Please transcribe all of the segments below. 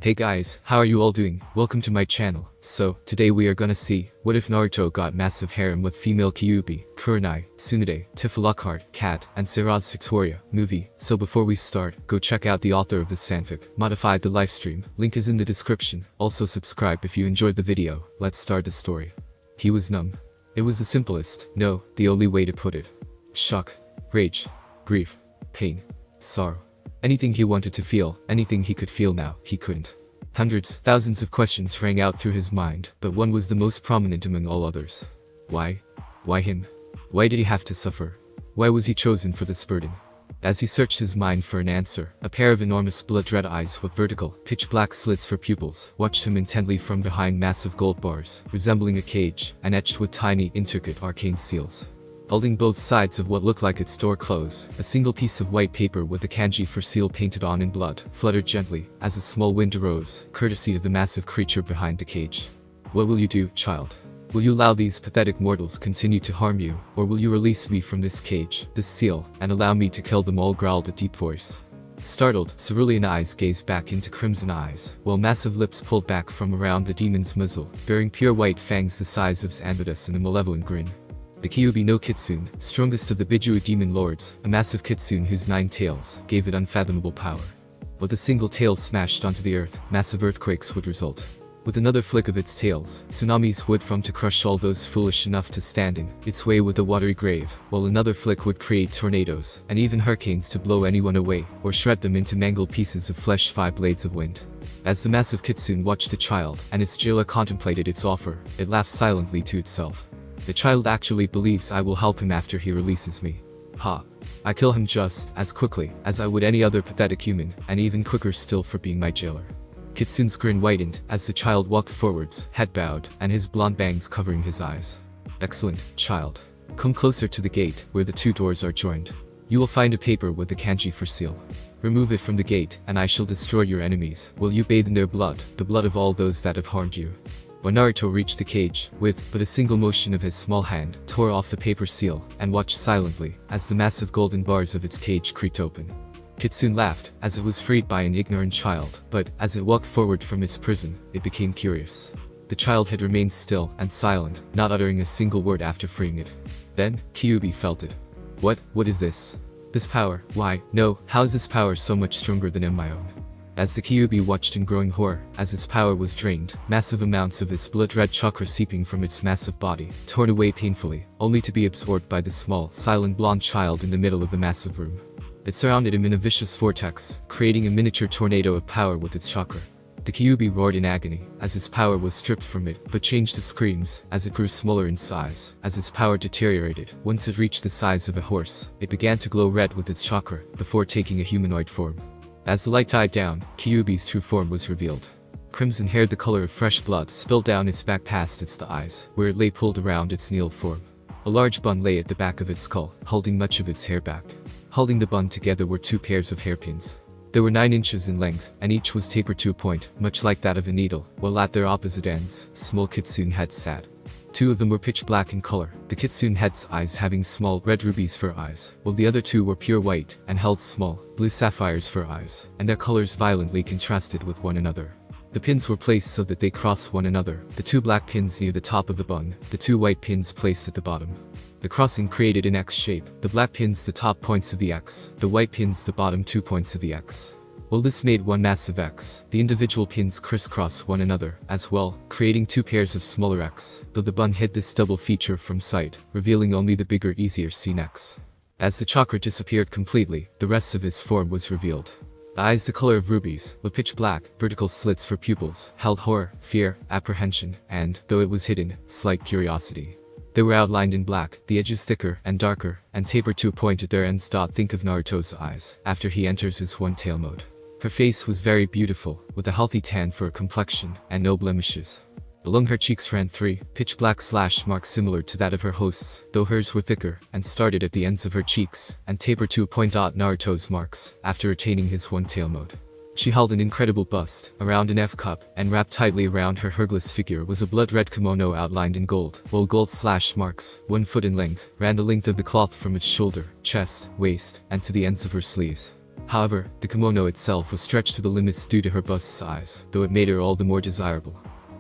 Hey guys, how are you all doing? Welcome to my channel. So, today we are gonna see, what if Naruto got massive harem with female Kyuubi, Kurenai, Tsunade, Tifa, Katt, and Seras Victoria movie. So before we start, go check out the author of this fanfic, Modify the Lifestream, link is in the description. Also subscribe if you enjoyed the video. Let's start the story. He was numb. It was the simplest, no, the only way to put it. Shock, rage, grief, pain, sorrow. Anything he wanted to feel, anything he could feel now, he couldn't. Hundreds, thousands of questions rang out through his mind, but one was the most prominent among all others. Why? Why him? Why did he have to suffer? Why was he chosen for this burden? As he searched his mind for an answer, a pair of enormous blood-red eyes with vertical, pitch-black slits for pupils watched him intently from behind massive gold bars, resembling a cage, and etched with tiny, intricate arcane seals. Holding both sides of what looked like its door closed, a single piece of white paper with the kanji for seal painted on in blood fluttered gently as a small wind arose, courtesy of the massive creature behind the cage. What will you do, child? Will you allow these pathetic mortals continue to harm you, or will you release me from this cage, this seal, and allow me to kill them all? Growled a deep voice. Startled, cerulean eyes gazed back into crimson eyes, while massive lips pulled back from around the demon's muzzle, bearing pure white fangs the size of Xanthus and a malevolent grin. The Kyuubi no Kitsune, strongest of the Bijuu demon lords, a massive kitsune whose 9 tails gave it unfathomable power. With a single tail smashed onto the earth, massive earthquakes would result. With another flick of its tails, tsunamis would form to crush all those foolish enough to stand in its way with a watery grave, while another flick would create tornadoes, and even hurricanes to blow anyone away, or shred them into mangled pieces of flesh. 5 blades of wind. As the massive kitsune watched the child, and its jailer contemplated its offer, it laughed silently to itself. The child actually believes I will help him after he releases me. Ha. I kill him just as quickly as I would any other pathetic human, and even quicker still for being my jailer. Kitsune's grin widened as the child walked forwards, head bowed, and his blonde bangs covering his eyes. Excellent, child. Come closer to the gate, where the 2 doors are joined. You will find a paper with the kanji for seal. Remove it from the gate, and I shall destroy your enemies. Will you bathe in their blood, the blood of all those that have harmed you? When Naruto reached the cage, with but a single motion of his small hand, tore off the paper seal, and watched silently as the massive golden bars of its cage creaked open. Kitsune laughed, as it was freed by an ignorant child, but, as it walked forward from its prison, it became curious. The child had remained still and silent, not uttering a single word after freeing it. Then, Kyuubi felt it. What is this? This power, why, no, how is this power so much stronger than my own? As the Kyuubi watched in growing horror, as its power was drained, massive amounts of its blood-red chakra seeping from its massive body, torn away painfully, only to be absorbed by the small, silent blonde child in the middle of the massive room. It surrounded him in a vicious vortex, creating a miniature tornado of power with its chakra. The Kyuubi roared in agony, as its power was stripped from it, but changed to screams, as it grew smaller in size. As its power deteriorated, once it reached the size of a horse, it began to glow red with its chakra, before taking a humanoid form. As the light died down, Kyuubi's true form was revealed. Crimson hair, the color of fresh blood, spilled down its back past its eyes, where it lay pulled around its kneel form. A large bun lay at the back of its skull, holding much of its hair back. Holding the bun together were 2 pairs of hairpins. They were 9 inches in length, and each was tapered to a point, much like that of a needle, while at their opposite ends, small kitsune heads sat. 2 of them were pitch black in color, the kitsune head's eyes having small, red rubies for eyes, while the other 2 were pure white, and held small, blue sapphires for eyes, and their colors violently contrasted with one another. The pins were placed so that they crossed one another, the 2 black pins near the top of the bun, the 2 white pins placed at the bottom. The crossing created an X shape, the black pins the top points of the X, the white pins the bottom 2 points of the X. While this made one massive X, the individual pins crisscross one another, as well, creating 2 pairs of smaller X, though the bun hid this double feature from sight, revealing only the bigger, easier seen X. As the chakra disappeared completely, the rest of its form was revealed. The eyes, the color of rubies, with pitch black, vertical slits for pupils, held horror, fear, apprehension, and, though it was hidden, slight curiosity. They were outlined in black, the edges thicker and darker, and tapered to a point at their ends. Think of Naruto's eyes, after he enters his one-tail mode. Her face was very beautiful, with a healthy tan for a complexion, and no blemishes. Along her cheeks ran 3 pitch black slash marks similar to that of her host's, though hers were thicker, and started at the ends of her cheeks, and tapered to a point. Naruto's marks, after attaining his one-tail mode. She held an incredible bust, around an F cup, and wrapped tightly around her hergless figure was a blood-red kimono outlined in gold, while gold slash marks, 1 foot in length, ran the length of the cloth from its shoulder, chest, waist, and to the ends of her sleeves. However, the kimono itself was stretched to the limits due to her bust size, though it made her all the more desirable.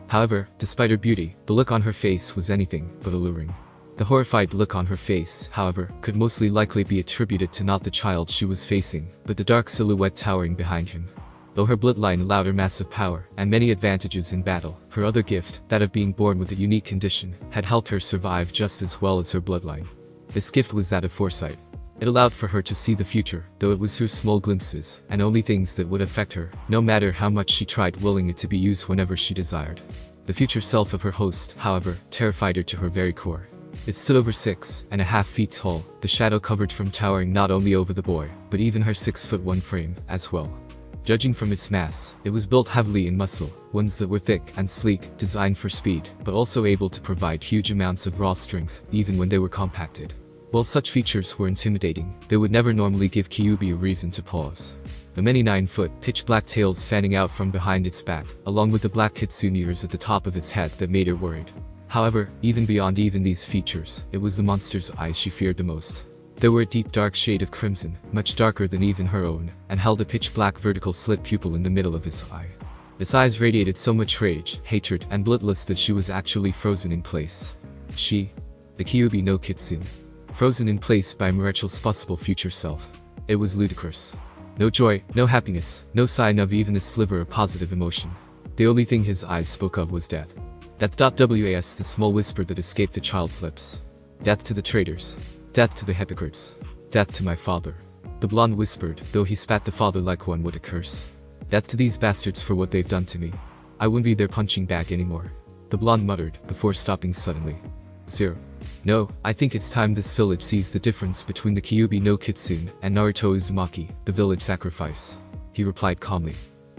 However, despite her beauty, the look on her face was anything but alluring. The horrified look on her face, however, could mostly likely be attributed to not the child she was facing, but the dark silhouette towering behind him. Though her bloodline allowed her massive power and many advantages in battle, her other gift, that of being born with a unique condition, had helped her survive just as well as her bloodline. This gift was that of foresight. It allowed for her to see the future, though it was through small glimpses, and only things that would affect her, no matter how much she tried willing it to be used whenever she desired. The future self of her host, however, terrified her to her very core. It stood over 6.5 feet tall, the shadow covered from towering not only over the boy, but even her 6'1" frame, as well. Judging from its mass, it was built heavily in muscle, ones that were thick and sleek, designed for speed, but also able to provide huge amounts of raw strength, even when they were compacted. While such features were intimidating, they would never normally give Kyuubi a reason to pause. The many 9-foot, pitch-black tails fanning out from behind its back, along with the black kitsune ears at the top of its head that made her worried. However, even beyond these features, it was the monster's eyes she feared the most. They were a deep dark shade of crimson, much darker than even her own, and held a pitch-black vertical slit pupil in the middle of his eye. Its eyes radiated so much rage, hatred, and bloodlust that she was actually frozen in place. The Kyuubi no Kitsune. Frozen in place by Mirecho's possible future self. It was ludicrous. No joy, no happiness, no sign of even a sliver of positive emotion. The only thing his eyes spoke of was death. Death. The small whisper that escaped the child's lips. Death to the traitors. Death to the hypocrites. Death to my father. The blonde whispered, though he spat the father like one would a curse. Death to these bastards for what they've done to me. I wouldn't be their punching bag anymore. The blonde muttered, before stopping suddenly. Zero. No, I think it's time this village sees the difference between the Kyuubi no Kitsune and Naruto Uzumaki, the village sacrifice. He replied calmly.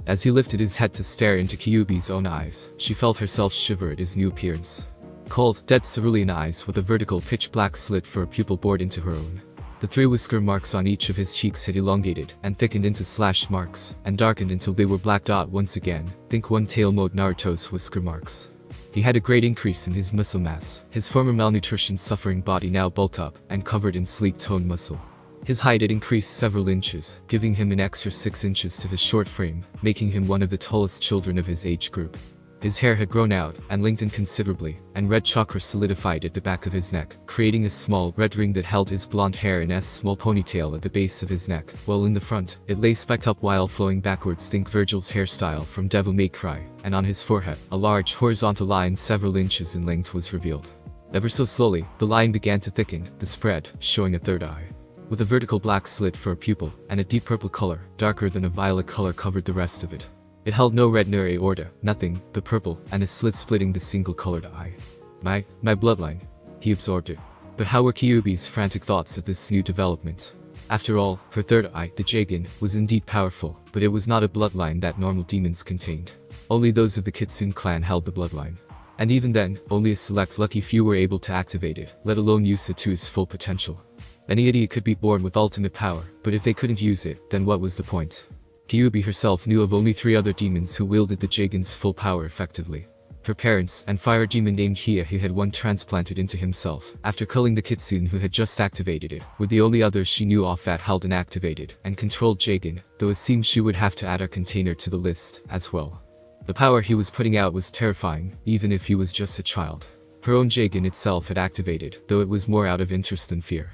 As he lifted his head to stare into Kyuubi's own eyes, she felt herself shiver at his new appearance. Cold, dead cerulean eyes with a vertical pitch-black slit for a pupil bored into her own. The 3 whisker marks on each of his cheeks had elongated and thickened into slash marks, and darkened until they were blacked out once again. Think one tail mode Naruto's whisker marks. He had a great increase in his muscle mass, his former malnutrition-suffering body now bulked up and covered in sleek toned muscle. His height had increased several inches, giving him an extra 6 inches to his short frame, making him one of the tallest children of his age group. His hair had grown out and lengthened considerably, and red chakra solidified at the back of his neck, creating a small red ring that held his blonde hair in a small ponytail at the base of his neck, while in the front, it lay specked up while flowing backwards. Think Virgil's hairstyle from Devil May Cry, and on his forehead, a large horizontal line several inches in length was revealed. Ever so slowly, the line began to thicken, the spread, showing a third eye. With a vertical black slit for a pupil, and a deep purple color, darker than a violet color covered the rest of it. It held no red nor aorta, nothing but purple, and a slit splitting the single-colored eye. My bloodline. He absorbed it. But how were Kyuubi's frantic thoughts at this new development? After all, her third eye, the Jagan, was indeed powerful, but it was not a bloodline that normal demons contained. Only those of the Kitsune clan held the bloodline. And even then, only a select lucky few were able to activate it, let alone use it to its full potential. Any idiot could be born with ultimate power, but if they couldn't use it, then what was the point? Kyuubi herself knew of only 3 other demons who wielded the Jagan's full power effectively. Her parents, and fire demon named Hiya who had one transplanted into himself, after culling the Kitsune who had just activated it, were the only others she knew of that held an activated and controlled Jagan, though it seemed she would have to add a container to the list, as well. The power he was putting out was terrifying, even if he was just a child. Her own Jagan itself had activated, though it was more out of interest than fear.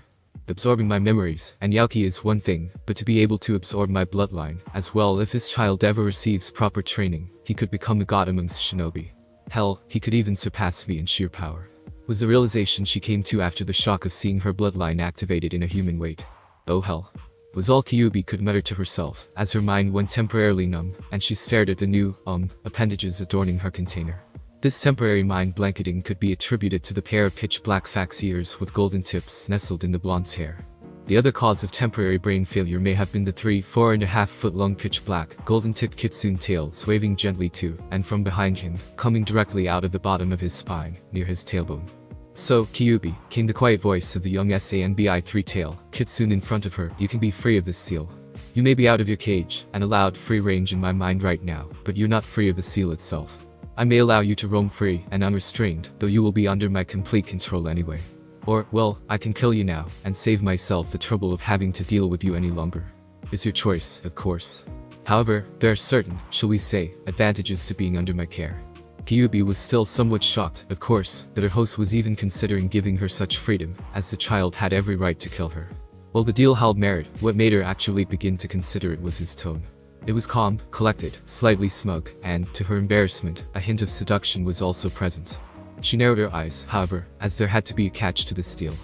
Absorbing my memories and Yaoki is one thing, but to be able to absorb my bloodline, as well if this child ever receives proper training, he could become a god amongst shinobi. Hell, he could even surpass me in sheer power. Was the realization she came to after the shock of seeing her bloodline activated in a human weight. Oh hell. Was all Kyuubi could mutter to herself, as her mind went temporarily numb, and she stared at the new, appendages adorning her container. This temporary mind blanketing could be attributed to the pair of pitch-black fax ears with golden tips nestled in the blonde's hair. The other cause of temporary brain failure may have been the 4.5-foot-long pitch-black, golden-tipped kitsune tails waving gently to and from behind him, coming directly out of the bottom of his spine, near his tailbone. So, Kyuubi, came the quiet voice of the young Sanbi tail kitsune in front of her, you can be free of this seal. You may be out of your cage, and allowed free range in my mind right now, but you're not free of the seal itself. I may allow you to roam free and unrestrained, though you will be under my complete control anyway. Or, well, I can kill you now, and save myself the trouble of having to deal with you any longer. It's your choice, of course. However, there are certain, shall we say, advantages to being under my care. Kyuubi was still somewhat shocked, of course, that her host was even considering giving her such freedom, as the child had every right to kill her. While the deal held merit, what made her actually begin to consider it was his tone. It was calm, collected, slightly smug, and, to her embarrassment, a hint of seduction was also present. She narrowed her eyes, however, as there had to be a catch to this deal.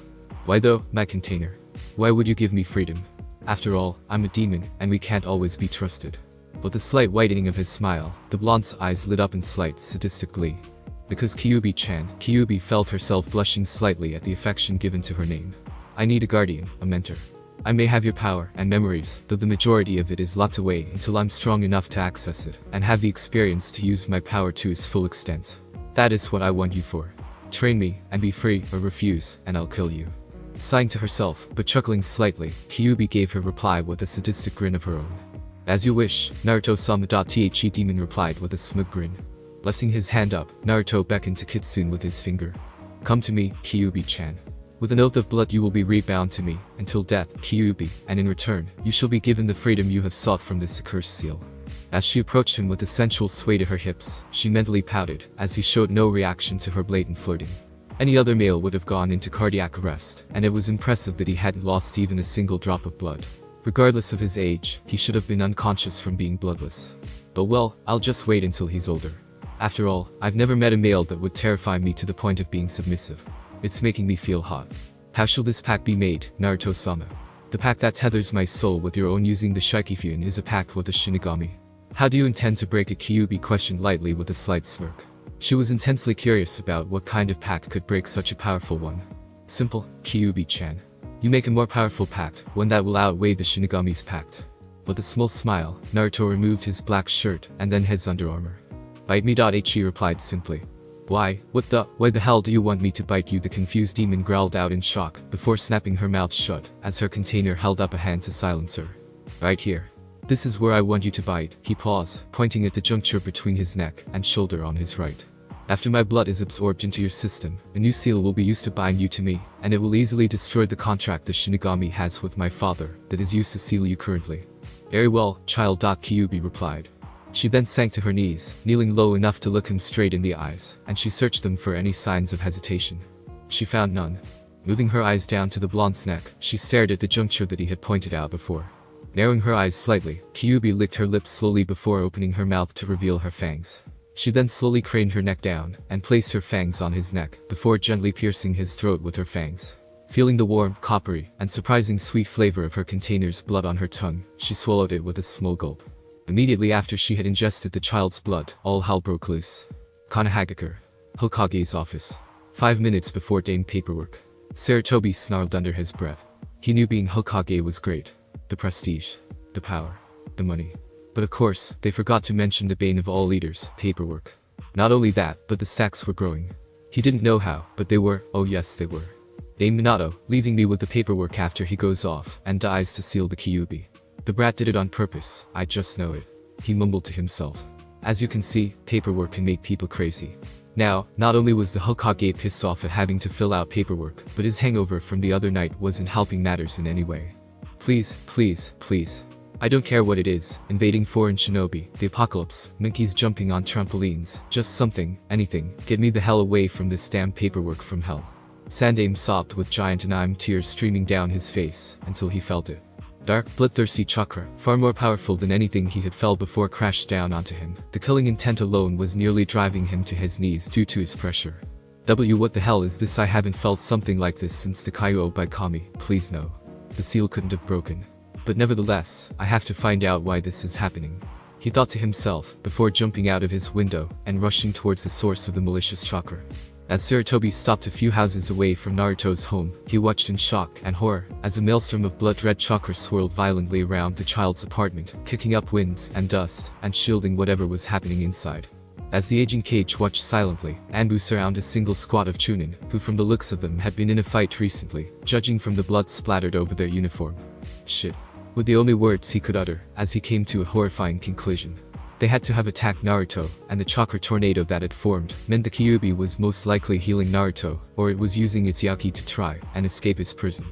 Why though, my container? Why would you give me freedom? After all, I'm a demon, and we can't always be trusted. With a slight whitening of his smile, the blonde's eyes lit up in slight, sadistic glee. Because Kyuubi-chan, Kyuubi felt herself blushing slightly at the affection given to her name. I need a guardian, a mentor. I may have your power and memories, though the majority of it is locked away until I'm strong enough to access it, and have the experience to use my power to its full extent. That is what I want you for. Train me, and be free, or refuse, and I'll kill you. Sighing to herself, but chuckling slightly, Kyuubi gave her reply with a sadistic grin of her own. As you wish, Naruto-sama. The demon replied with a smug grin. Lifting his hand up, Naruto beckoned to Kitsune with his finger. Come to me, Kyuubi-chan. With an oath of blood you will be rebound to me, until death, Kyuubi, and in return, you shall be given the freedom you have sought from this accursed seal. As she approached him with a sensual sway to her hips, she mentally pouted, as he showed no reaction to her blatant flirting. Any other male would have gone into cardiac arrest, and it was impressive that he hadn't lost even a single drop of blood. Regardless of his age, he should have been unconscious from being bloodless. But well, I'll just wait until he's older. After all, I've never met a male that would terrify me to the point of being submissive. It's making me feel hot. How shall this pact be made, Naruto-sama? The pact that tethers my soul with your own using the Shikifun is a pact with a Shinigami. How do you intend to break it? Kyuubi questioned lightly with a slight smirk. She was intensely curious about what kind of pact could break such a powerful one. Simple, Kyuubi-chan. You make a more powerful pact, one that will outweigh the Shinigami's pact. With a small smile, Naruto removed his black shirt and then his underarmor. Bite me. He replied simply. Why the hell do you want me to bite you? The confused demon growled out in shock, before snapping her mouth shut, as her container held up a hand to silence her. Right here. This is where I want you to bite, he paused, pointing at the juncture between his neck and shoulder on his right. After my blood is absorbed into your system, a new seal will be used to bind you to me, and it will easily destroy the contract the Shinigami has with my father, that is used to seal you currently. Very well, child. Kyuubi replied. She then sank to her knees, kneeling low enough to look him straight in the eyes, and she searched them for any signs of hesitation. She found none. Moving her eyes down to the blonde's neck, she stared at the juncture that he had pointed out before. Narrowing her eyes slightly, Kyuubi licked her lips slowly before opening her mouth to reveal her fangs. She then slowly craned her neck down, and placed her fangs on his neck, before gently piercing his throat with her fangs. Feeling the warm, coppery, and surprising sweet flavor of her container's blood on her tongue, she swallowed it with a small gulp. Immediately after she had ingested the child's blood, all hell broke loose. Konogakure. Hokage's office. 5 minutes before Dame paperwork. Sarutobi snarled under his breath. He knew being Hokage was great. The prestige. The power. The money. But of course, they forgot to mention the bane of all leaders, paperwork. Not only that, but the stacks were growing. He didn't know how, but they were, oh yes they were. Dame Minato, leaving me with the paperwork after he goes off, and dies to seal the Kyuubi. The brat did it on purpose, I just know it. He mumbled to himself. As you can see, paperwork can make people crazy. Now, not only was the Hokage pissed off at having to fill out paperwork, but his hangover from the other night wasn't helping matters in any way. Please, please, please. I don't care what it is, invading foreign shinobi, the apocalypse, monkeys jumping on trampolines, just something, anything, get me the hell away from this damn paperwork from hell. Sandaime sobbed with giant anime tears streaming down his face, until he felt it. Dark, bloodthirsty chakra, far more powerful than anything he had felt before, crashed down onto him. The killing intent alone was nearly driving him to his knees due to his pressure. What the hell is this? I haven't felt something like this since the Kyuubi by Kami, please no. The seal couldn't have broken. But nevertheless, I have to find out why this is happening. He thought to himself, before jumping out of his window, and rushing towards the source of the malicious chakra. As Sarutobi stopped a few houses away from Naruto's home, he watched in shock and horror, as a maelstrom of blood-red chakra swirled violently around the child's apartment, kicking up winds and dust, and shielding whatever was happening inside. As the aging Cage watched silently, ambush around a single squad of Chunin, who from the looks of them had been in a fight recently, judging from the blood splattered over their uniform. Shit. Were the only words he could utter, as he came to a horrifying conclusion. They had to have attacked Naruto, and the chakra tornado that had formed meant the Kyuubi was most likely healing Naruto, or it was using its yaki to try and escape its prison.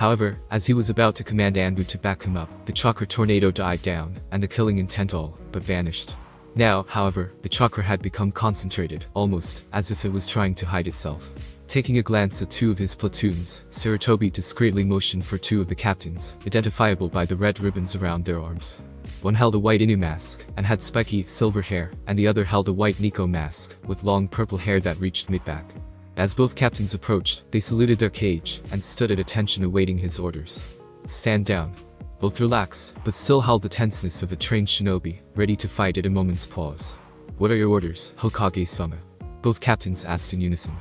However, as he was about to command Anbu to back him up, the chakra tornado died down, and the killing intent all but vanished. Now, however, the chakra had become concentrated, almost as if it was trying to hide itself. Taking a glance at two of his platoons, Sarutobi discreetly motioned for two of the captains, identifiable by the red ribbons around their arms. One held a white Inu mask, and had spiky, silver hair, and the other held a white Nico mask, with long purple hair that reached mid-back. As both captains approached, they saluted their cage, and stood at attention awaiting his orders. Stand down. Both relaxed, but still held the tenseness of a trained shinobi, ready to fight at a moment's pause. What are your orders, Hokage-sama? Both captains asked in unison.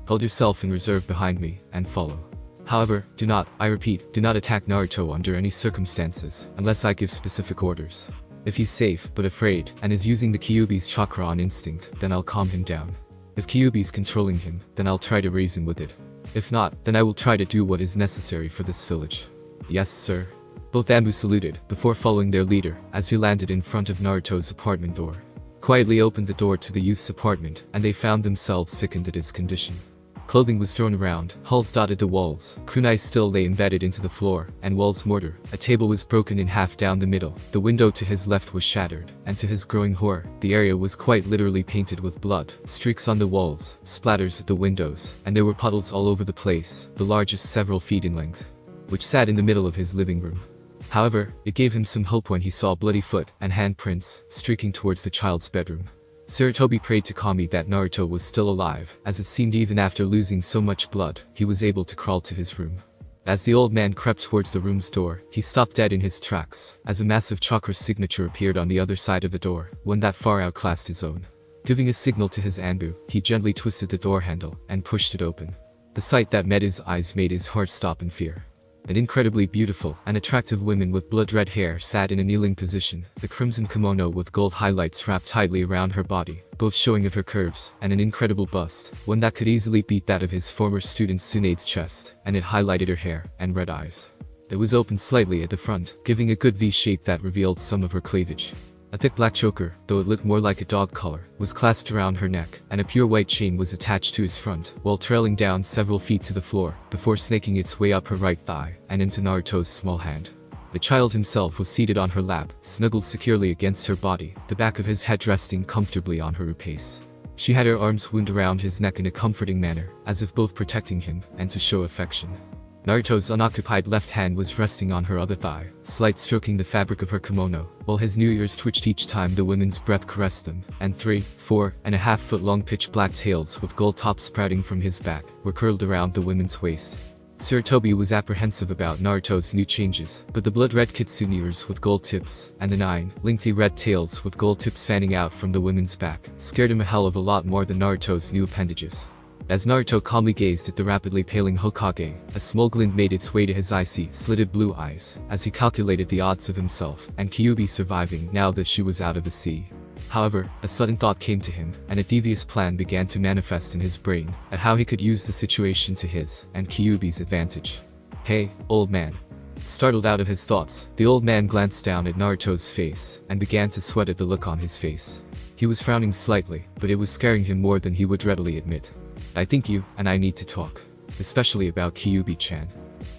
Hold yourself in reserve behind me, and follow. However, do not, I repeat, do not attack Naruto under any circumstances, unless I give specific orders. If he's safe, but afraid, and is using the Kyuubi's chakra on instinct, then I'll calm him down. If Kyuubi's controlling him, then I'll try to reason with it. If not, then I will try to do what is necessary for this village. Yes, sir. Both Anbu saluted, before following their leader, as he landed in front of Naruto's apartment door. Quietly opened the door to the youth's apartment, and they found themselves sickened at his condition. Clothing was thrown around, holes dotted the walls, kunai still lay embedded into the floor, and walls mortar. A table was broken in half down the middle, the window to his left was shattered, and to his growing horror, the area was quite literally painted with blood, streaks on the walls, splatters at the windows, and there were puddles all over the place, the largest several feet in length, which sat in the middle of his living room. However, it gave him some hope when he saw bloody foot and handprints streaking towards the child's bedroom. Sarutobi prayed to Kami that Naruto was still alive, as it seemed even after losing so much blood, he was able to crawl to his room. As the old man crept towards the room's door, he stopped dead in his tracks, as a massive chakra signature appeared on the other side of the door, one that far outclassed his own. Giving a signal to his Anbu, he gently twisted the door handle, and pushed it open. The sight that met his eyes made his heart stop in fear. An incredibly beautiful and attractive woman with blood-red hair sat in a kneeling position, the crimson kimono with gold highlights wrapped tightly around her body, both showing of her curves, and an incredible bust, one that could easily beat that of his former student Tsunade's chest, and it highlighted her hair and red eyes. It was open slightly at the front, giving a good V shape that revealed some of her cleavage. A thick black choker, though it looked more like a dog collar, was clasped around her neck, and a pure white chain was attached to his front, while trailing down several feet to the floor, before snaking its way up her right thigh, and into Naruto's small hand. The child himself was seated on her lap, snuggled securely against her body, the back of his head resting comfortably on her upace. She had her arms wound around his neck in a comforting manner, as if both protecting him, and to show affection. Naruto's unoccupied left hand was resting on her other thigh, slight stroking the fabric of her kimono, while his new ears twitched each time the woman's breath caressed them, and 3.5 foot long pitch black tails with gold tops sprouting from his back were curled around the woman's waist. Sarutobi was apprehensive about Naruto's new changes, but the blood-red kitsune ears with gold tips, and the 9 lengthy red tails with gold tips fanning out from the woman's back, scared him a hell of a lot more than Naruto's new appendages. As Naruto calmly gazed at the rapidly paling Hokage, a small glint made its way to his icy, slitted blue eyes, as he calculated the odds of himself and Kyuubi surviving now that she was out of the sea. However, a sudden thought came to him, and a devious plan began to manifest in his brain, at how he could use the situation to his and Kyuubi's advantage. Hey, old man. Startled out of his thoughts, the old man glanced down at Naruto's face, and began to sweat at the look on his face. He was frowning slightly, but it was scaring him more than he would readily admit. I think you and I need to talk. Especially about Kyuubi-chan.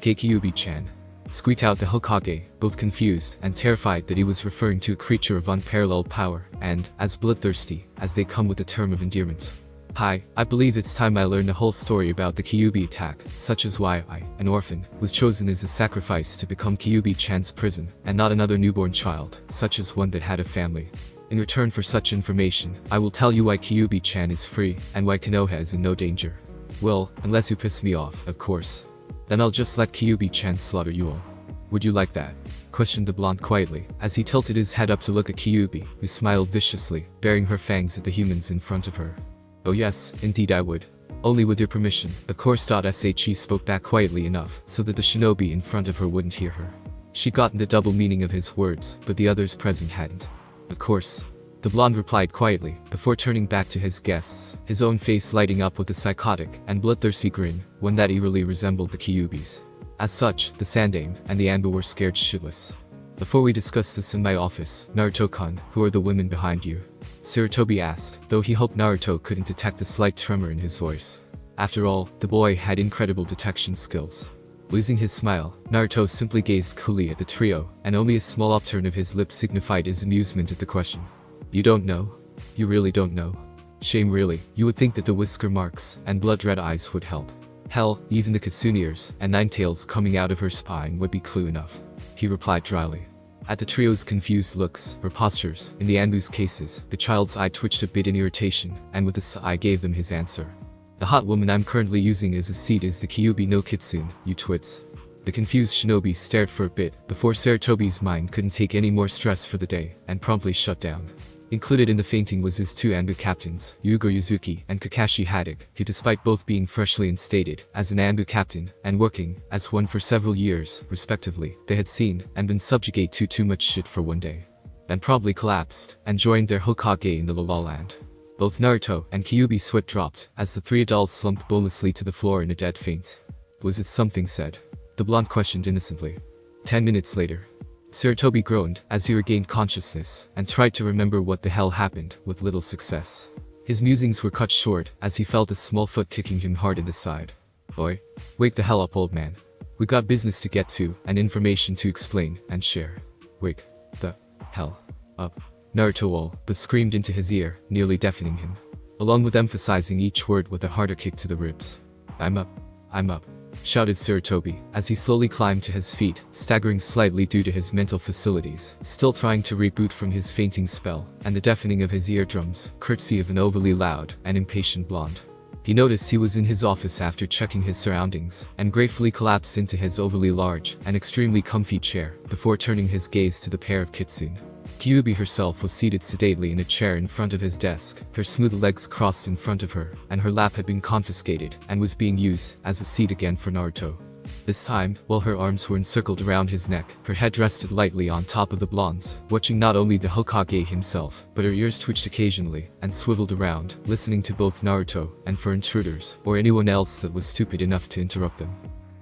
Kyuubi-chan. Squeaked out the Hokage, both confused and terrified that he was referring to a creature of unparalleled power, and as bloodthirsty as they come with a term of endearment. Hi, I believe it's time I learned the whole story about the Kyuubi attack, such as why I, an orphan, was chosen as a sacrifice to become Kyuubi-chan's prison, and not another newborn child, such as one that had a family. In return for such information, I will tell you why Kyuubi-chan is free, and why Konoha is in no danger. Well, unless you piss me off, of course. Then I'll just let Kyuubi-chan slaughter you all. Would you like that? Questioned the blonde quietly, as he tilted his head up to look at Kyuubi, who smiled viciously, baring her fangs at the humans in front of her. Oh yes, indeed I would. Only with your permission, of course. She spoke back quietly enough, so that the shinobi in front of her wouldn't hear her. She'd gotten the double meaning of his words, but the others present hadn't. Of course. The blonde replied quietly, before turning back to his guests, his own face lighting up with a psychotic and bloodthirsty grin, one that eerily resembled the Kyuubi's. As such, the Sandaime and the Anbu were scared shitless. Before we discuss this in my office, Naruto-kun, who are the women behind you? Sarutobi asked, though he hoped Naruto couldn't detect the slight tremor in his voice. After all, the boy had incredible detection skills. Losing his smile, Naruto simply gazed coolly at the trio, and only a small upturn of his lips signified his amusement at the question. You don't know? You really don't know? Shame really, you would think that the whisker marks and blood-red eyes would help. Hell, even the kitsune ears and 9 tails coming out of her spine would be clue enough. He replied dryly. At the trio's confused looks, or postures, in the Anbu's cases, the child's eye twitched a bit in irritation, and with a sigh gave them his answer. The hot woman I'm currently using as a seed is the Kyuubi no Kitsune, you twits. The confused shinobi stared for a bit, before Saratobi's mind couldn't take any more stress for the day, and promptly shut down. Included in the fainting was his 2 Anbu captains, Yugo Yuzuki and Kakashi Haddock, who despite both being freshly instated as an Anbu captain, and working as one for several years, respectively, they had seen and been subjugate to too much shit for one day. And probably collapsed, and joined their Hokage in the La La Land. Both Naruto and Kyuubi sweat dropped, as the 3 adults slumped bonelessly to the floor in a dead faint. Was it something said? The blonde questioned innocently. 10 minutes later. Saratobi groaned as he regained consciousness, and tried to remember what the hell happened, with little success. His musings were cut short, as he felt a small foot kicking him hard in the side. Boy, wake the hell up, old man. We got business to get to, and information to explain and share. Wake the hell up. Naruto all but screamed into his ear, nearly deafening him, along with emphasizing each word with a harder kick to the ribs. I'm up, shouted Saratobi, as he slowly climbed to his feet, staggering slightly due to his mental facilities, still trying to reboot from his fainting spell, and the deafening of his eardrums, courtesy of an overly loud and impatient blonde. He noticed he was in his office after checking his surroundings, and gratefully collapsed into his overly large and extremely comfy chair, before turning his gaze to the pair of kitsune. Kyuubi herself was seated sedately in a chair in front of his desk, her smooth legs crossed in front of her, and her lap had been confiscated and was being used as a seat again for Naruto. This time, while her arms were encircled around his neck, her head rested lightly on top of the blonde's, watching not only the Hokage himself, but her ears twitched occasionally, and swiveled around, listening to both Naruto, and for intruders, or anyone else that was stupid enough to interrupt them.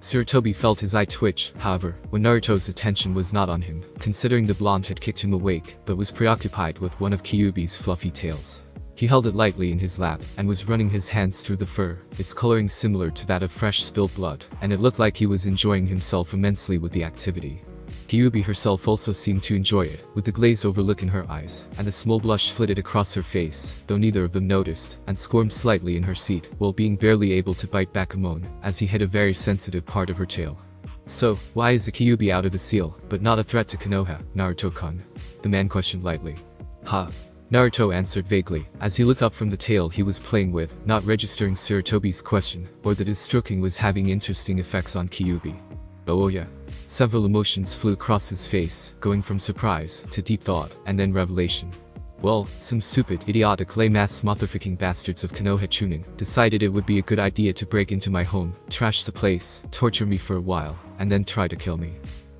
Saratobi felt his eye twitch, however, when Naruto's attention was not on him, considering the blonde had kicked him awake, but was preoccupied with one of Kyuubi's fluffy tails. He held it lightly in his lap, and was running his hands through the fur, its coloring similar to that of fresh spilled blood, and it looked like he was enjoying himself immensely with the activity. Kyuubi herself also seemed to enjoy it, with the glazed over look in her eyes, and a small blush flitted across her face, though neither of them noticed, and squirmed slightly in her seat, while being barely able to bite back a moan, as he hit a very sensitive part of her tail. So, why is the Kyuubi out of the seal, but not a threat to Konoha, Naruto-kun? The man questioned lightly. Naruto answered vaguely, as he looked up from the tail he was playing with, not registering Saratobi's question, or that his stroking was having interesting effects on Kyuubi. Oh yeah. Several emotions flew across his face, going from surprise to deep thought, and then revelation. Well, some stupid, idiotic lame-ass motherfucking bastards of Konoha Chunin decided it would be a good idea to break into my home, trash the place, torture me for a while, and then try to kill me.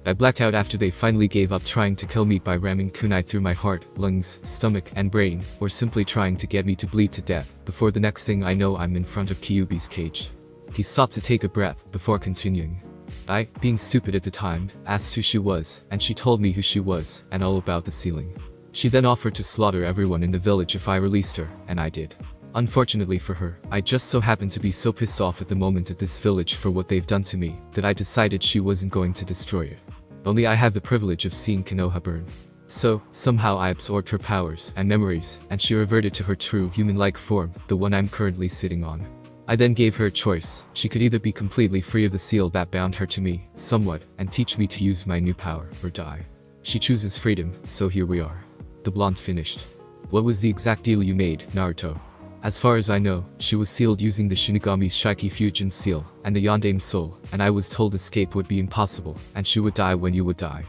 I blacked out after they finally gave up trying to kill me by ramming kunai through my heart, lungs, stomach, and brain, or simply trying to get me to bleed to death, before the next thing I know I'm in front of Kyuubi's cage. He stopped to take a breath, before continuing. I, being stupid at the time, asked who she was, and she told me who she was, and all about the ceiling. She then offered to slaughter everyone in the village if I released her, and I did. Unfortunately for her, I just so happened to be so pissed off at the moment at this village for what they've done to me, that I decided she wasn't going to destroy it. Only I had the privilege of seeing Konoha burn. So, somehow I absorbed her powers and memories, and she reverted to her true human-like form, the one I'm currently sitting on. I then gave her a choice. She could either be completely free of the seal that bound her to me, somewhat, and teach me to use my new power, or die. She chooses freedom, so here we are. The blonde finished. What was the exact deal you made, Naruto? As far as I know, she was sealed using the Shinigami's Shiki Fusion seal, and the Yondaime soul, and I was told escape would be impossible, and she would die when you would die.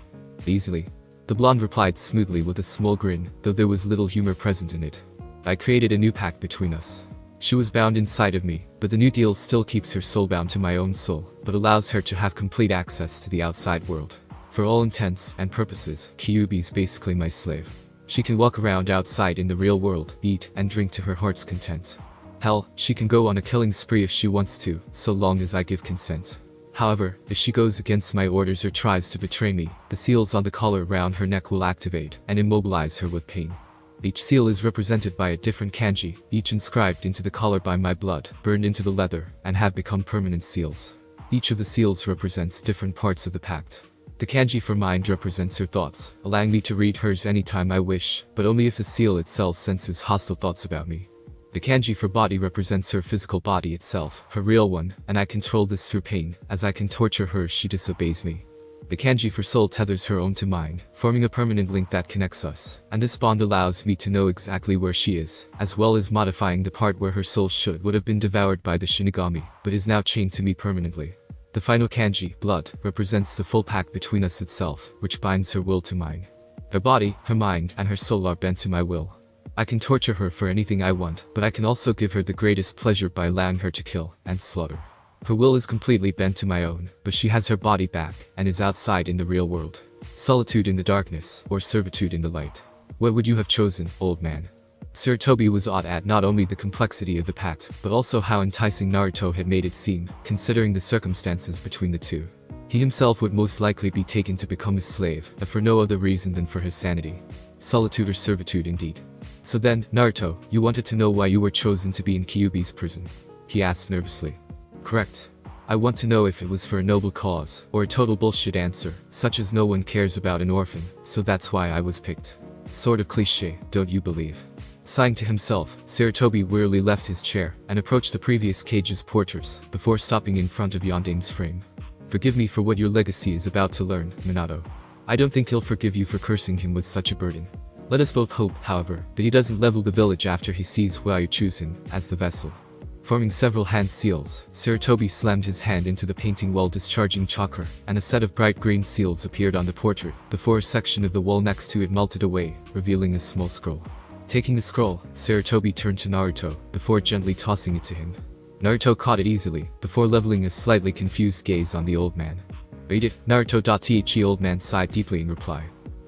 Easily. The blonde replied smoothly with a small grin, though there was little humor present in it. I created a new pact between us. She was bound inside of me, but the new deal still keeps her soul bound to my own soul, but allows her to have complete access to the outside world. For all intents and purposes, Kyuubi's basically my slave. She can walk around outside in the real world, eat and drink to her heart's content. Hell, she can go on a killing spree if she wants to, so long as I give consent. However, if she goes against my orders or tries to betray me, the seals on the collar around her neck will activate and immobilize her with pain. Each seal is represented by a different kanji, each inscribed into the collar by my blood, burned into the leather, and have become permanent seals. Each of the seals represents different parts of the pact. The kanji for mind represents her thoughts, allowing me to read hers anytime I wish, but only if the seal itself senses hostile thoughts about me. The kanji for body represents her physical body itself, her real one, and I control this through pain. As I can torture her, she disobeys me. The kanji for soul tethers her own to mine, forming a permanent link that connects us, and this bond allows me to know exactly where she is, as well as modifying the part where her soul would have been devoured by the Shinigami, but is now chained to me permanently. The final kanji, blood, represents the full pact between us itself, which binds her will to mine. Her body, her mind, and her soul are bent to my will. I can torture her for anything I want, but I can also give her the greatest pleasure by allowing her to kill and slaughter. Her will is completely bent to my own, but she has her body back, and is outside in the real world. Solitude in the darkness, or servitude in the light. What would you have chosen, old man? Sarutobi was awed at not only the complexity of the pact, but also how enticing Naruto had made it seem, considering the circumstances between the two. He himself would most likely be taken to become his slave, if for no other reason than for his sanity. Solitude or servitude indeed. So then, Naruto, you wanted to know why you were chosen to be in Kyuubi's prison? He asked nervously. Correct. I want to know if it was for a noble cause, or a total bullshit answer, such as no one cares about an orphan, so that's why I was picked. Sort of cliché, don't you believe? Sighing to himself, Sarutobi wearily left his chair, and approached the previous cage's porters, before stopping in front of Yandame's frame. Forgive me for what your legacy is about to learn, Minato. I don't think he'll forgive you for cursing him with such a burden. Let us both hope, however, that he doesn't level the village after he sees why you choose him as the vessel. Forming several hand seals, Sarutobi slammed his hand into the painting while discharging chakra, and a set of bright green seals appeared on the portrait, before a section of the wall next to it melted away, revealing a small scroll. Taking the scroll, Sarutobi turned to Naruto, before gently tossing it to him. Naruto caught it easily, before leveling a slightly confused gaze on the old man. Read it, Naruto. Old man sighed deeply in reply.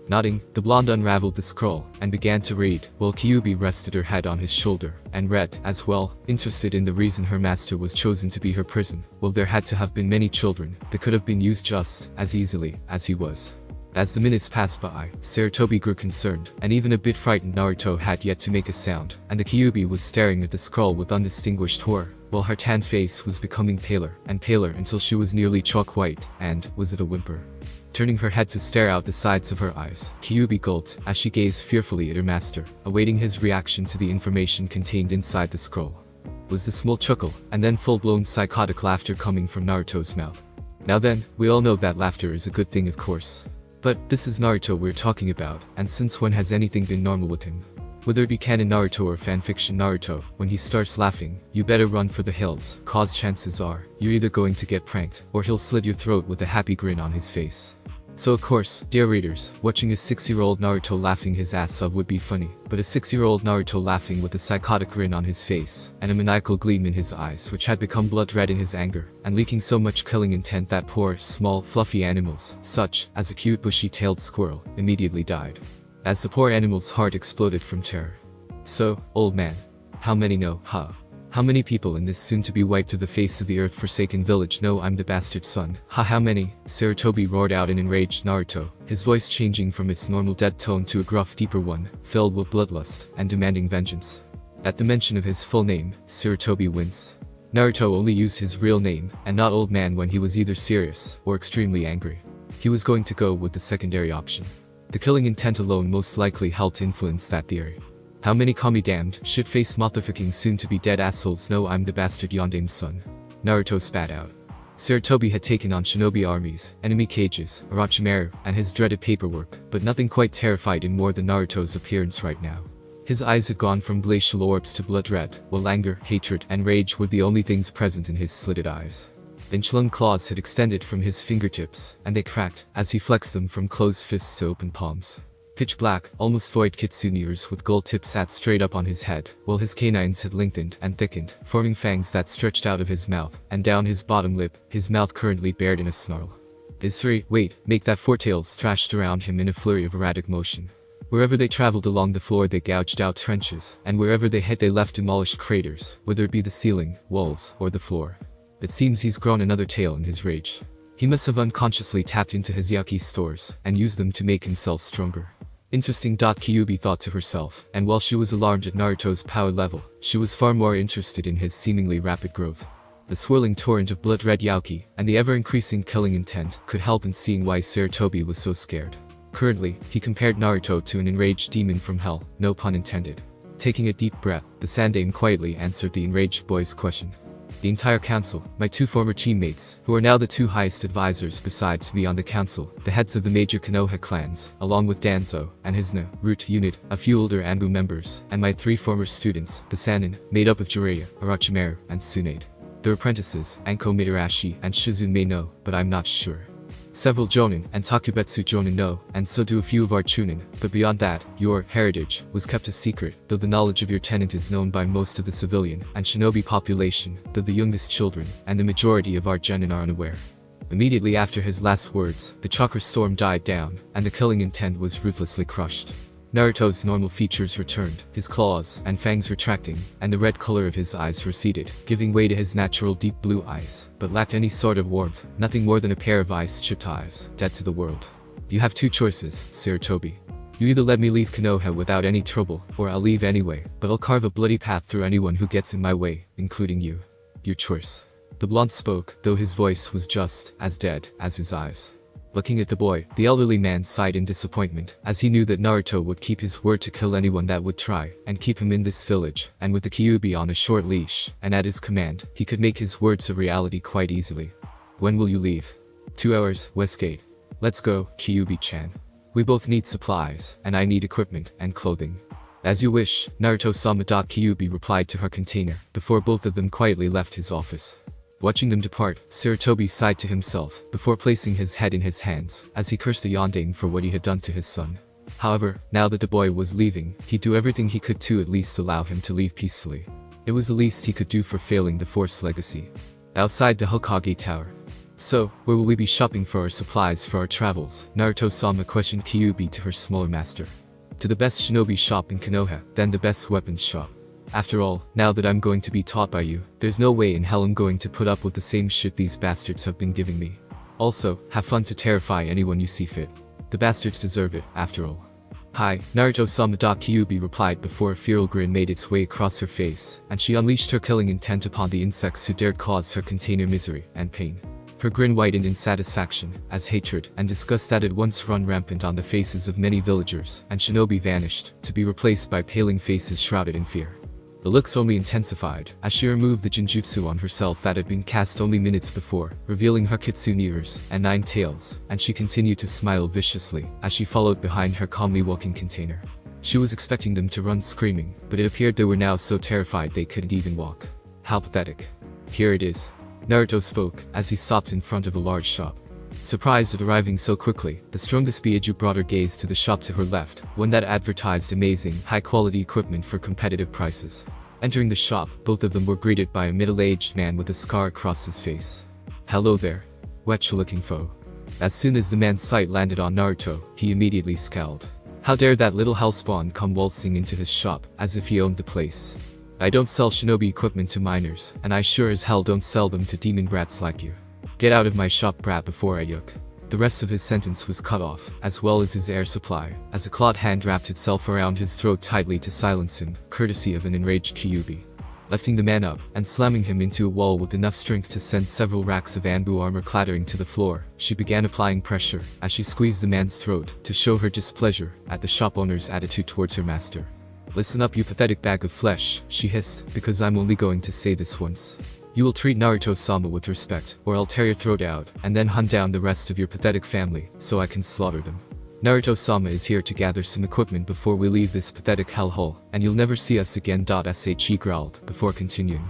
Nodding, the blonde unraveled the scroll, and began to read, while Kyuubi rested her head on his shoulder, and read, as well, interested in the reason her master was chosen to be her prison. Well, there had to have been many children, that could have been used just as easily as he was. As the minutes passed by, Sarutobi grew concerned, and even a bit frightened. Naruto had yet to make a sound, and the Kyuubi was staring at the scroll with undistinguished horror, while her tanned face was becoming paler and paler until she was nearly chalk white, and, was it a whimper? Turning her head to stare out the sides of her eyes, Kyuubi gulped as she gazed fearfully at her master, awaiting his reaction to the information contained inside the scroll. Was the small chuckle, and then full-blown psychotic laughter coming from Naruto's mouth. Now then, we all know that laughter is a good thing, of course. But, this is Naruto we're talking about, and since when has anything been normal with him? Whether it be canon Naruto or fanfiction Naruto, when he starts laughing, you better run for the hills, cause chances are, you're either going to get pranked, or he'll slit your throat with a happy grin on his face. So of course, dear readers, watching a 6-year-old Naruto laughing his ass off would be funny, but a 6-year-old Naruto laughing with a psychotic grin on his face, and a maniacal gleam in his eyes which had become blood red in his anger, and leaking so much killing intent that poor, small, fluffy animals, such as a cute bushy-tailed squirrel, immediately died. As the poor animal's heart exploded from terror. So, old man, how many know, huh? How many people in this soon-to-be wiped to the face of the earth forsaken village know I'm the bastard son? How many? Sarutobi roared out in enraged Naruto, his voice changing from its normal dead tone to a gruff deeper one, filled with bloodlust, and demanding vengeance. At the mention of his full name, Sarutobi winced. Naruto only used his real name, and not old man when he was either serious, or extremely angry. He was going to go with the secondary option. The killing intent alone most likely helped influence that theory. How many kami damned, shit-faced motherfucking soon-to-be-dead assholes know I'm the bastard Yandame's son? Naruto spat out. Sarutobi had taken on shinobi armies, enemy cages, Orochimaru, and his dreaded paperwork, but nothing quite terrified him more than Naruto's appearance right now. His eyes had gone from glacial orbs to blood red, while anger, hatred, and rage were the only things present in his slitted eyes. Inch-long claws had extended from his fingertips, and they cracked, as he flexed them from closed fists to open palms. Pitch black, almost void kitsune ears with gold tips sat straight up on his head, while his canines had lengthened and thickened, forming fangs that stretched out of his mouth, and down his bottom lip, his mouth currently bared in a snarl. His three, make that four tails thrashed around him in a flurry of erratic motion. Wherever they traveled along the floor they gouged out trenches, and wherever they hit they left demolished craters, whether it be the ceiling, walls, or the floor. It seems he's grown another tail in his rage. He must have unconsciously tapped into his Yaki stores, and used them to make himself stronger. Interesting. Kyuubi thought to herself, and while she was alarmed at Naruto's power level, she was far more interested in his seemingly rapid growth. The swirling torrent of blood-red Yauki, and the ever-increasing killing intent, could help in seeing why Sarutobi was so scared. Currently, he compared Naruto to an enraged demon from hell, no pun intended. Taking a deep breath, the Sandaime quietly answered the enraged boy's question. The entire council, my 2 former teammates, who are now the 2 highest advisors besides me on the council, the heads of the major Konoha clans, along with Danzo, and his root unit, a few older Anbu members, and my 3 former students, the Sannin, made up of Jiraiya, Orochimaru, and Tsunade. Their apprentices, Anko Mitarashi and Shizune may know, but I'm not sure. Several Jonin and Takubetsu Jonin know, and so do a few of our Chunin, but beyond that, your heritage was kept a secret, though the knowledge of your tenant is known by most of the civilian and shinobi population, though the youngest children and the majority of our genin are unaware. Immediately after his last words, the chakra storm died down, and the killing intent was ruthlessly crushed. Naruto's normal features returned, his claws and fangs retracting, and the red color of his eyes receded, giving way to his natural deep blue eyes, but lacked any sort of warmth, nothing more than a pair of ice-chipped eyes, dead to the world. You have 2 choices, Sarutobi. You either let me leave Konoha without any trouble, or I'll leave anyway, but I'll carve a bloody path through anyone who gets in my way, including you. Your choice. The blonde spoke, though his voice was just as dead as his eyes. Looking at the boy, the elderly man sighed in disappointment, as he knew that Naruto would keep his word to kill anyone that would try, and keep him in this village, and with the Kyuubi on a short leash, and at his command, he could make his words a reality quite easily. When will you leave? 2 hours, Westgate. Let's go, Kyuubi-chan. We both need supplies, and I need equipment and clothing. As you wish, Naruto-sama. Kyuubi replied to her container, before both of them quietly left his office. Watching them depart, Sarutobi sighed to himself, before placing his head in his hands, as he cursed the Yondaime for what he had done to his son. However, now that the boy was leaving, he'd do everything he could to at least allow him to leave peacefully. It was the least he could do for failing the Force legacy. Outside the Hokage Tower. So, where will we be shopping for our supplies for our travels? Naruto-sama questioned Kyuubi to her smaller master. To the best shinobi shop in Konoha, then the best weapons shop. After all, now that I'm going to be taught by you, there's no way in hell I'm going to put up with the same shit these bastards have been giving me. Also, have fun to terrify anyone you see fit. The bastards deserve it, after all. Hi, Naruto-sama. Kyuubi replied before a feral grin made its way across her face, and she unleashed her killing intent upon the insects who dared cause her container misery and pain. Her grin widened in satisfaction, as hatred and disgust that had once run rampant on the faces of many villagers and shinobi vanished, to be replaced by paling faces shrouded in fear. The looks only intensified, as she removed the genjutsu on herself that had been cast only minutes before, revealing her kitsune ears and 9 tails, and she continued to smile viciously, as she followed behind her calmly walking container. She was expecting them to run screaming, but it appeared they were now so terrified they couldn't even walk. How pathetic. Here it is. Naruto spoke, as he stopped in front of a large shop. Surprised at arriving so quickly, the strongest Byaiju brought her gaze to the shop to her left, one that advertised amazing, high-quality equipment for competitive prices. Entering the shop, both of them were greeted by a middle-aged man with a scar across his face. Hello there. Wretched-looking foe. As soon as the man's sight landed on Naruto, he immediately scowled. How dare that little hellspawn come waltzing into his shop, as if he owned the place. I don't sell shinobi equipment to minors, and I sure as hell don't sell them to demon brats like you. Get out of my shop, brat, before I yuk. The rest of his sentence was cut off, as well as his air supply, as a clawed hand wrapped itself around his throat tightly to silence him, courtesy of an enraged Kyuubi. Lifting the man up, and slamming him into a wall with enough strength to send several racks of Anbu armor clattering to the floor, she began applying pressure, as she squeezed the man's throat, to show her displeasure at the shop owner's attitude towards her master. Listen up, you pathetic bag of flesh, she hissed, because I'm only going to say this once. You will treat Naruto-sama with respect, or I'll tear your throat out, and then hunt down the rest of your pathetic family, so I can slaughter them. Naruto-sama is here to gather some equipment before we leave this pathetic hellhole, and you'll never see us again. She growled, before continuing.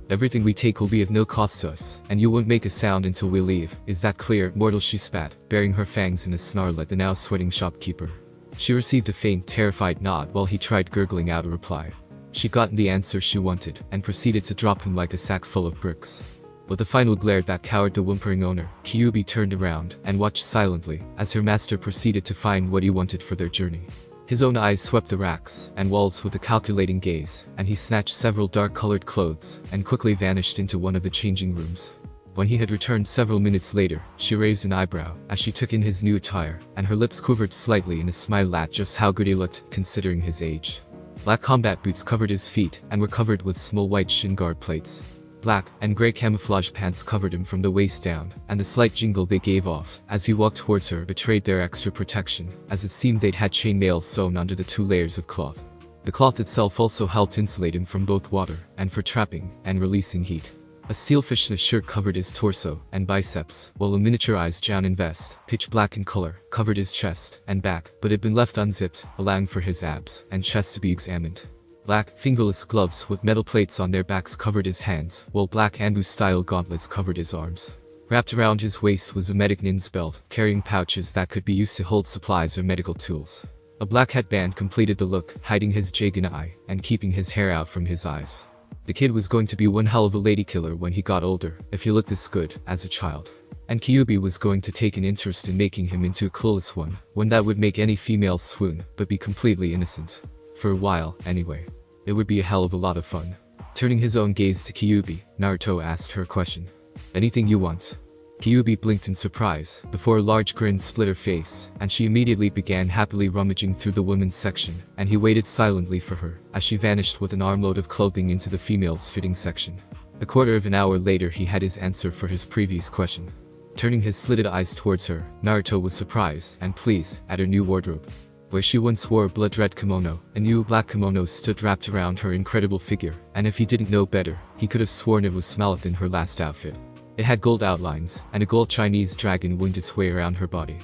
Everything we take will be of no cost to us, and you won't make a sound until we leave, is that clear, mortal? She spat, baring her fangs in a snarl at the now sweating shopkeeper. She received a faint, terrified nod while he tried gurgling out a reply. She got the answer she wanted, and proceeded to drop him like a sack full of bricks. With a final glare that cowered the whimpering owner, Kyuubi turned around and watched silently, as her master proceeded to find what he wanted for their journey. His own eyes swept the racks and walls with a calculating gaze, and he snatched several dark-colored clothes, and quickly vanished into one of the changing rooms. When he had returned several minutes later, she raised an eyebrow, as she took in his new attire, and her lips quivered slightly in a smile at just how good he looked, considering his age. Black combat boots covered his feet, and were covered with small white shin guard plates. Black and gray camouflage pants covered him from the waist down, and the slight jingle they gave off as he walked towards her betrayed their extra protection, as it seemed they'd had chainmail sewn under the 2 layers of cloth. The cloth itself also helped insulate him from both water and for trapping and releasing heat. A steel fishnet shirt covered his torso and biceps, while a miniaturized Jounin vest, pitch black in color, covered his chest and back, but had been left unzipped, allowing for his abs and chest to be examined. Black, fingerless gloves with metal plates on their backs covered his hands, while black Anbu-style gauntlets covered his arms. Wrapped around his waist was a medic nin's belt, carrying pouches that could be used to hold supplies or medical tools. A black headband completed the look, hiding his Jagan eye and keeping his hair out from his eyes. The kid was going to be one hell of a lady killer when he got older, if he looked this good as a child. And Kyuubi was going to take an interest in making him into a clueless one, one that would make any female swoon, but be completely innocent. For a while, anyway. It would be a hell of a lot of fun. Turning his own gaze to Kyuubi, Naruto asked her a question. Anything you want? Kyuubi blinked in surprise, before a large grin split her face, and she immediately began happily rummaging through the women's section, and he waited silently for her, as she vanished with an armload of clothing into the females' fitting section. A quarter of an hour later he had his answer for his previous question. Turning his slitted eyes towards her, Naruto was surprised and pleased at her new wardrobe. Where she once wore a blood-red kimono, a new black kimono stood wrapped around her incredible figure, and if he didn't know better, he could have sworn it was smaller than her last outfit. It had gold outlines, and a gold Chinese dragon wound its way around her body.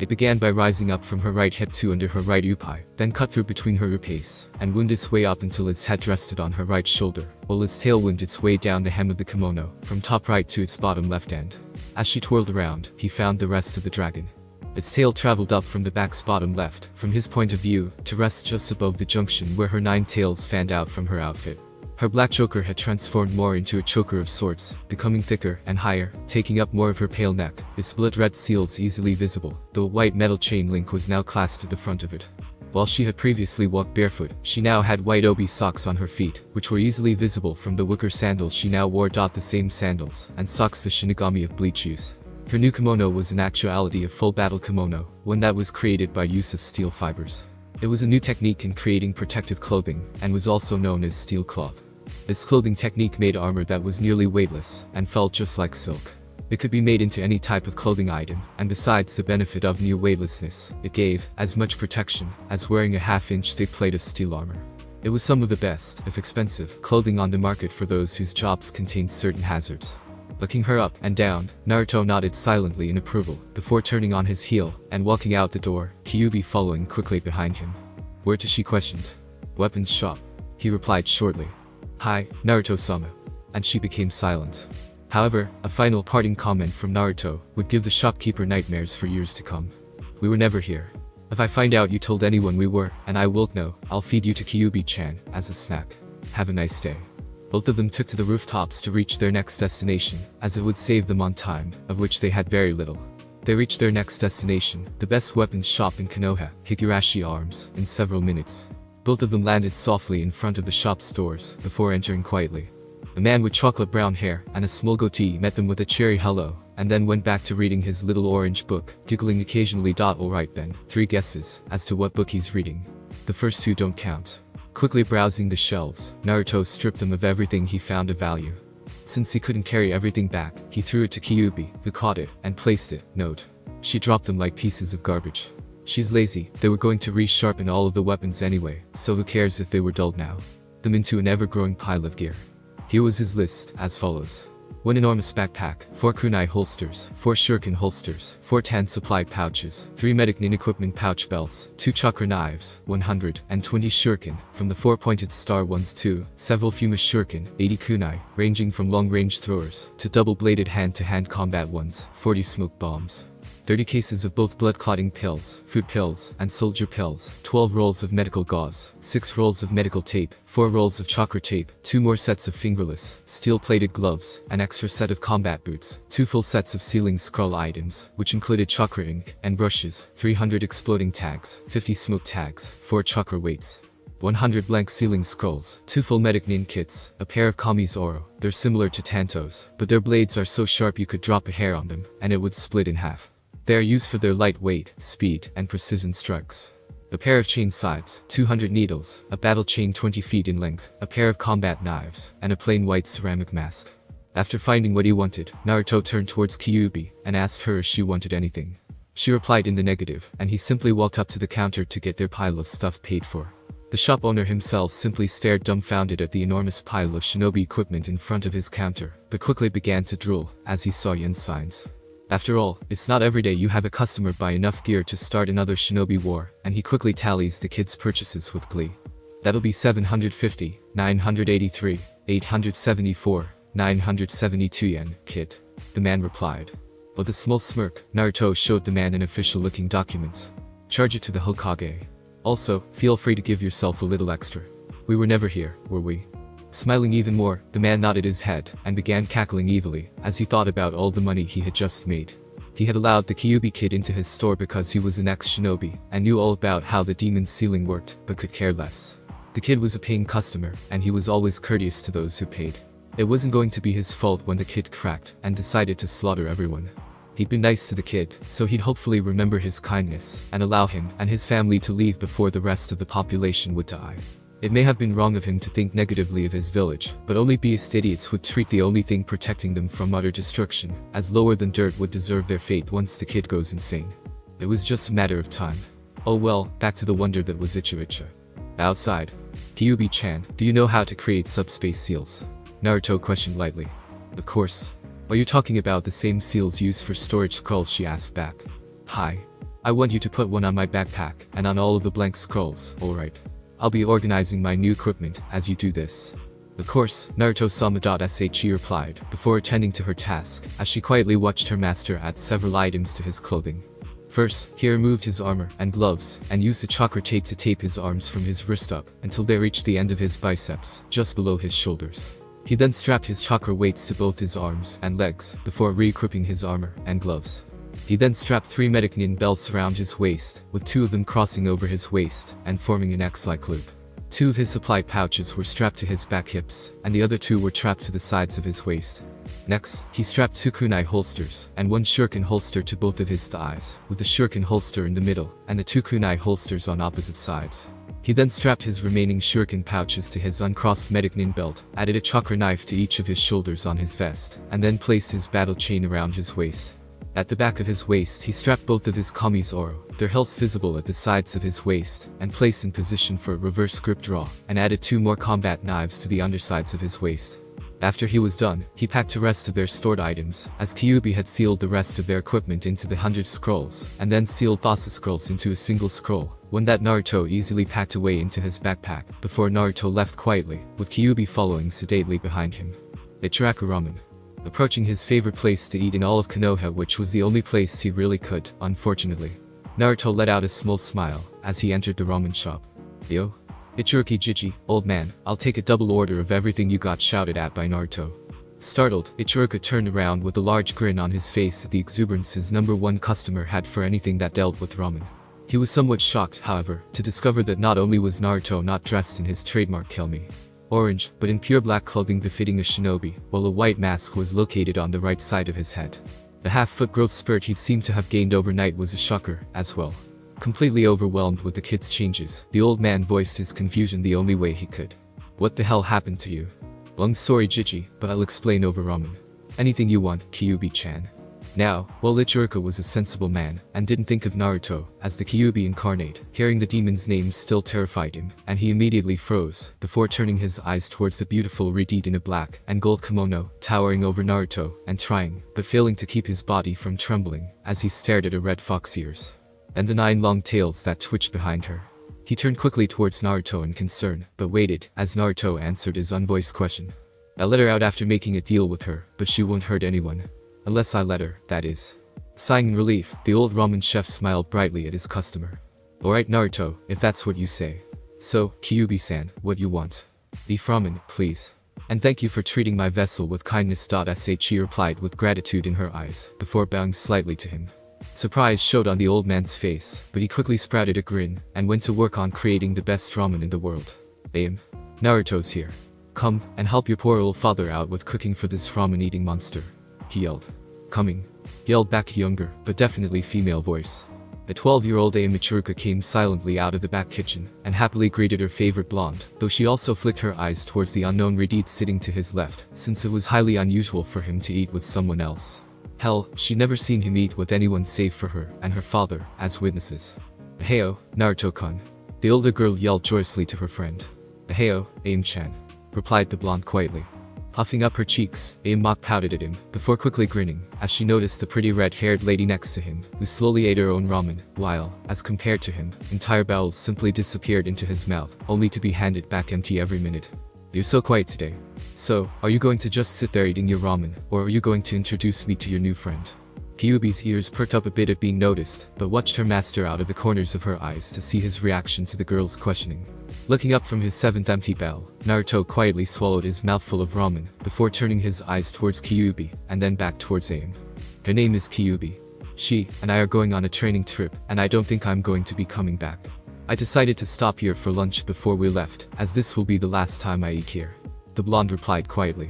It began by rising up from her right hip to under her right upai, then cut through between her upace, and wound its way up until its head rested on her right shoulder, while its tail wound its way down the hem of the kimono, from top right to its bottom left end. As she twirled around, he found the rest of the dragon. Its tail traveled up from the back's bottom left, from his point of view, to rest just above the junction where her 9 tails fanned out from her outfit. Her black choker had transformed more into a choker of sorts, becoming thicker and higher, taking up more of her pale neck, its blood-red seals easily visible, though a white metal chain link was now clasped at the front of it. While she had previously walked barefoot, she now had white obi socks on her feet, which were easily visible from the wicker sandals she now wore. The same sandals, and socks the Shinigami of Bleach use. Her new kimono was in actuality a full battle kimono, one that was created by use of steel fibers. It was a new technique in creating protective clothing, and was also known as steel cloth. This clothing technique made armor that was nearly weightless, and felt just like silk. It could be made into any type of clothing item, and besides the benefit of near weightlessness, it gave as much protection as wearing a half-inch thick plate of steel armor. It was some of the best, if expensive, clothing on the market for those whose jobs contained certain hazards. Looking her up and down, Naruto nodded silently in approval, before turning on his heel and walking out the door, Kyuubi following quickly behind him. Where to? She questioned. Weapons shop. He replied shortly. Hi, Naruto-sama. And she became silent. However, a final parting comment from Naruto would give the shopkeeper nightmares for years to come. We were never here. If I find out you told anyone we were, and I will know, I'll feed you to Kyuubi-chan as a snack. Have a nice day. Both of them took to the rooftops to reach their next destination, as it would save them on time, of which they had very little. They reached their next destination, the best weapons shop in Konoha, Higurashi Arms, in several minutes. Both of them landed softly in front of the shop's doors, before entering quietly. A man with chocolate brown hair and a small goatee met them with a cheery hello, and then went back to reading his little orange book, giggling occasionally. Alright then, 3 guesses as to what book he's reading. The first 2 don't count. Quickly browsing the shelves, Naruto stripped them of everything he found of value. Since he couldn't carry everything back, he threw it to Kyuubi, who caught it and placed it. Note. She dropped them like pieces of garbage. She's lazy. They were going to resharpen all of the weapons anyway, so who cares if they were dulled now? Them into an ever-growing pile of gear. Here was his list, as follows. 1 enormous backpack, 4 kunai holsters, 4 shuriken holsters, 4 tan supply pouches, 3 medic nin equipment pouch belts, 2 chakra knives, 120 shuriken, from the 4-pointed star ones to several fuma shuriken, 80 kunai, ranging from long-range throwers to double-bladed hand-to-hand combat ones, 40 smoke bombs. 30 cases of both blood-clotting pills, food pills, and soldier pills, 12 rolls of medical gauze, 6 rolls of medical tape, 4 rolls of chakra tape, 2 more sets of fingerless, steel-plated gloves, an extra set of combat boots, 2 full sets of sealing scroll items, which included chakra ink and brushes, 300 exploding tags, 50 smoke tags, 4 chakra weights, 100 blank sealing scrolls, 2 full medic nin kits, a pair of Kami's Oro. They're similar to Tanto's, but their blades are so sharp you could drop a hair on them, and it would split in half. They are used for their lightweight, speed, and precision strikes. A pair of chain scythes, 200 needles, a battle chain 20 feet in length, a pair of combat knives, and a plain white ceramic mask. After finding what he wanted, Naruto turned towards Kyuubi and asked her if she wanted anything. She replied in the negative, and he simply walked up to the counter to get their pile of stuff paid for. The shop owner himself simply stared dumbfounded at the enormous pile of shinobi equipment in front of his counter, but quickly began to drool as he saw yen signs. After all, it's not every day you have a customer buy enough gear to start another shinobi war, and he quickly tallies the kid's purchases with glee. That'll be 750, 983, 874, 972 yen, kid. The man replied. With a small smirk, Naruto showed the man an official-looking document. Charge it to the Hokage. Also, feel free to give yourself a little extra. We were never here, were we? Smiling even more, the man nodded his head and began cackling evilly as he thought about all the money he had just made. He had allowed the Kyuubi kid into his store because he was an ex-shinobi and knew all about how the demon's ceiling worked, but could care less. The kid was a paying customer, and he was always courteous to those who paid. It wasn't going to be his fault when the kid cracked and decided to slaughter everyone. He'd been nice to the kid, so he'd hopefully remember his kindness and allow him and his family to leave before the rest of the population would die. It may have been wrong of him to think negatively of his village, but only beast idiots would treat the only thing protecting them from utter destruction as lower than dirt would deserve their fate once the kid goes insane. It was just a matter of time. Oh well, back to the wonder that was Ichiichi. Outside. Kyuubi-chan, do you know how to create subspace seals? Naruto questioned lightly. Of course. Are you talking about the same seals used for storage scrolls? She asked back. Hi. I want you to put one on my backpack and on all of the blank scrolls, alright? I'll be organizing my new equipment as you do this. Of course, Naruto-sama.she replied, before attending to her task, as she quietly watched her master add several items to his clothing. First, he removed his armor and gloves, and used the chakra tape to tape his arms from his wrist up until they reached the end of his biceps, just below his shoulders. He then strapped his chakra weights to both his arms and legs, before re-equipping his armor and gloves. He then strapped 3 medicnin belts around his waist, with 2 of them crossing over his waist and forming an X-like loop. 2 of his supply pouches were strapped to his back hips, and the other 2 were trapped to the sides of his waist. Next, he strapped 2 kunai holsters and 1 shuriken holster to both of his thighs, with the shuriken holster in the middle and the 2 kunai holsters on opposite sides. He then strapped his remaining shuriken pouches to his uncrossed medicnin belt, added a chakra knife to each of his shoulders on his vest, and then placed his battle chain around his waist. At the back of his waist he strapped both of his kami's oro, their hilts visible at the sides of his waist, and placed in position for a reverse grip draw, and added 2 more combat knives to the undersides of his waist. After he was done, he packed the rest of their stored items, as Kyuubi had sealed the rest of their equipment into the 100 scrolls, and then sealed Thassa scrolls into a single scroll, one that Naruto easily packed away into his backpack, before Naruto left quietly, with Kyuubi following sedately behind him. Ichiraku Ramen. Approaching his favorite place to eat in all of Konoha, which was the only place he really could, unfortunately. Naruto let out a small smile, as he entered the ramen shop. Yo? Ichiroki Jiji, old man, I'll take a double order of everything you got, shouted at by Naruto. Startled, Ichiroku turned around with a large grin on his face at the exuberance his #1 customer had for anything that dealt with ramen. He was somewhat shocked, however, to discover that not only was Naruto not dressed in his trademark Kelmi orange, but in pure black clothing befitting a shinobi, while a white mask was located on the right side of his head. The half-foot growth spurt he'd seemed to have gained overnight was a shocker, as well. Completely overwhelmed with the kid's changes, the old man voiced his confusion the only way he could. What the hell happened to you? Long sorry Jiji, but I'll explain over ramen. Anything you want, Kyuubi-chan. Now, while Ichiroku was a sensible man, and didn't think of Naruto as the Kyuubi incarnate, hearing the demon's name still terrified him, and he immediately froze, before turning his eyes towards the beautiful Ridit in a black and gold kimono, towering over Naruto, and trying, but failing to keep his body from trembling, as he stared at her red fox ears. And the 9 long tails that twitched behind her. He turned quickly towards Naruto in concern, but waited, as Naruto answered his unvoiced question. I let her out after making a deal with her, but she won't hurt anyone. Unless I let her, that is. Sighing in relief, the old ramen chef smiled brightly at his customer. Alright Naruto, if that's what you say. So, Kyuubi-san, what you want? Beef ramen, please. And thank you for treating my vessel with kindness. She replied with gratitude in her eyes, before bowing slightly to him. Surprise showed on the old man's face, but he quickly sprouted a grin, and went to work on creating the best ramen in the world. Ayame. Naruto's here. Come, and help your poor old father out with cooking for this ramen-eating monster. He yelled. Coming. Yelled back a younger, but definitely female voice. The 12-year-old Ayame Chiruka came silently out of the back kitchen and happily greeted her favorite blonde, though she also flicked her eyes towards the unknown Reddit sitting to his left, since it was highly unusual for him to eat with someone else. Hell, she'd never seen him eat with anyone save for her and her father as witnesses. "Heyo, Naruto-kun," the older girl yelled joyously to her friend. "Heyo, Ayame-chan," replied the blonde quietly. Puffing up her cheeks, Ayame mock pouted at him, before quickly grinning, as she noticed the pretty red-haired lady next to him, who slowly ate her own ramen, while, as compared to him, entire bowls simply disappeared into his mouth, only to be handed back empty every minute. "You're so quiet today. So, are you going to just sit there eating your ramen, or are you going to introduce me to your new friend?" Kyuubi's ears perked up a bit at being noticed, but watched her master out of the corners of her eyes to see his reaction to the girl's questioning. Looking up from his 7th empty bowl, Naruto quietly swallowed his mouthful of ramen, before turning his eyes towards Kyuubi, and then back towards Ayame. "Her name is Kyuubi. She and I are going on a training trip, and I don't think I'm going to be coming back. I decided to stop here for lunch before we left, as this will be the last time I eat here." The blonde replied quietly.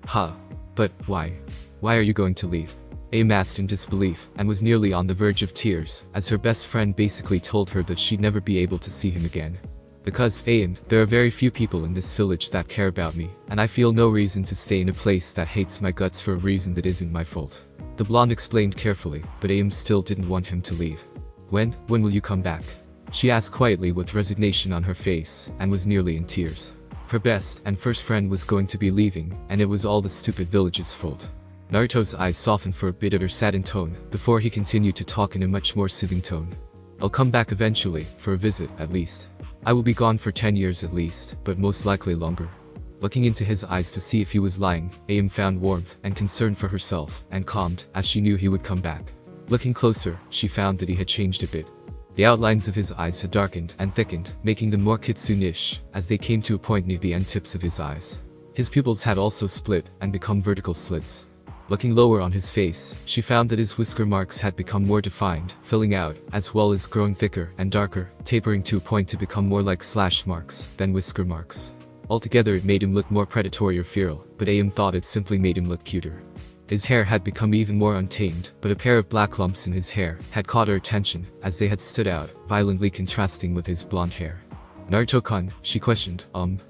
"Huh? But, why? Why are you going to leave?" Ayame asked in disbelief, and was nearly on the verge of tears, as her best friend basically told her that she'd never be able to see him again. "Because, Ayame, there are very few people in this village that care about me, and I feel no reason to stay in a place that hates my guts for a reason that isn't my fault." The blonde explained carefully, but Ayame still didn't want him to leave. When will you come back?" she asked quietly with resignation on her face, and was nearly in tears. Her best and first friend was going to be leaving, and it was all the stupid village's fault. Naruto's eyes softened for a bit at her saddened tone, before he continued to talk in a much more soothing tone. "I'll come back eventually, for a visit, at least. I will be gone for 10 years at least, but most likely longer." Looking into his eyes to see if he was lying, Ayame found warmth and concern for herself, and calmed, as she knew he would come back. Looking closer, she found that he had changed a bit. The outlines of his eyes had darkened and thickened, making them more kitsune-ish, as they came to a point near the end tips of his eyes. His pupils had also split and become vertical slits. Looking lower on his face, she found that his whisker marks had become more defined, filling out, as well as growing thicker and darker, tapering to a point to become more like slash marks than whisker marks. Altogether it made him look more predatory or feral, but Ayame thought it simply made him look cuter. His hair had become even more untamed, but a pair of black lumps in his hair had caught her attention, as they had stood out, violently contrasting with his blonde hair. "Naruto-kun," she questioned,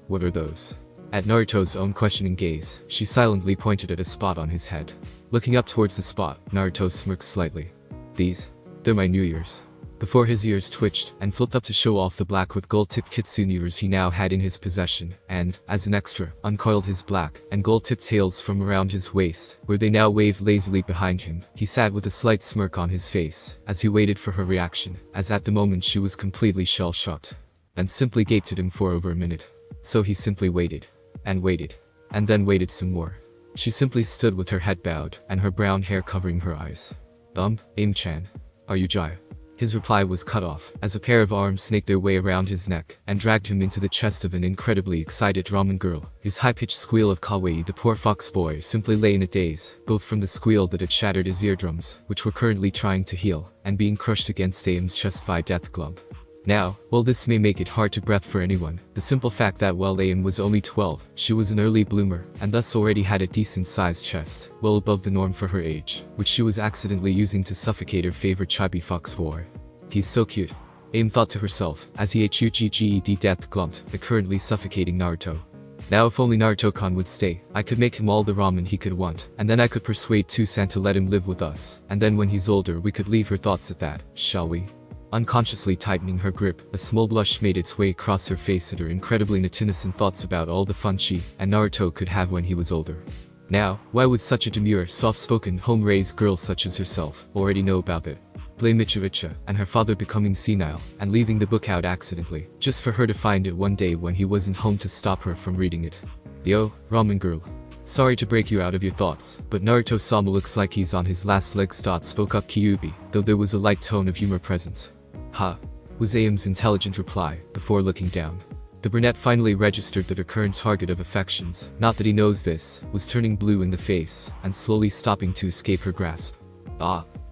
what are those?" At Naruto's own questioning gaze, she silently pointed at a spot on his head. Looking up towards the spot, Naruto smirked slightly. "They're my New Year's." Before his ears twitched and flipped up to show off the black with gold-tipped kitsune ears he now had in his possession, and, as an extra, uncoiled his black and gold-tipped tails from around his waist, where they now waved lazily behind him. He sat with a slight smirk on his face, as he waited for her reaction, as at the moment she was completely shell-shocked. And simply gaped at him for over a minute. So he simply waited. And waited. And then waited some more. She simply stood with her head bowed, and her brown hair covering her eyes. Ayame-chan. Are you Jaya?" His reply was cut off, as a pair of arms snaked their way around his neck, and dragged him into the chest of an incredibly excited ramen girl, whose high-pitched squeal of kawaii the poor fox boy simply lay in a daze, both from the squeal that had shattered his eardrums, which were currently trying to heal, and being crushed against Ayame's chest via death glove. Now, while this may make it hard to breathe for anyone, the simple fact that while Ayame was only 12, she was an early bloomer, and thus already had a decent-sized chest, well above the norm for her age, which she was accidentally using to suffocate her favorite chibi fox boy. "He's so cute," Ayame thought to herself, as he ate Huged death glumped, but currently suffocating Naruto. Now if only Naruto-kun would stay, I could make him all the ramen he could want, and then I could persuade Tsunade to let him live with us, and then when he's older we could leave. Her thoughts at that, shall we? Unconsciously tightening her grip, a small blush made its way across her face at her incredibly innocent thoughts about all the fun she and Naruto could have when he was older. Now, why would such a demure, soft-spoken, home-raised girl such as herself already know about it? Blame Ichiichi and her father becoming senile and leaving the book out accidentally, just for her to find it one day when he wasn't home to stop her from reading it. "Yo, ramen girl. Sorry to break you out of your thoughts, but Naruto-sama looks like he's on his last legs." Spoke up Kyuubi, though there was a light tone of humor present. "Ha," was Ayame's intelligent reply, before looking down. The brunette finally registered that her current target of affections, not that he knows this, was turning blue in the face, and slowly stopping to escape her grasp.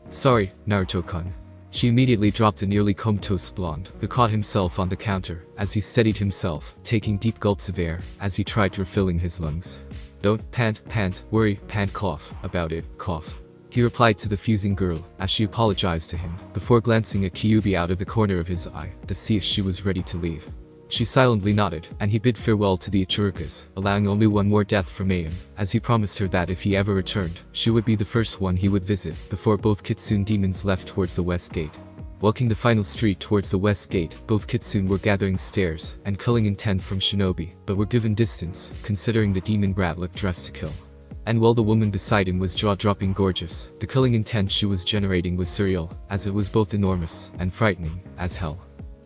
Sorry, Naruto-kun." She immediately dropped the nearly comatose blonde, who caught himself on the counter, as he steadied himself, taking deep gulps of air, as he tried refilling his lungs. "Don't worry, cough, about it, cough." He replied to the fusing girl, as she apologized to him, before glancing at Kyuubi out of the corner of his eye, to see if she was ready to leave. She silently nodded, and he bid farewell to the Ichirukas, allowing only one more death for Ayame, as he promised her that if he ever returned, she would be the first one he would visit, before both Kitsune demons left towards the west gate. Walking the final street towards the west gate, both Kitsune were gathering stairs, and killing intent from shinobi, but were given distance, considering the demon brat looked dressed to kill. And while the woman beside him was jaw-dropping gorgeous, the killing intent she was generating was surreal, as it was both enormous and frightening as hell.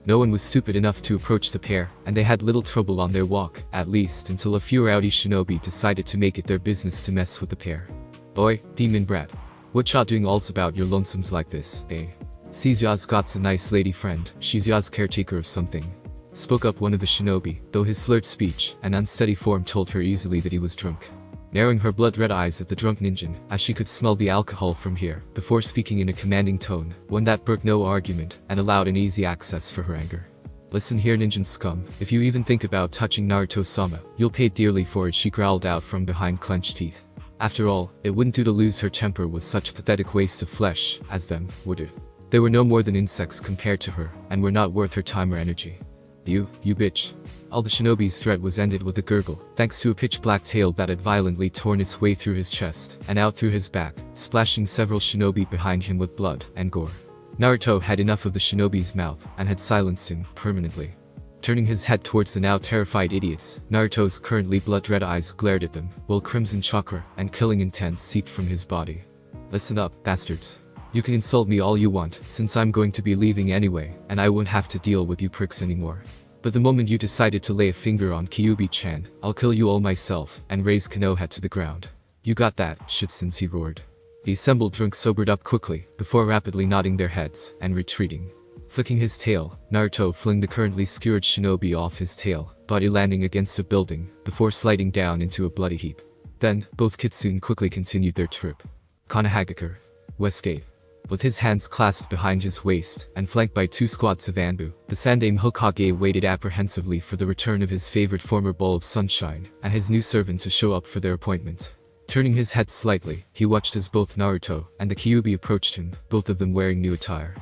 No one was stupid enough to approach the pair, and they had little trouble on their walk, at least until a few rowdy shinobi decided to make it their business to mess with the pair. "Oi, demon brat. What ya doing alls about your lonesomes like this, eh? Sees ya's got's a nice lady friend, she's ya's caretaker of something," spoke up one of the shinobi, though his slurred speech and unsteady form told her easily that he was drunk. Narrowing her blood-red eyes at the drunk ninja, as she could smell the alcohol from here, before speaking in a commanding tone, one that brooked no argument, and allowed an easy access for her anger. "Listen here ninja scum, if you even think about touching Naruto-sama, you'll pay dearly for it," she growled out from behind clenched teeth. After all, it wouldn't do to lose her temper with such a pathetic waste of flesh as them, would it? They were no more than insects compared to her, and were not worth her time or energy. You bitch." All the shinobi's threat was ended with a gurgle, thanks to a pitch-black tail that had violently torn its way through his chest, and out through his back, splashing several shinobi behind him with blood and gore. Naruto had enough of the shinobi's mouth, and had silenced him permanently. Turning his head towards the now terrified idiots, Naruto's currently blood-red eyes glared at them, while crimson chakra and killing intent seeped from his body. "Listen up, bastards. You can insult me all you want, since I'm going to be leaving anyway, and I won't have to deal with you pricks anymore. But the moment you decided to lay a finger on Kyuubi-chan, I'll kill you all myself, and raise Konoha to the ground. You got that, shit," he roared. The assembled drunk sobered up quickly, before rapidly nodding their heads, and retreating. Flicking his tail, Naruto flung the currently skewered shinobi off his tail, body landing against a building, before sliding down into a bloody heap. Then, both Kitsune quickly continued their trip. Konohagakure. Westgate. With his hands clasped behind his waist, and flanked by 2 squads of Anbu, the Sandaime Hokage waited apprehensively for the return of his favorite former ball of sunshine, and his new servant to show up for their appointment. Turning his head slightly, he watched as both Naruto and the Kyuubi approached him, both of them wearing new attire.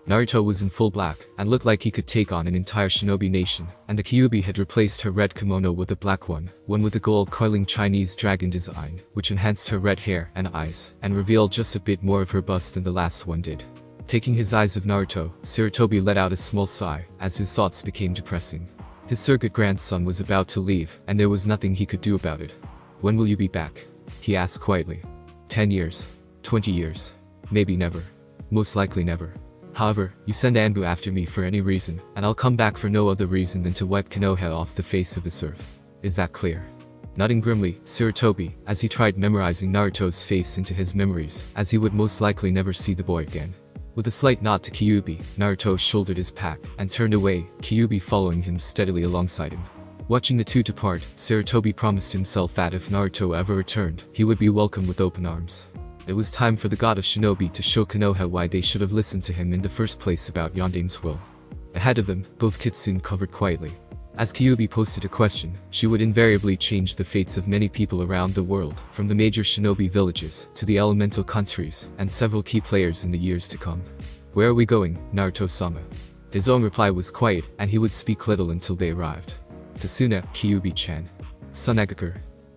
Naruto was in full black, and looked like he could take on an entire shinobi nation, and the Kyuubi had replaced her red kimono with a black one with a gold coiling Chinese dragon design, which enhanced her red hair and eyes, and revealed just a bit more of her bust than the last one did. Taking his eyes of Naruto, Sarutobi let out a small sigh, as his thoughts became depressing. His surrogate grandson was about to leave, and there was nothing he could do about it. "When will you be back?" he asked quietly. 10 years. 20 years. Maybe never. Most likely never. However, you send Anbu after me for any reason, and I'll come back for no other reason than to wipe Konoha off the face of this earth. Is that clear? Nodding grimly, Sarutobi, as he tried memorizing Naruto's face into his memories, as he would most likely never see the boy again. With a slight nod to Kyuubi, Naruto shouldered his pack, and turned away, Kyuubi following him steadily alongside him. Watching the two depart, Sarutobi promised himself that if Naruto ever returned, he would be welcomed with open arms. It was time for the god of shinobi to show Konoha why they should have listened to him in the first place about Yondaime's will. Ahead of them, both Kitsune covered quietly. As Kyuubi posted a question, she would invariably change the fates of many people around the world, from the major shinobi villages, to the elemental countries, and several key players in the years to come. "Where are we going, Naruto-sama?" His own reply was quiet, and he would speak little until they arrived. To Suna, Kyuubi-chan. Sunagakure.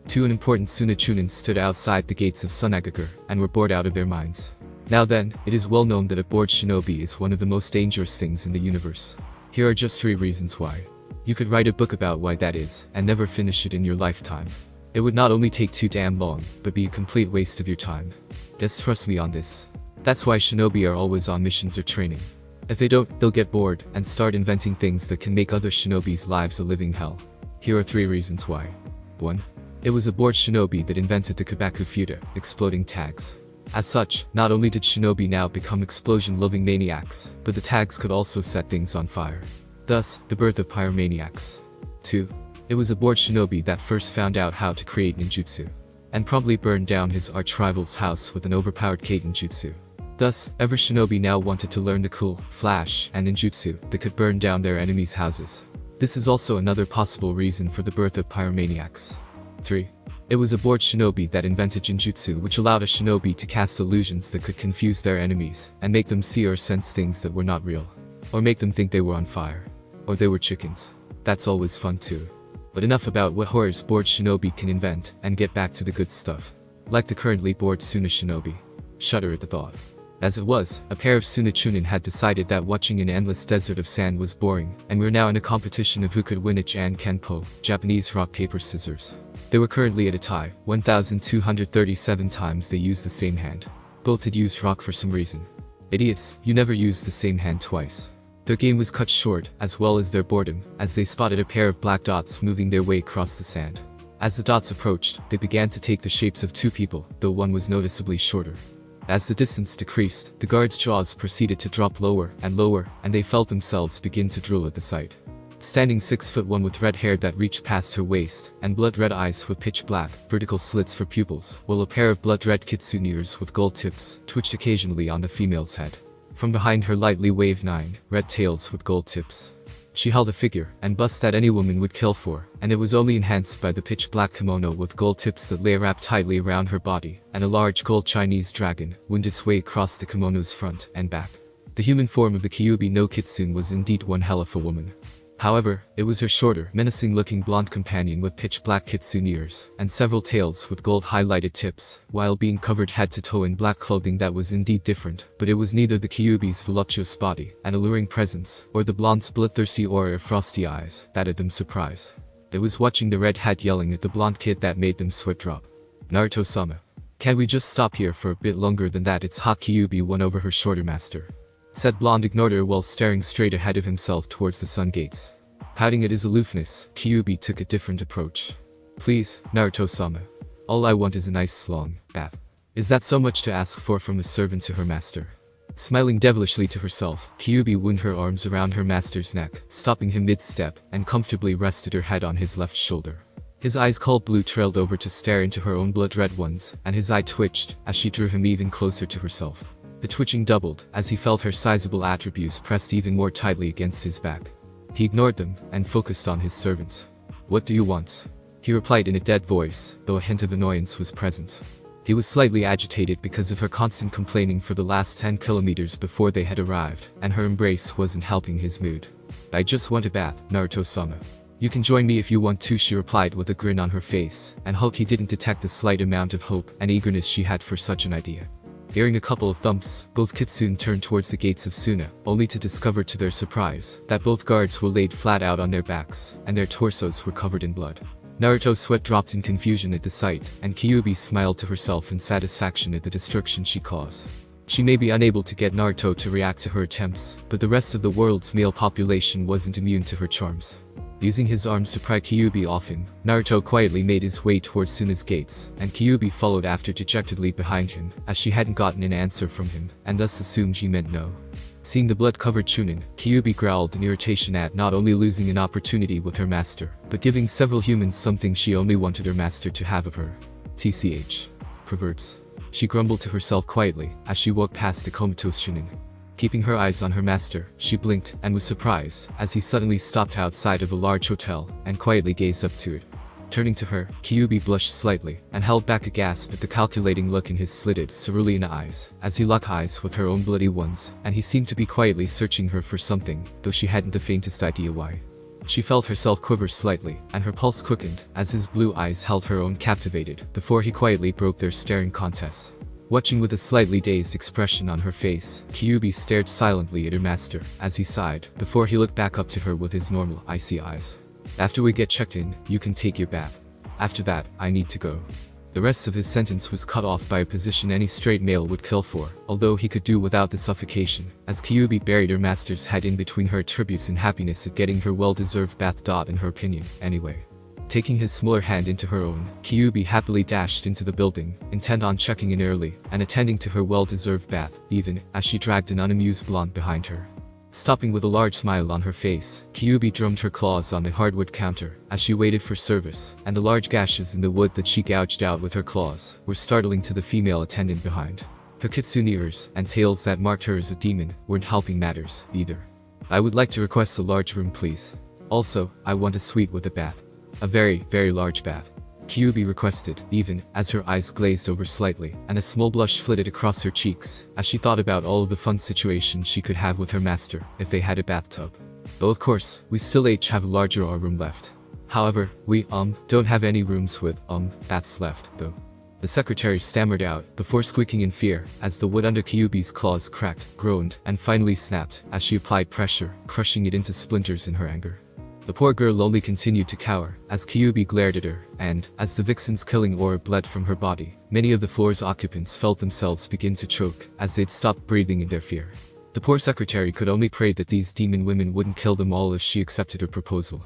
Two unimportant Suna-chunins stood outside the gates of Sunagakure, and were bored out of their minds. Now then, it is well known that a bored shinobi is one of the most dangerous things in the universe. Here are just 3 reasons why. You could write a book about why that is, and never finish it in your lifetime. It would not only take too damn long, but be a complete waste of your time. Just trust me on this. That's why shinobi are always on missions or training. If they don't, they'll get bored, and start inventing things that can make other shinobis' lives a living hell. Here are 3 reasons why. 1. It was a bored shinobi that invented the Kabaku Futa, exploding tags. As such, not only did shinobi now become explosion-loving maniacs, but the tags could also set things on fire. Thus, the birth of pyromaniacs. 2. It was a bored shinobi that first found out how to create ninjutsu, and probably burned down his arch-rival's house with an overpowered Kaiten jutsu. Thus, every shinobi now wanted to learn the cool, flash, and ninjutsu that could burn down their enemies' houses. This is also another possible reason for the birth of pyromaniacs. 3. It was a bored shinobi that invented genjutsu, which allowed a shinobi to cast illusions that could confuse their enemies and make them see or sense things that were not real. Or make them think they were on fire. Or they were chickens. That's always fun too. But enough about what horrors bored shinobi can invent, and get back to the good stuff. Like the currently bored Suna shinobi. Shudder at the thought. As it was, a pair of Suna chunin had decided that watching an endless desert of sand was boring, and were now in a competition of who could win a Jan Kenpo, Japanese rock paper scissors. They were currently at a tie, 1,237 times they used the same hand. Both had used rock for some reason. Idiots, you never used the same hand twice. Their game was cut short, as well as their boredom, as they spotted a pair of black dots moving their way across the sand. As the dots approached, they began to take the shapes of two people, though one was noticeably shorter. As the distance decreased, the guards' jaws proceeded to drop lower, and they felt themselves begin to drool at the sight. Standing 6'1" with red hair that reached past her waist, and blood-red eyes with pitch black, vertical slits for pupils, while a pair of blood-red kitsune ears with gold tips twitched occasionally on the female's head. From behind her lightly waved 9 red tails with gold tips. She held a figure and bust that any woman would kill for, and it was only enhanced by the pitch-black kimono with gold tips that lay wrapped tightly around her body, and a large gold Chinese dragon wound its way across the kimono's front and back. The human form of the Kyuubi no Kitsune was indeed one hell of a woman. However, it was her shorter, menacing-looking blonde companion with pitch-black kitsune ears, and several tails with gold-highlighted tips, while being covered head to toe in black clothing that was indeed different, but it was neither the Kyuubi's voluptuous body and alluring presence, or the blonde's bloodthirsty aura of frosty eyes, that had them surprised. It was watching the red hat yelling at the blonde kid that made them sweat drop. Naruto-sama. Can we just stop here for a bit longer than that? It's hot. Kyuubi won over her shorter master. Said blonde ignored her while staring straight ahead of himself towards the sun gates. Pouting at his aloofness, Kyuubi took a different approach. Please, Naruto-sama. All I want is a nice long bath. Is that so much to ask for from a servant to her master? Smiling devilishly to herself, Kyuubi wound her arms around her master's neck, stopping him mid-step, and comfortably rested her head on his left shoulder. His eyes cold blue trailed over to stare into her own blood-red ones, and his eye twitched as she drew him even closer to herself. The twitching doubled as he felt her sizable attributes pressed even more tightly against his back. He ignored them and focused on his servant. What do you want? He replied in a dead voice, though a hint of annoyance was present. He was slightly agitated because of her constant complaining for the last 10 kilometers before they had arrived, and her embrace wasn't helping his mood. I just want a bath, Naruto-sama. You can join me if you want to, she replied with a grin on her face, and hoped he didn't detect the slight amount of hope and eagerness she had for such an idea. Hearing a couple of thumps, both kitsune turned towards the gates of Suna, only to discover to their surprise that both guards were laid flat out on their backs, and their torsos were covered in blood. Naruto's sweat dropped in confusion at the sight, and Kyuubi smiled to herself in satisfaction at the destruction she caused. She may be unable to get Naruto to react to her attempts, but the rest of the world's male population wasn't immune to her charms. Using his arms to pry Kyuubi off him, Naruto quietly made his way towards Suna's gates, and Kyuubi followed after dejectedly behind him, as she hadn't gotten an answer from him, and thus assumed he meant no. Seeing the blood-covered chunin, Kyuubi growled in irritation at not only losing an opportunity with her master, but giving several humans something she only wanted her master to have of her. TCH. Perverts. She grumbled to herself quietly, as she walked past the comatose chunin. Keeping her eyes on her master, she blinked and was surprised as he suddenly stopped outside of a large hotel and quietly gazed up to it. Turning to her, Kyuubi blushed slightly and held back a gasp at the calculating look in his slitted, cerulean eyes as he locked eyes with her own bloody ones, and he seemed to be quietly searching her for something, though she hadn't the faintest idea why. She felt herself quiver slightly, and her pulse quickened as his blue eyes held her own captivated before he quietly broke their staring contest. Watching with a slightly dazed expression on her face, Kyuubi stared silently at her master as he sighed, before he looked back up to her with his normal, icy eyes. After we get checked in, you can take your bath. After that, I need to go. The rest of his sentence was cut off by a position any straight male would kill for, although he could do without the suffocation, as Kyuubi buried her master's head in between her attributes in happiness at getting her well-deserved bath. In her opinion, anyway. Taking his smaller hand into her own, Kyuubi happily dashed into the building, intent on checking in early and attending to her well-deserved bath, even as she dragged an unamused blonde behind her. Stopping with a large smile on her face, Kyuubi drummed her claws on the hardwood counter as she waited for service, and the large gashes in the wood that she gouged out with her claws were startling to the female attendant behind. Her kitsune ears and tails that marked her as a demon weren't helping matters, either. I would like to request a large room, please. Also, I want a suite with a bath. A very, very large bath. Kyuubi requested, even as her eyes glazed over slightly, and a small blush flitted across her cheeks, as she thought about all of the fun situations she could have with her master, if they had a bathtub. Though of course, we still each have a larger room left. However, we, don't have any rooms with, baths left, though. The secretary stammered out, before squeaking in fear, as the wood under Kyuubi's claws cracked, groaned, and finally snapped, as she applied pressure, crushing it into splinters in her anger. The poor girl only continued to cower, as Kyuubi glared at her, and, as the vixen's killing aura bled from her body, many of the floor's occupants felt themselves begin to choke, as they'd stopped breathing in their fear. The poor secretary could only pray that these demon women wouldn't kill them all if she accepted her proposal.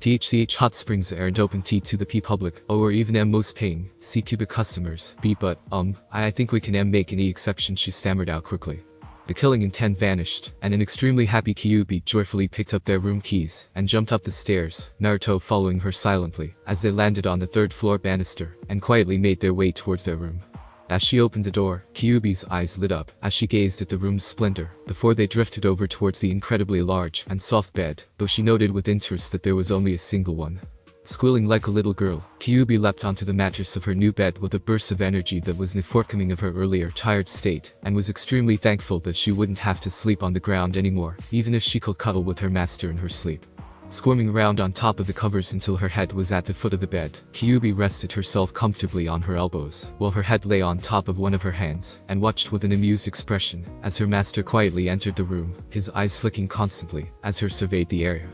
THCH Hot Springs aren't open to the public, or even most paying, C cubic customers, B but, I think we can make any exception, she stammered out quickly. The killing intent vanished, and an extremely happy Kyuubi joyfully picked up their room keys, and jumped up the stairs, Naruto following her silently, as they landed on the third floor banister, and quietly made their way towards their room. As she opened the door, Kyuubi's eyes lit up, as she gazed at the room's splendor, before they drifted over towards the incredibly large and soft bed, though she noted with interest that there was only a single one. Squealing like a little girl, Kyuubi leapt onto the mattress of her new bed with a burst of energy that was forthcoming of her earlier tired state, and was extremely thankful that she wouldn't have to sleep on the ground anymore, even if she could cuddle with her master in her sleep. Squirming around on top of the covers until her head was at the foot of the bed, Kyuubi rested herself comfortably on her elbows, while her head lay on top of one of her hands, and watched with an amused expression, as her master quietly entered the room, his eyes flicking constantly, as her surveyed the area.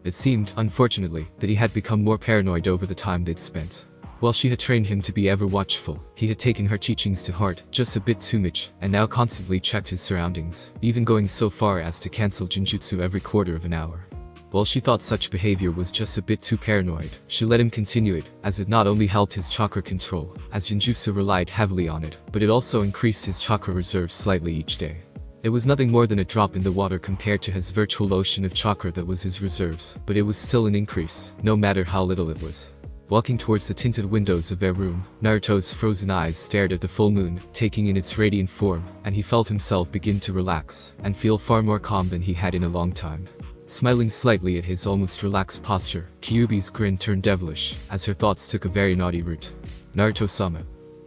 It seemed, unfortunately, that he had become more paranoid over the time they'd spent. While she had trained him to be ever watchful, he had taken her teachings to heart just a bit too much, and now constantly checked his surroundings, even going so far as to cancel Jinjutsu every quarter of an hour. While she thought such behavior was just a bit too paranoid, she let him continue it, as it not only helped his chakra control, as Jinjutsu relied heavily on it, but it also increased his chakra reserve slightly each day. It was nothing more than a drop in the water compared to his virtual ocean of chakra that was his reserves, but it was still an increase, no matter how little it was. Walking towards the tinted windows of their room, Naruto's frozen eyes stared at the full moon, taking in its radiant form, and he felt himself begin to relax, and feel far more calm than he had in a long time. Smiling slightly at his almost relaxed posture, Kyuubi's grin turned devilish, as her thoughts took a very naughty route. Naruto-sama.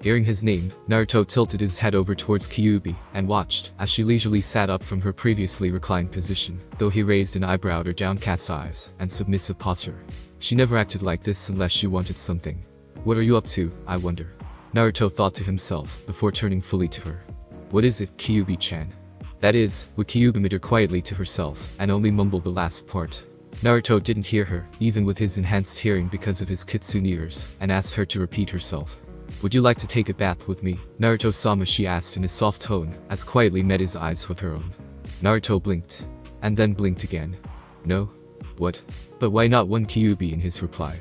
Hearing his name, Naruto tilted his head over towards Kyuubi, and watched, as she leisurely sat up from her previously reclined position, though he raised an eyebrow to downcast eyes, and submissive posture. She never acted like this unless she wanted something. What are you up to, I wonder? Naruto thought to himself, before turning fully to her. What is it, Kyuubi-chan? That is, would Kyuubi muttered quietly to herself, and only mumbled the last part. Naruto didn't hear her, even with his enhanced hearing because of his kitsune ears, and asked her to repeat herself. Would you like to take a bath with me, Naruto-sama, she asked in a soft tone, as quietly met his eyes with her own. Naruto blinked. And then blinked again. No? What? But why not, one Kyuubi in his reply.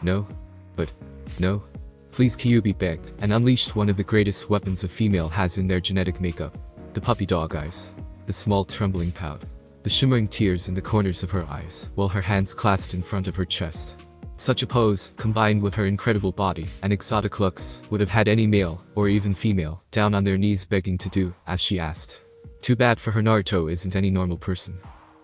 No? But, no? Please, Kyuubi begged, and unleashed one of the greatest weapons a female has in their genetic makeup. The puppy dog eyes. The small trembling pout. The shimmering tears in the corners of her eyes, while her hands clasped in front of her chest. Such a pose, combined with her incredible body and exotic looks, would have had any male, or even female, down on their knees begging to do, as she asked. Too bad for her, Naruto isn't any normal person.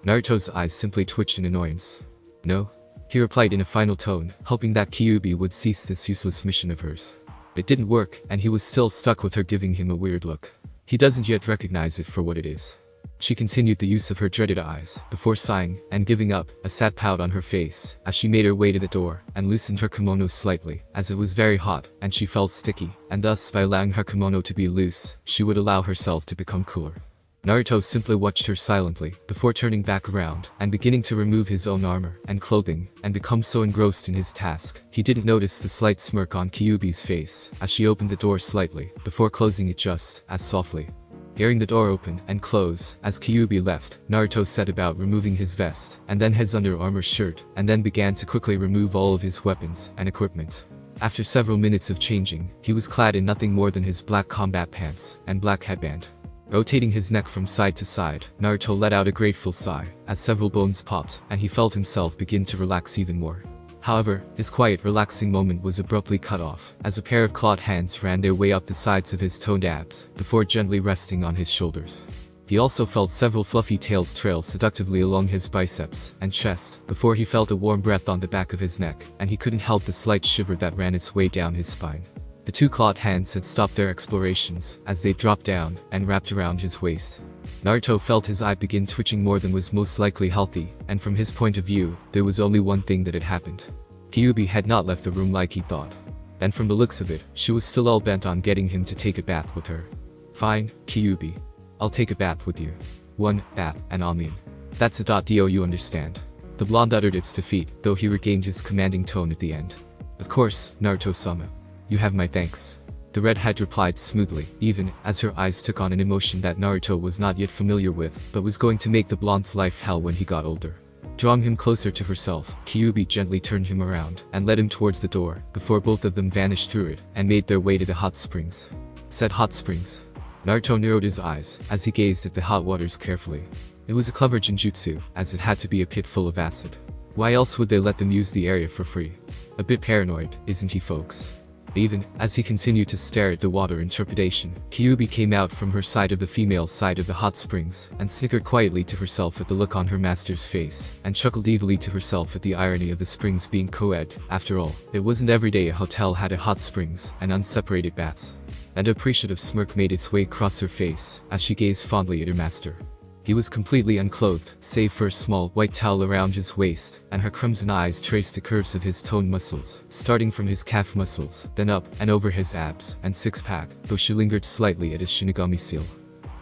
Naruto's eyes simply twitched in annoyance. No? He replied in a final tone, hoping that Kyuubi would cease this useless mission of hers. It didn't work, and he was still stuck with her, giving him a weird look. He doesn't yet recognize it for what it is. She continued the use of her dreaded eyes, before sighing, and giving up, a sad pout on her face, as she made her way to the door, and loosened her kimono slightly, as it was very hot, and she felt sticky, and thus by allowing her kimono to be loose, she would allow herself to become cooler. Naruto simply watched her silently, before turning back around, and beginning to remove his own armor, and clothing, and become so engrossed in his task, he didn't notice the slight smirk on Kyuubi's face, as she opened the door slightly, before closing it just as softly. Hearing the door open and close, as Kyuubi left, Naruto set about removing his vest, and then his under armor shirt, and then began to quickly remove all of his weapons and equipment. After several minutes of changing, he was clad in nothing more than his black combat pants, and black headband. Rotating his neck from side to side, Naruto let out a grateful sigh, as several bones popped, and he felt himself begin to relax even more. However, his quiet, relaxing moment was abruptly cut off, as a pair of clawed hands ran their way up the sides of his toned abs, before gently resting on his shoulders. He also felt several fluffy tails trail seductively along his biceps and chest before he felt a warm breath on the back of his neck, and he couldn't help the slight shiver that ran its way down his spine. The two clawed hands had stopped their explorations as they dropped down and wrapped around his waist. Naruto felt his eye begin twitching more than was most likely healthy, and from his point of view, there was only one thing that had happened. Kyuubi had not left the room like he thought. And from the looks of it, she was still all bent on getting him to take a bath with her. Fine, Kyuubi. I'll take a bath with you. One bath, and I mean. That's a do you understand? The blonde uttered its defeat, though he regained his commanding tone at the end. Of course, Naruto-sama. You have my thanks. The redhead replied smoothly, even as her eyes took on an emotion that Naruto was not yet familiar with, but was going to make the blonde's life hell when he got older. Drawing him closer to herself, Kyuubi gently turned him around and led him towards the door, before both of them vanished through it and made their way to the hot springs. Said hot springs. Naruto narrowed his eyes as he gazed at the hot waters carefully. It was a clever genjutsu, as it had to be a pit full of acid. Why else would they let them use the area for free? A bit paranoid, isn't he, folks? Even as he continued to stare at the water in trepidation, Kyuubi came out from her side of the female side of the hot springs and snickered quietly to herself at the look on her master's face, and chuckled evilly to herself at the irony of the springs being co-ed. After all, it wasn't every day a hotel had a hot springs and unseparated baths. An appreciative smirk made its way across her face as she gazed fondly at her master. He was completely unclothed, save for a small white towel around his waist, and her crimson eyes traced the curves of his toned muscles, starting from his calf muscles, then up and over his abs and six-pack, though she lingered slightly at his Shinigami seal.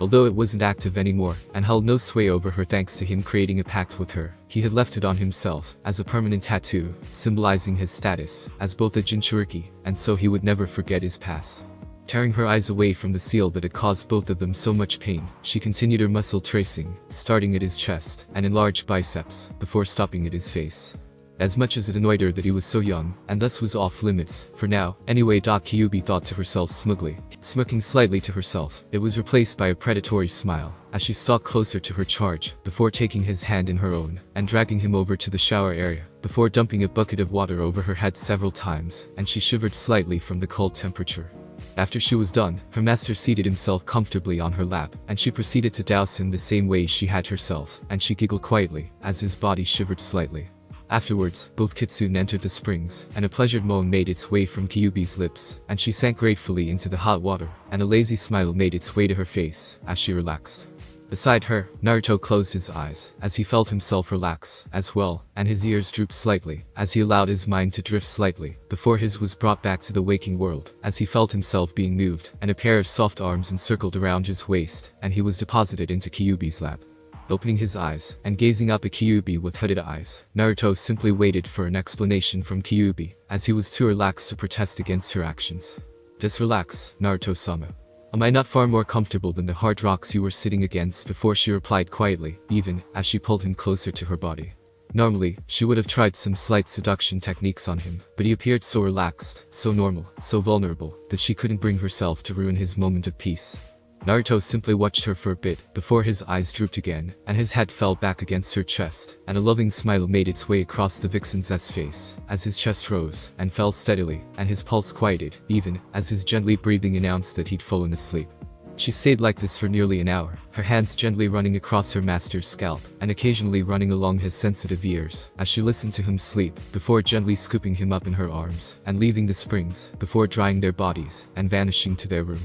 Although it wasn't active anymore, and held no sway over her thanks to him creating a pact with her, he had left it on himself as a permanent tattoo, symbolizing his status as both a Jinchuriki, and so he would never forget his past. Tearing her eyes away from the seal that had caused both of them so much pain, she continued her muscle tracing, starting at his chest and enlarged biceps, before stopping at his face. As much as it annoyed her that he was so young, and thus was off limits, for now, anyway. Kyuubi thought to herself smugly, smirking slightly to herself. It was replaced by a predatory smile, as she stalked closer to her charge, before taking his hand in her own, and dragging him over to the shower area, before dumping a bucket of water over her head several times, and she shivered slightly from the cold temperature. After she was done, her master seated himself comfortably on her lap, and she proceeded to douse him the same way she had herself, and she giggled quietly, as his body shivered slightly. Afterwards, both kitsune entered the springs, and a pleasured moan made its way from Kyuubi's lips, and she sank gratefully into the hot water, and a lazy smile made its way to her face, as she relaxed. Beside her, Naruto closed his eyes, as he felt himself relax, as well, and his ears drooped slightly, as he allowed his mind to drift slightly, before his was brought back to the waking world, as he felt himself being moved, and a pair of soft arms encircled around his waist, and he was deposited into Kyuubi's lap. Opening his eyes, and gazing up at Kyuubi with hooded eyes, Naruto simply waited for an explanation from Kyuubi, as he was too relaxed to protest against her actions. Just relax, Naruto-sama. Am I not far more comfortable than the hard rocks you were sitting against? Before she replied quietly, even as she pulled him closer to her body. Normally, she would have tried some slight seduction techniques on him, but he appeared so relaxed, so normal, so vulnerable, that she couldn't bring herself to ruin his moment of peace. Naruto simply watched her for a bit, before his eyes drooped again, and his head fell back against her chest, and a loving smile made its way across the vixen's face, as his chest rose, and fell steadily, and his pulse quieted, even as his gently breathing announced that he'd fallen asleep. She stayed like this for nearly an hour, her hands gently running across her master's scalp, and occasionally running along his sensitive ears, as she listened to him sleep, before gently scooping him up in her arms, and leaving the springs, before drying their bodies, and vanishing to their room.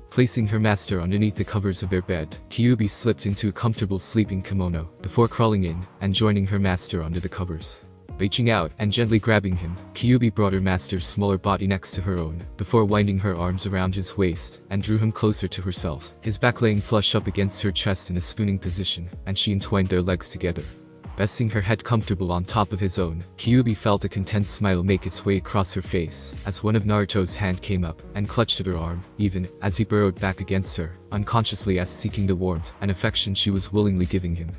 Placing her master underneath the covers of their bed, Kyuubi slipped into a comfortable sleeping kimono, before crawling in, and joining her master under the covers. Reaching out, and gently grabbing him, Kyuubi brought her master's smaller body next to her own, before winding her arms around his waist, and drew him closer to herself, his back laying flush up against her chest in a spooning position, and she entwined their legs together. Resting her head comfortable on top of his own, Kyuubi felt a content smile make its way across her face, as one of Naruto's hand came up, and clutched at her arm, even as he burrowed back against her, unconsciously as seeking the warmth and affection she was willingly giving him.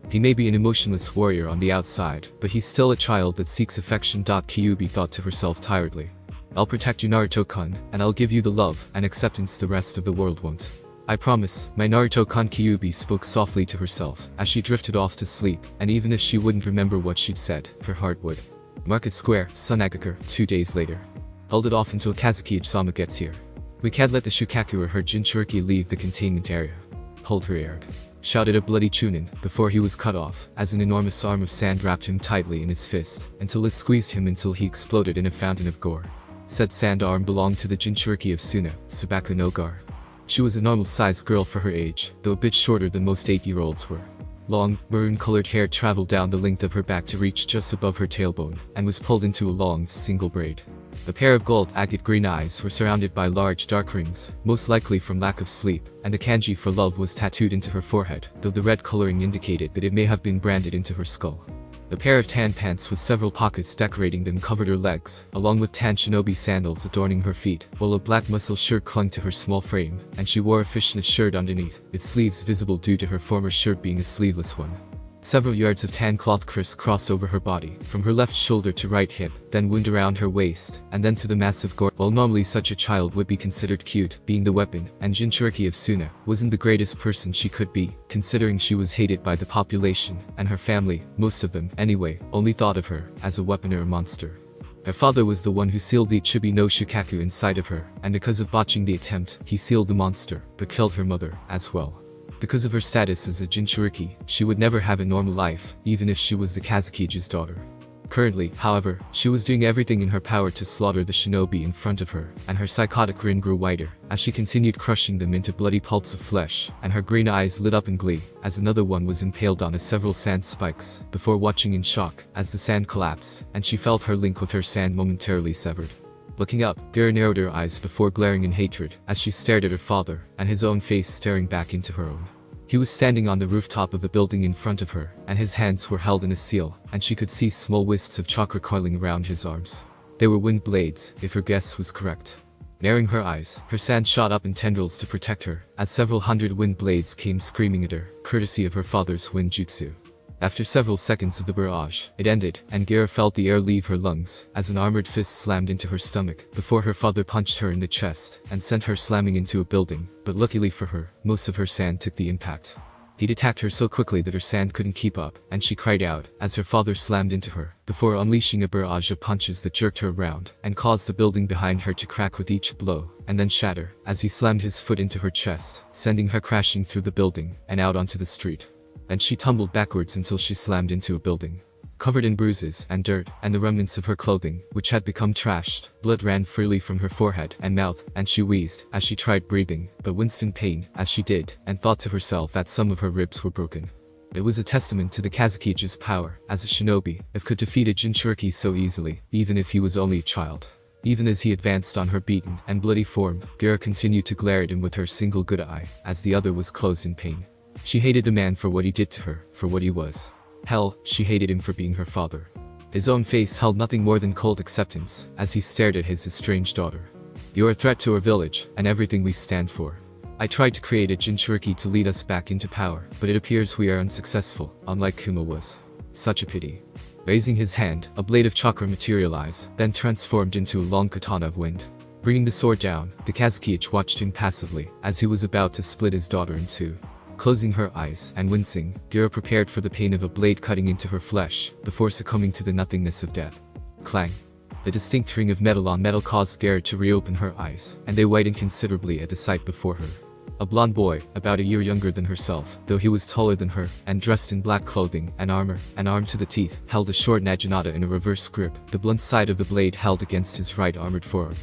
He may be an emotionless warrior on the outside, but he's still a child that seeks affection. Kyuubi thought to herself tiredly. I'll protect you, Naruto-kun, and I'll give you the love and acceptance the rest of the world won't. I promise, my Naruto-kun. Kyuubi spoke softly to herself, as she drifted off to sleep, and even if she wouldn't remember what she'd said, her heart would. Market Square, Sunagakure, 2 days later. Hold it off until Kazuki-sama gets here. We can't let the Shukaku or her Jinchuriki leave the containment area. Hold her aired. shouted a bloody Chunin, before he was cut off, as an enormous arm of sand wrapped him tightly in its fist, until it squeezed him until he exploded in a fountain of gore. Said sand arm belonged to the Jinchuriki of Suna, Sabaku no Gaara. She was a normal-sized girl for her age, though a bit shorter than most 8-year-olds were. Long, maroon-colored hair traveled down the length of her back to reach just above her tailbone, and was pulled into a long, single braid. A pair of gold agate green eyes were surrounded by large dark rings, most likely from lack of sleep, and a kanji for love was tattooed into her forehead, though the red coloring indicated that it may have been branded into her skull. A pair of tan pants with several pockets decorating them covered her legs, along with tan shinobi sandals adorning her feet, while a black muscle shirt clung to her small frame, and she wore a fishnet shirt underneath, its sleeves visible due to her former shirt being a sleeveless one. Several yards of tan cloth crisscrossed over her body, from her left shoulder to right hip, then wound around her waist, and then to the massive gore. While normally such a child would be considered cute, being the weapon, and Jinchuriki of Suna wasn't the greatest person she could be, considering she was hated by the population, and her family, most of them, anyway, only thought of her as a weapon or a monster. Her father was the one who sealed the Chibi no Shukaku inside of her, and because of botching the attempt, he sealed the monster, but killed her mother, as well. Because of her status as a Jinchuriki, she would never have a normal life, even if she was the Kazukige's daughter. Currently, however, she was doing everything in her power to slaughter the shinobi in front of her, and her psychotic grin grew wider, as she continued crushing them into bloody pulps of flesh, and her green eyes lit up in glee, as another one was impaled on several sand spikes, before watching in shock, as the sand collapsed, and she felt her link with her sand momentarily severed. Looking up, Gaara narrowed her eyes before glaring in hatred, as she stared at her father, and his own face staring back into her own. He was standing on the rooftop of the building in front of her, and his hands were held in a seal, and she could see small wisps of chakra coiling around his arms. They were wind blades, if her guess was correct. Narrowing her eyes, her sand shot up in tendrils to protect her, as several hundred wind blades came screaming at her, courtesy of her father's wind jutsu. After several seconds of the barrage, it ended, and Gaara felt the air leave her lungs, as an armored fist slammed into her stomach, before her father punched her in the chest, and sent her slamming into a building, but luckily for her, most of her sand took the impact. He'd attacked her so quickly that her sand couldn't keep up, and she cried out, as her father slammed into her, before unleashing a barrage of punches that jerked her around, and caused the building behind her to crack with each blow, and then shatter, as he slammed his foot into her chest, sending her crashing through the building, and out onto the street. Then she tumbled backwards until she slammed into a building. Covered in bruises and dirt, and the remnants of her clothing, which had become trashed, blood ran freely from her forehead and mouth, and she wheezed as she tried breathing, but winced in pain as she did, and thought to herself that some of her ribs were broken. It was a testament to the Kazukige's power, as a shinobi, if could defeat a Jinchuriki so easily, even if he was only a child. Even as he advanced on her beaten and bloody form, Gaara continued to glare at him with her single good eye, as the other was closed in pain. She hated the man for what he did to her, for what he was. Hell, she hated him for being her father. His own face held nothing more than cold acceptance, as he stared at his estranged daughter. "You're a threat to our village, and everything we stand for. I tried to create a Jinchuriki to lead us back into power, but it appears we are unsuccessful, unlike Kuma was. Such a pity." Raising his hand, a blade of chakra materialized, then transformed into a long katana of wind. Bringing the sword down, the Kazukige watched him passively, as he was about to split his daughter in two. Closing her eyes and wincing, Gaara prepared for the pain of a blade cutting into her flesh, before succumbing to the nothingness of death. Clang. The distinct ring of metal on metal caused Gaara to reopen her eyes, and they widened considerably at the sight before her. A blond boy, about a year younger than herself, though he was taller than her, and dressed in black clothing and armor, and armed to the teeth, held a short naginata in a reverse grip, the blunt side of the blade held against his right armored forearm.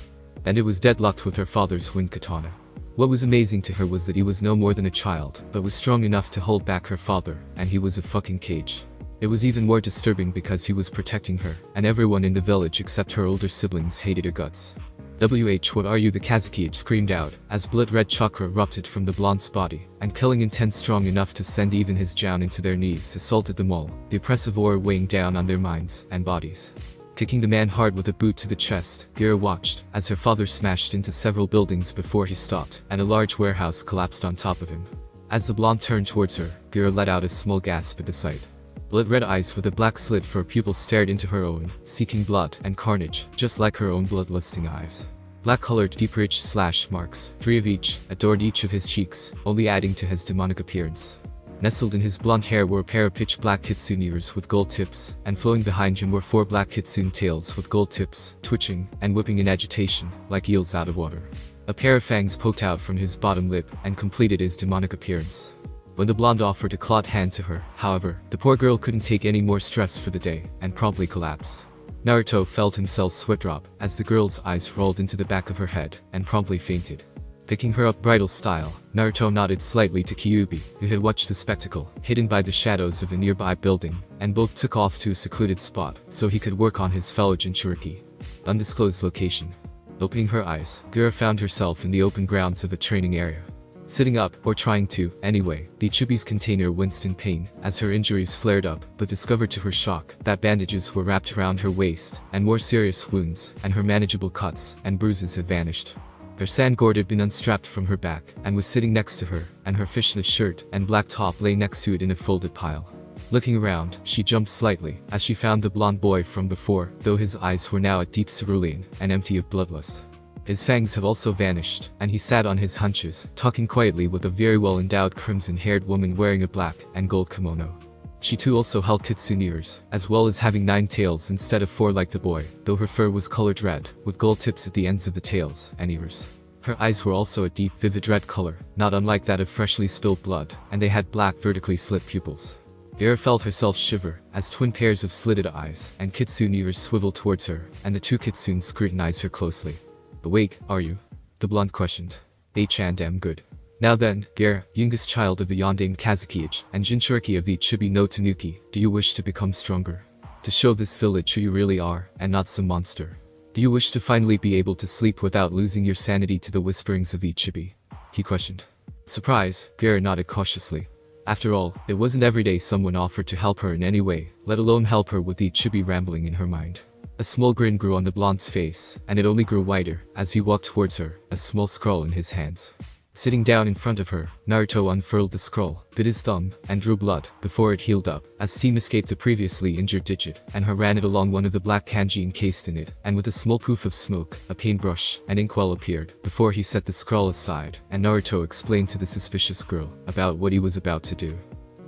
And it was deadlocked with her father's wind katana. What was amazing to her was that he was no more than a child, but was strong enough to hold back her father, and he was a fucking cage. It was even more disturbing because he was protecting her, and everyone in the village except her older siblings hated her guts. What are you? The Kazukige screamed out, as blood-red chakra erupted from the blonde's body, and killing intent strong enough to send even his down into their knees assaulted them all, the oppressive aura weighing down on their minds and bodies. Kicking the man hard with a boot to the chest, Gaara watched, as her father smashed into several buildings before he stopped, and a large warehouse collapsed on top of him. As the blonde turned towards her, Gaara let out a small gasp at the sight. Blood-red eyes with a black slit for a pupil stared into her own, seeking blood and carnage, just like her own bloodlusting eyes. Black-colored deep rich slash marks, 3 of each, adorned each of his cheeks, only adding to his demonic appearance. Nestled in his blonde hair were a pair of pitch-black kitsune ears with gold tips, and flowing behind him were 4 black kitsune tails with gold tips, twitching, and whipping in agitation, like eels out of water. A pair of fangs poked out from his bottom lip, and completed his demonic appearance. When the blonde offered a clawed hand to her, however, the poor girl couldn't take any more stress for the day, and promptly collapsed. Naruto felt himself sweat drop, as the girl's eyes rolled into the back of her head, and promptly fainted. Picking her up bridal style, Naruto nodded slightly to Kyuubi, who had watched the spectacle, hidden by the shadows of a nearby building, and both took off to a secluded spot, so he could work on his fellow Jinchuriki. Undisclosed location. Opening her eyes, Gaara found herself in the open grounds of a training area. Sitting up, or trying to, anyway, the Ichibi's container winced in pain, as her injuries flared up, but discovered to her shock, that bandages were wrapped around her waist, and more serious wounds, and her manageable cuts, and bruises had vanished. Her sandgourd had been unstrapped from her back, and was sitting next to her, and her fishness shirt, and black top lay next to it in a folded pile. Looking around, she jumped slightly, as she found the blonde boy from before, though his eyes were now a deep cerulean, and empty of bloodlust. His fangs have also vanished, and he sat on his hunches, talking quietly with a very well-endowed crimson-haired woman wearing a black and gold kimono. She too also held kitsune ears, as well as having 9 tails instead of 4 like the boy, though her fur was colored red, with gold tips at the ends of the tails and ears. Her eyes were also a deep, vivid red color, not unlike that of freshly spilled blood, and they had black vertically slit pupils. Gaara felt herself shiver, as twin pairs of slitted eyes and kitsune ears swiveled towards her, and the 2 kitsune scrutinized her closely. "Awake, are you?" the blonde questioned. "Damn good. Now then, Gaara, youngest child of the Yondaime Kazekage, and Jinchuriki of the Ichibi no Tanuki, do you wish to become stronger? To show this village who you really are, and not some monster? Do you wish to finally be able to sleep without losing your sanity to the whisperings of the Ichibi?" he questioned. Surprised, Gaara nodded cautiously. After all, it wasn't every day someone offered to help her in any way, let alone help her with the Ichibi rambling in her mind. A small grin grew on the blonde's face, and it only grew wider, as he walked towards her, a small scroll in his hands. Sitting down in front of her, Naruto unfurled the scroll, bit his thumb, and drew blood, before it healed up, as steam escaped the previously injured digit, and he ran it along one of the black kanji encased in it, and with a small poof of smoke, a paintbrush, and inkwell appeared, before he set the scroll aside, and Naruto explained to the suspicious girl, about what he was about to do.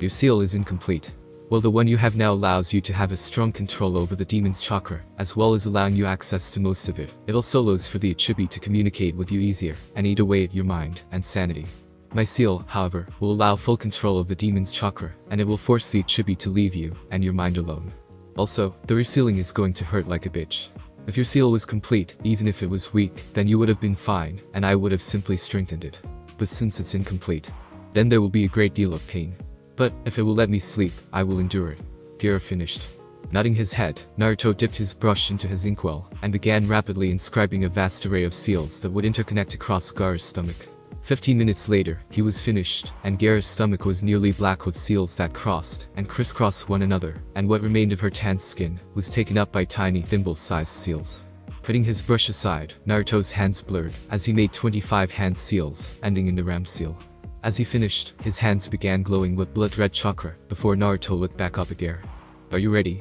"Your seal is incomplete. Well, the one you have now allows you to have a strong control over the demon's chakra, as well as allowing you access to most of it. It also allows for the Ichibi to communicate with you easier, and eat away at your mind and sanity. My seal, however, will allow full control of the demon's chakra, and it will force the Ichibi to leave you and your mind alone. Also, the resealing is going to hurt like a bitch. If your seal was complete, even if it was weak, then you would have been fine, and I would have simply strengthened it. But since it's incomplete, then there will be a great deal of pain. But, if it will let me sleep, I will endure it." Gaara finished. Nodding his head, Naruto dipped his brush into his inkwell, and began rapidly inscribing a vast array of seals that would interconnect across Gaara's stomach. 15 minutes later, he was finished, and Gaara's stomach was nearly black with seals that crossed and crisscrossed one another, and what remained of her tanned skin was taken up by tiny thimble-sized seals. Putting his brush aside, Naruto's hands blurred, as he made 25 hand seals, ending in the ram seal. As he finished, his hands began glowing with blood-red chakra, before Naruto looked back up at Gaara. "Are you ready?"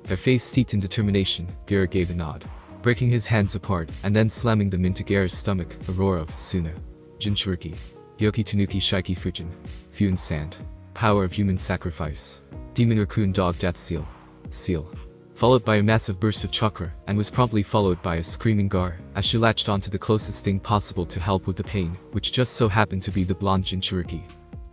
Her face steeped in determination, Gaara gave a nod. Breaking his hands apart, and then slamming them into Gaara's stomach, a roar of Suna. Jinchuriki. Hyoki Tanuki Shiki Fujin. Fuen Sand. Power of human sacrifice. Demon Raccoon Dog Death Seal. Seal. Followed by a massive burst of chakra, and was promptly followed by a screaming Gaara, as she latched onto the closest thing possible to help with the pain, which just so happened to be the blonde Jinchuriki.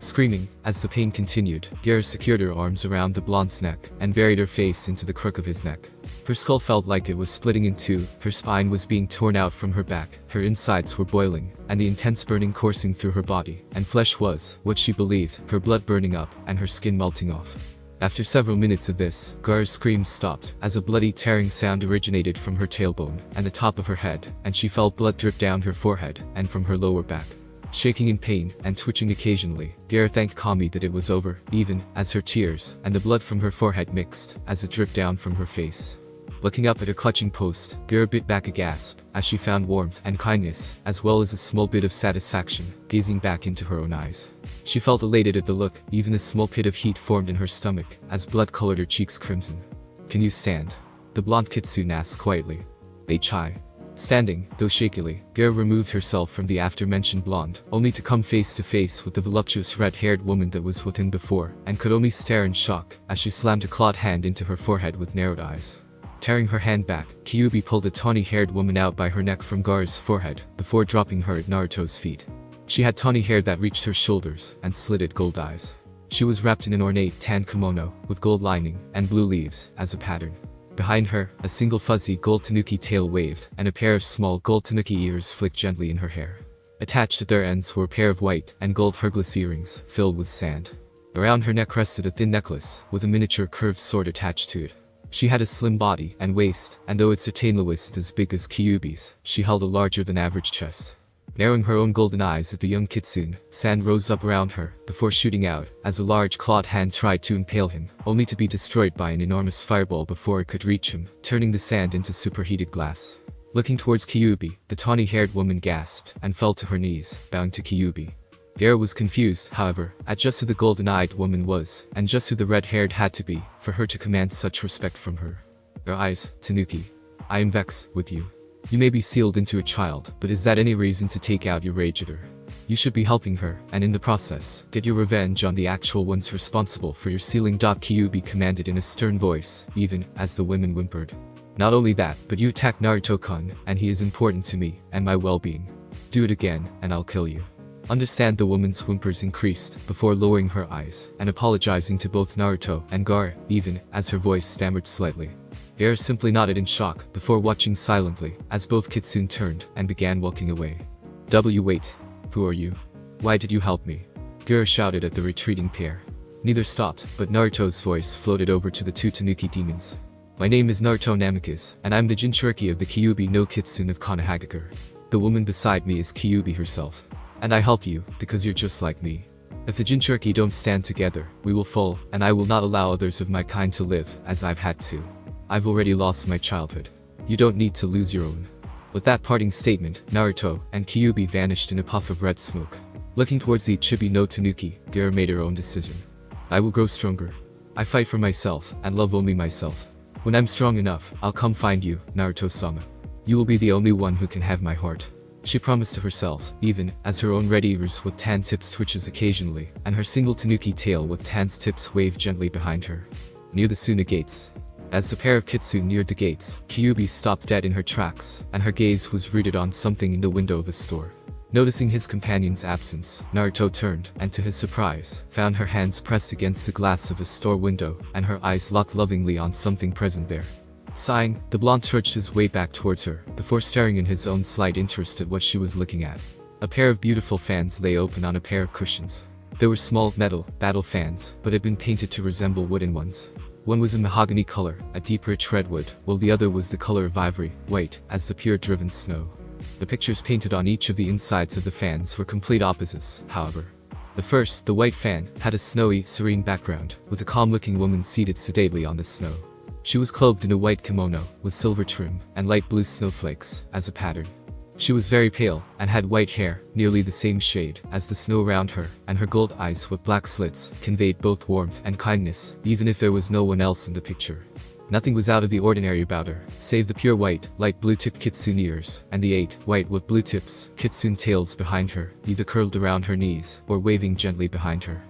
Screaming, as the pain continued, Gaara secured her arms around the blonde's neck, and buried her face into the crook of his neck. Her skull felt like it was splitting in two, her spine was being torn out from her back, her insides were boiling, and the intense burning coursing through her body, and flesh was, what she believed, her blood burning up, and her skin melting off. After several minutes of this, Gaara's screams stopped, as a bloody tearing sound originated from her tailbone, and the top of her head, and she felt blood drip down her forehead, and from her lower back. Shaking in pain, and twitching occasionally, Gaara thanked Kami that it was over, even, as her tears, and the blood from her forehead mixed, as it dripped down from her face. Looking up at her clutching post, Gaara bit back a gasp, as she found warmth and kindness, as well as a small bit of satisfaction, gazing back into her own eyes. She felt elated at the look, even a small pit of heat formed in her stomach, as blood colored her cheeks crimson. "Can you stand?" the blonde kitsune asked quietly. "They chai." Standing, though shakily, Gaara removed herself from the after-mentioned blonde, only to come face to face with the voluptuous red-haired woman that was with him before, and could only stare in shock, as she slammed a clawed hand into her forehead with narrowed eyes. Tearing her hand back, Kyuubi pulled a tawny-haired woman out by her neck from Gaara's forehead, before dropping her at Naruto's feet. She had tawny hair that reached her shoulders, and slitted gold eyes. She was wrapped in an ornate tan kimono, with gold lining, and blue leaves, as a pattern. Behind her, a single fuzzy gold tanuki tail waved, and a pair of small gold tanuki ears flicked gently in her hair. Attached at their ends were a pair of white and gold hergless earrings, filled with sand. Around her neck rested a thin necklace, with a miniature curved sword attached to it. She had a slim body and waist, and though its attainment was as big as Kyuubi's, she held a larger-than-average chest. Narrowing her own golden eyes at the young kitsune, sand rose up around her, before shooting out, as a large clawed hand tried to impale him, only to be destroyed by an enormous fireball before it could reach him, turning the sand into superheated glass. Looking towards Kyuubi, the tawny-haired woman gasped, and fell to her knees, bowing to Kyuubi. Gaara was confused, however, at just who the golden-eyed woman was, and just who the red-haired had to be, for her to command such respect from her. Her eyes, Tanuki. I am vexed with you. You may be sealed into a child, but is that any reason to take out your rage at her? You should be helping her, and in the process, get your revenge on the actual ones responsible for your sealing. Kyuubi commanded in a stern voice, even as the women whimpered. Not only that, but you attacked Naruto-kun, and he is important to me, and my well-being. Do it again, and I'll kill you. Understand. The woman's whimpers increased, before lowering her eyes, and apologizing to both Naruto and Gaara, even as her voice stammered slightly. Gaara simply nodded in shock, before watching silently, as both kitsune turned, and began walking away. Wait. Who are you? Why did you help me? Gaara shouted at the retreating pair. Neither stopped, but Naruto's voice floated over to the two Tanuki demons. My name is Naruto Namikaze, and I'm the Jinchuriki of the Kyuubi no Kitsune of Konohagakure. The woman beside me is Kyuubi herself. And I help you, because you're just like me. If the Jinchuriki don't stand together, we will fall, and I will not allow others of my kind to live, as I've had to. I've already lost my childhood. You don't need to lose your own. With that parting statement, Naruto and Kyuubi vanished in a puff of red smoke. Looking towards the Chibi no Tanuki, Gaara made her own decision. I will grow stronger. I fight for myself, and love only myself. When I'm strong enough, I'll come find you, Naruto-sama. You will be the only one who can have my heart. She promised to herself, even as her own red ears with tan tips twitches occasionally, and her single tanuki tail with tan tips waved gently behind her. Near the Suna gates. As the pair of kitsune neared the gates, Kyuubi stopped dead in her tracks, and her gaze was rooted on something in the window of a store. Noticing his companion's absence, Naruto turned, and to his surprise, found her hands pressed against the glass of a store window, and her eyes locked lovingly on something present there. Sighing, the blonde trudged his way back towards her, before staring in his own slight interest at what she was looking at. A pair of beautiful fans lay open on a pair of cushions. They were small, metal, battle fans, but had been painted to resemble wooden ones. One was a mahogany color, a deep rich redwood, while the other was the color of ivory, white, as the pure driven snow. The pictures painted on each of the insides of the fans were complete opposites, however. The first, the white fan, had a snowy, serene background, with a calm-looking woman seated sedately on the snow. She was clothed in a white kimono, with silver trim, and light blue snowflakes, as a pattern. She was very pale, and had white hair, nearly the same shade as the snow around her, and her gold eyes with black slits conveyed both warmth and kindness, even if there was no one else in the picture. Nothing was out of the ordinary about her, save the pure white, light blue-tipped kitsune ears, and the 8 white with blue tips kitsune tails behind her, either curled around her knees, or waving gently behind her.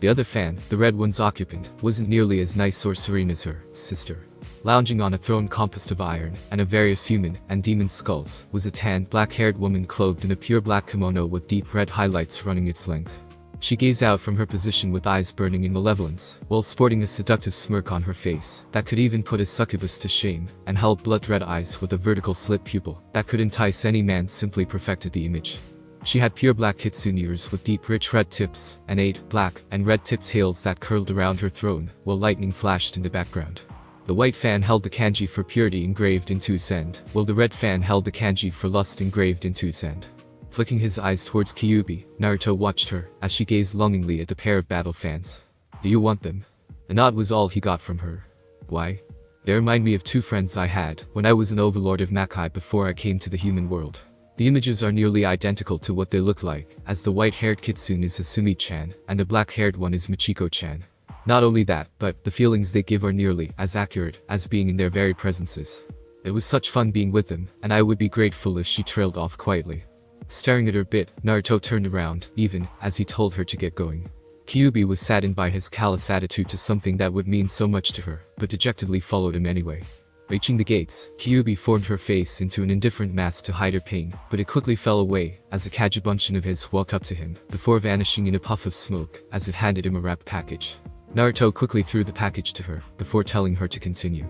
The other fan, the red one's occupant, wasn't nearly as nice or serene as her sister. Lounging on a throne composed of iron, and of various human and demon skulls, was a tan, black-haired woman clothed in a pure black kimono with deep red highlights running its length. She gazed out from her position with eyes burning in malevolence, while sporting a seductive smirk on her face that could even put a succubus to shame, and held blood-red eyes with a vertical slit pupil that could entice any man simply perfected the image. She had pure black kitsune ears with deep rich red tips, and 8 black and red-tipped tails that curled around her throne, while lightning flashed in the background. The white fan held the kanji for purity engraved into its end, while the red fan held the kanji for lust engraved into its end. Flicking his eyes towards Kyuubi, Naruto watched her, as she gazed longingly at the pair of battle fans. Do you want them? The nod was all he got from her. Why? They remind me of 2 friends I had, when I was an overlord of Makai before I came to the human world. The images are nearly identical to what they look like, as the white-haired kitsune is Hasumi-chan, and the black-haired one is Michiko-chan. Not only that, but the feelings they give are nearly as accurate as being in their very presences. It was such fun being with them, and I would be grateful if she trailed off quietly. Staring at her bit, Naruto turned around, even as he told her to get going. Kyuubi was saddened by his callous attitude to something that would mean so much to her, but dejectedly followed him anyway. Reaching the gates, Kyuubi formed her face into an indifferent mask to hide her pain, but it quickly fell away as a Kajibunshin of his walked up to him, before vanishing in a puff of smoke as it handed him a wrapped package. Naruto quickly threw the package to her, before telling her to continue.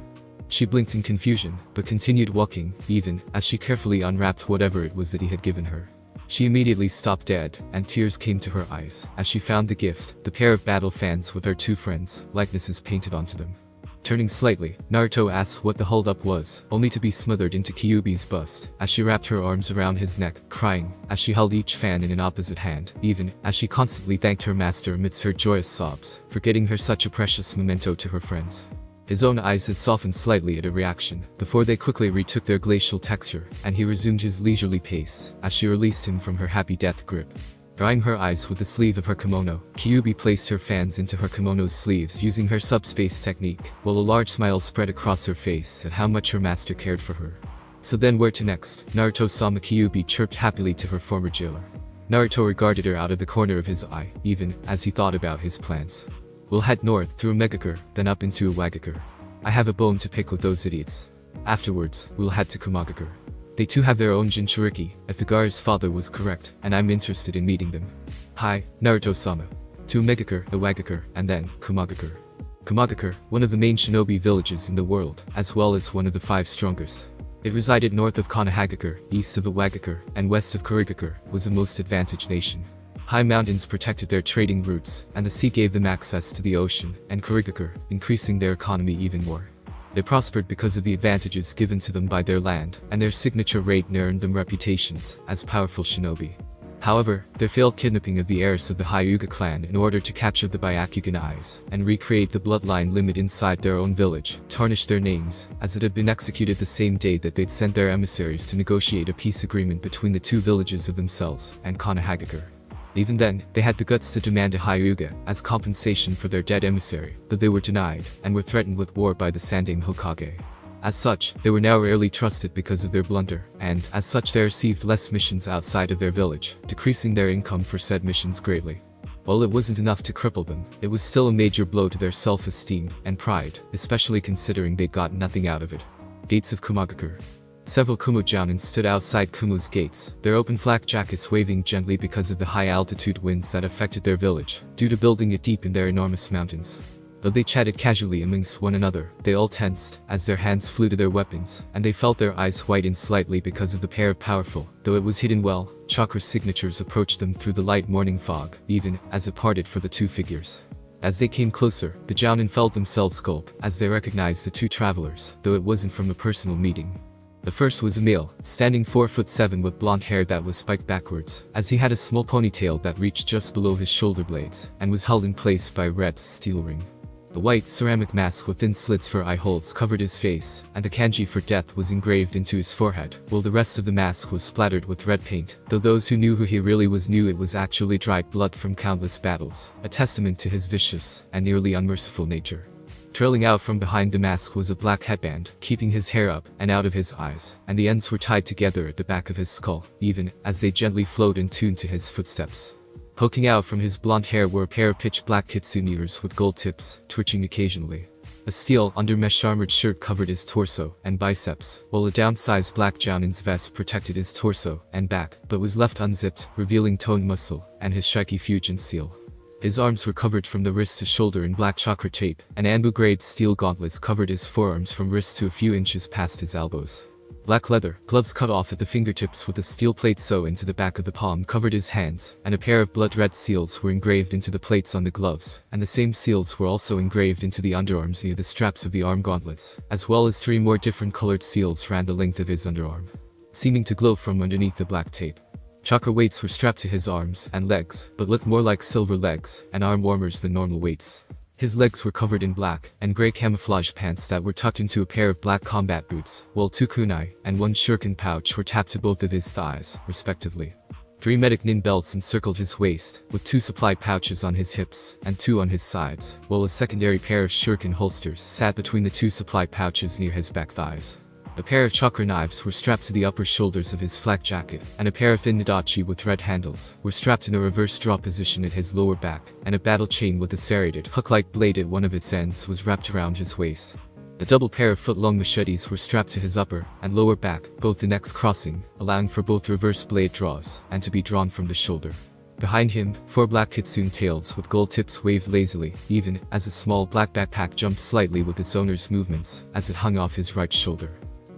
She blinked in confusion, but continued walking, even as she carefully unwrapped whatever it was that he had given her. She immediately stopped dead, and tears came to her eyes as she found the gift, the pair of battle fans with her two friends, likenesses painted onto them. Turning slightly, Naruto asked what the holdup was, only to be smothered into Kyuubi's bust, as she wrapped her arms around his neck, crying, as she held each fan in an opposite hand, even as she constantly thanked her master amidst her joyous sobs, for getting her such a precious memento to her friends. His own eyes had softened slightly at a reaction, before they quickly retook their glacial texture, and he resumed his leisurely pace, as she released him from her happy death grip. Drying her eyes with the sleeve of her kimono, Kyuubi placed her fans into her kimono's sleeves using her subspace technique, while a large smile spread across her face at how much her master cared for her. So then where to next? Naruto-sama. Kyuubi chirped happily to her former jailer. Naruto regarded her out of the corner of his eye, even as he thought about his plans. We'll head north through Megakure, then up into Awakens. I have a bone to pick with those idiots. Afterwards, we'll head to Kumogakure. They too have their own Jinchuriki, if the Gaara's father was correct, and I'm interested in meeting them. Hi, Naruto-sama. To Megakure, Awakens, and then Kumogakure. Kumogakure, one of the main shinobi villages in the world, as well as one of the 5 strongest. It resided north of Konoha, east of Awakens, and west of Kurigakure, was the most advantaged nation. High mountains protected their trading routes, and the sea gave them access to the ocean and Kurigakure, increasing their economy even more. They prospered because of the advantages given to them by their land, and their signature raid earned them reputations as powerful shinobi. However, their failed kidnapping of the heiress of the Hyuga clan in order to capture the Byakugan eyes and recreate the bloodline limit inside their own village tarnished their names, as it had been executed the same day that they'd sent their emissaries to negotiate a peace agreement between the 2 villages of themselves and Konoha. Even then, they had the guts to demand a Hyuga as compensation for their dead emissary, though they were denied, and were threatened with war by the Sandaime Hokage. As such, they were now rarely trusted because of their blunder, and, as such they received less missions outside of their village, decreasing their income for said missions greatly. While it wasn't enough to cripple them, it was still a major blow to their self-esteem and pride, especially considering they got nothing out of it. Gates of Kumogakure. Several Kumo jounin stood outside Kumo's gates, their open flak jackets waving gently because of the high-altitude winds that affected their village, due to building it deep in their enormous mountains. Though they chatted casually amongst one another, they all tensed, as their hands flew to their weapons, and they felt their eyes whiten slightly because of the pair of powerful, though it was hidden well, chakra signatures approached them through the light morning fog, even as it parted for the 2 figures. As they came closer, the jounin felt themselves gulp, as they recognized the 2 travelers, though it wasn't from a personal meeting. The first was a male, standing 4'7" with blonde hair that was spiked backwards, as he had a small ponytail that reached just below his shoulder blades, and was held in place by a red steel ring. The white ceramic mask with thin slits for eye holes covered his face, and the kanji for death was engraved into his forehead, while the rest of the mask was splattered with red paint, though those who knew who he really was knew it was actually dried blood from countless battles, a testament to his vicious and nearly unmerciful nature. Trailing out from behind the mask was a black headband, keeping his hair up and out of his eyes, and the ends were tied together at the back of his skull, even as they gently flowed in tune to his footsteps. Poking out from his blonde hair were a pair of pitch black kitsune ears with gold tips, twitching occasionally. A steel under-mesh armored shirt covered his torso and biceps, while a downsized black jounin's vest protected his torso and back, but was left unzipped, revealing toned muscle and his Shiki Fusion seal. His arms were covered from the wrist to shoulder in black chakra tape, and Anbu-grade steel gauntlets covered his forearms from wrist to a few inches past his elbows. Black leather, gloves cut off at the fingertips with a steel plate sewn into the back of the palm covered his hands, and a pair of blood-red seals were engraved into the plates on the gloves, and the same seals were also engraved into the underarms near the straps of the arm gauntlets, as well as 3 more different colored seals ran the length of his underarm, seeming to glow from underneath the black tape. Chakra weights were strapped to his arms and legs, but looked more like silver legs and arm warmers than normal weights. His legs were covered in black and gray camouflage pants that were tucked into a pair of black combat boots, while 2 kunai and 1 shuriken pouch were tapped to both of his thighs, respectively. 3 medic nin belts encircled his waist, with 2 supply pouches on his hips and 2 on his sides, while a secondary pair of shuriken holsters sat between the 2 supply pouches near his back thighs. A pair of chakra knives were strapped to the upper shoulders of his flak jacket, and a pair of thin nadachi with red handles were strapped in a reverse draw position at his lower back, and a battle chain with a serrated hook-like blade at one of its ends was wrapped around his waist. A double pair of foot-long machetes were strapped to his upper and lower back, both the necks crossing, allowing for both reverse blade draws and to be drawn from the shoulder. Behind him, 4 black kitsune tails with gold tips waved lazily, even as a small black backpack jumped slightly with its owner's movements as it hung off his right shoulder.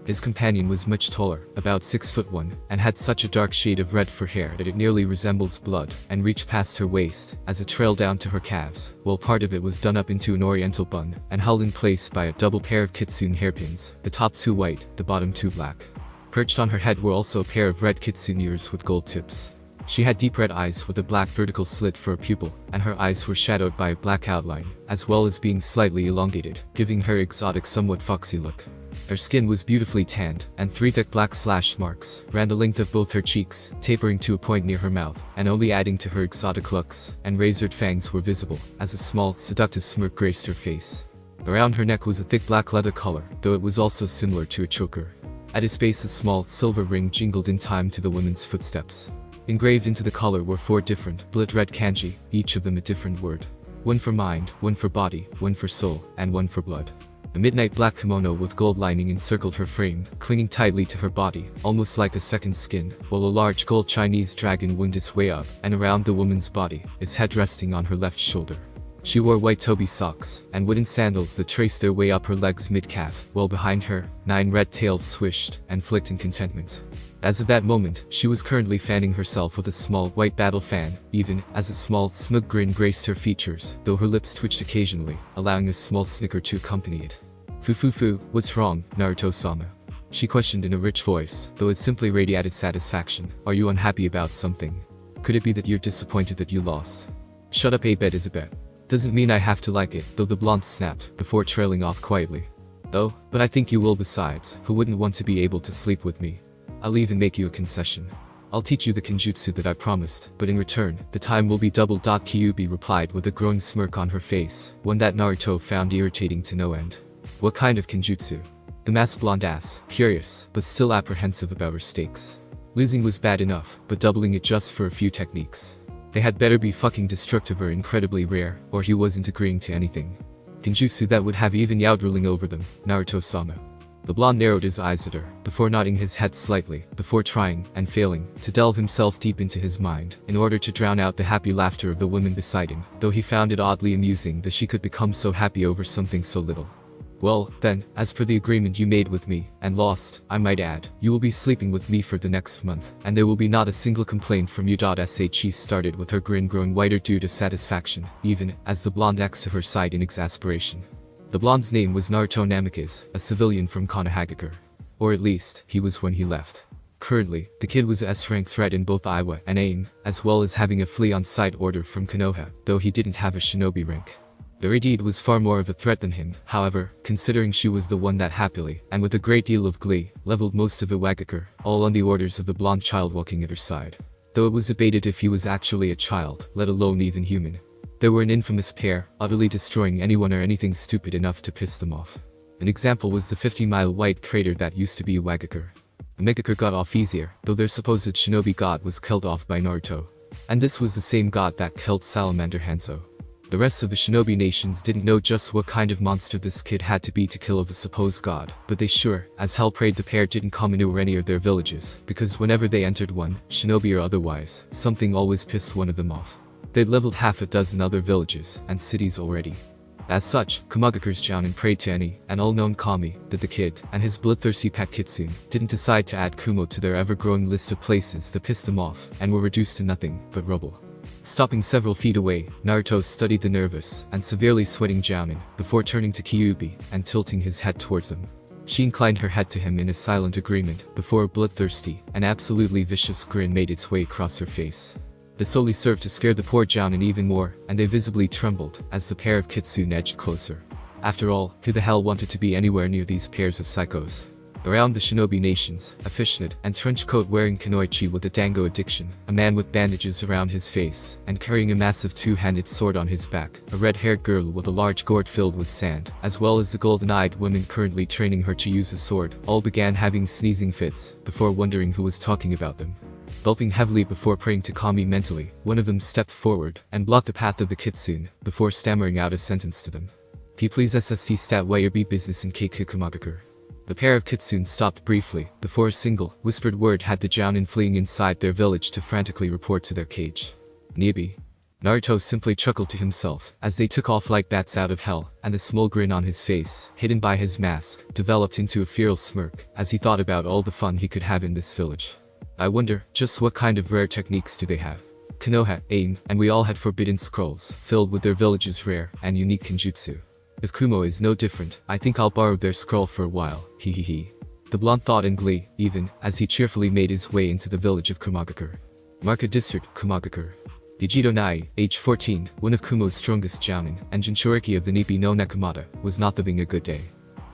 His companion was much taller, about 6'1", and had such a dark shade of red for hair that it nearly resembles blood, and reached past her waist, as it trailed down to her calves, while part of it was done up into an oriental bun, and held in place by a double pair of kitsune hairpins, the top 2 white, the bottom 2 black. Perched on her head were also a pair of red kitsune ears with gold tips. She had deep red eyes with a black vertical slit for a pupil, and her eyes were shadowed by a black outline, as well as being slightly elongated, giving her exotic somewhat foxy look. Her skin was beautifully tanned, and 3 thick black slash marks ran the length of both her cheeks, tapering to a point near her mouth, and only adding to her exotic looks, and razored fangs were visible, as a small, seductive smirk graced her face. Around her neck was a thick black leather collar, though it was also similar to a choker. At its base a small, silver ring jingled in time to the woman's footsteps. Engraved into the collar were 4 different, blood red kanji, each of them a different word. One for mind, one for body, one for soul, and one for blood. A midnight black kimono with gold lining encircled her frame, clinging tightly to her body, almost like a second skin, while a large gold Chinese dragon wound its way up and around the woman's body, its head resting on her left shoulder. She wore white Toby socks, and wooden sandals that traced their way up her legs mid-calf, while behind her, 9 red tails swished and flicked in contentment. As of that moment, she was currently fanning herself with a small white battle fan, even as a small smug grin graced her features, though her lips twitched occasionally, allowing a small snicker to accompany it. Fu, what's wrong, Naruto-sama? She questioned in a rich voice, though it simply radiated satisfaction. Are you unhappy about something? Could it be that you're disappointed that you lost? Shut up, a bet is a bet. Doesn't mean I have to like it, though the blonde snapped, before trailing off quietly. Oh, but I think you will besides, who wouldn't want to be able to sleep with me? I'll even make you a concession. I'll teach you the kenjutsu that I promised, but in return, the time will be double. Kyuubi replied with a growing smirk on her face, one that Naruto found irritating to no end. What kind of kenjutsu? The masked blonde asked, curious, but still apprehensive about her stakes. Losing was bad enough, but doubling it just for a few techniques. They had better be fucking destructive or incredibly rare, or he wasn't agreeing to anything. Kenjutsu that would have even Yaod ruling over them, Naruto-sama. The blonde narrowed his eyes at her, before nodding his head slightly, before trying, and failing, to delve himself deep into his mind, in order to drown out the happy laughter of the woman beside him, though he found it oddly amusing that she could become so happy over something so little. Well, then, as per the agreement you made with me, and lost, I might add, you will be sleeping with me for the next month, and there will be not a single complaint from you. She started with her grin growing wider due to satisfaction, even as the blonde next to her sighed in exasperation. The blonde's name was Naruto Namikaze, a civilian from Konoha. Or at least, he was when he left. Currently, the kid was a S-rank threat in both Iowa and Ayame, as well as having a flea on sight order from Konoha, though he didn't have a shinobi rank. Veridide was far more of a threat than him, however, considering she was the one that happily, and with a great deal of glee, leveled most of Awakens, all on the orders of the blonde child walking at her side. Though it was debated if he was actually a child, let alone even human. They were an infamous pair, utterly destroying anyone or anything stupid enough to piss them off. An example was the 50-mile wide crater that used to be Awakens. Megakure got off easier, though their supposed shinobi god was killed off by Naruto. And this was the same god that killed Salamander Hanzo. The rest of the shinobi nations didn't know just what kind of monster this kid had to be to kill the supposed god, but they sure as hell prayed the pair didn't come into any of their villages, because whenever they entered one, shinobi or otherwise, something always pissed one of them off. They'd leveled half a dozen other villages and cities already. As such, Kumogakure's Jounin prayed to any and all known kami that the kid and his bloodthirsty pet kitsune didn't decide to add Kumo to their ever-growing list of places that pissed them off and were reduced to nothing but rubble. Stopping several feet away, Naruto studied the nervous and severely sweating Jounin before turning to Kyuubi and tilting his head towards them. She inclined her head to him in a silent agreement before a bloodthirsty and absolutely vicious grin made its way across her face. This only served to scare the poor Jounin even more, and they visibly trembled as the pair of kitsune edged closer. After all, who the hell wanted to be anywhere near these pairs of psychos? Around the shinobi nations, a fishnet and trench coat wearing kunoichi with a dango addiction, a man with bandages around his face, and carrying a massive two-handed sword on his back, a red-haired girl with a large gourd filled with sand, as well as the golden-eyed woman currently training her to use a sword, all began having sneezing fits, before wondering who was talking about them. Gulping heavily before praying to Kami mentally, one of them stepped forward and blocked the path of the kitsune, before stammering out a sentence to them. Can you please SST stat YRB business in Keiku Kumogakure? The pair of kitsune stopped briefly, before a single, whispered word had the jounin fleeing inside their village to frantically report to their cage. Nibi. Naruto simply chuckled to himself, as they took off like bats out of hell, and the small grin on his face, hidden by his mask, developed into a feral smirk, as he thought about all the fun he could have in this village. I wonder, just what kind of rare techniques do they have? Konoha, Aim, and we all had forbidden scrolls, filled with their village's rare and unique kenjutsu. If Kumo is no different, I think I'll borrow their scroll for a while, hehehe. The blonde thought in glee, even, as he cheerfully made his way into the village of Kumogakure. Market District, Kumogakure. Yugito Nai, age 14, one of Kumo's strongest jounin, and Jinchuriki of the Nibi no Nakamata, was not having a good day.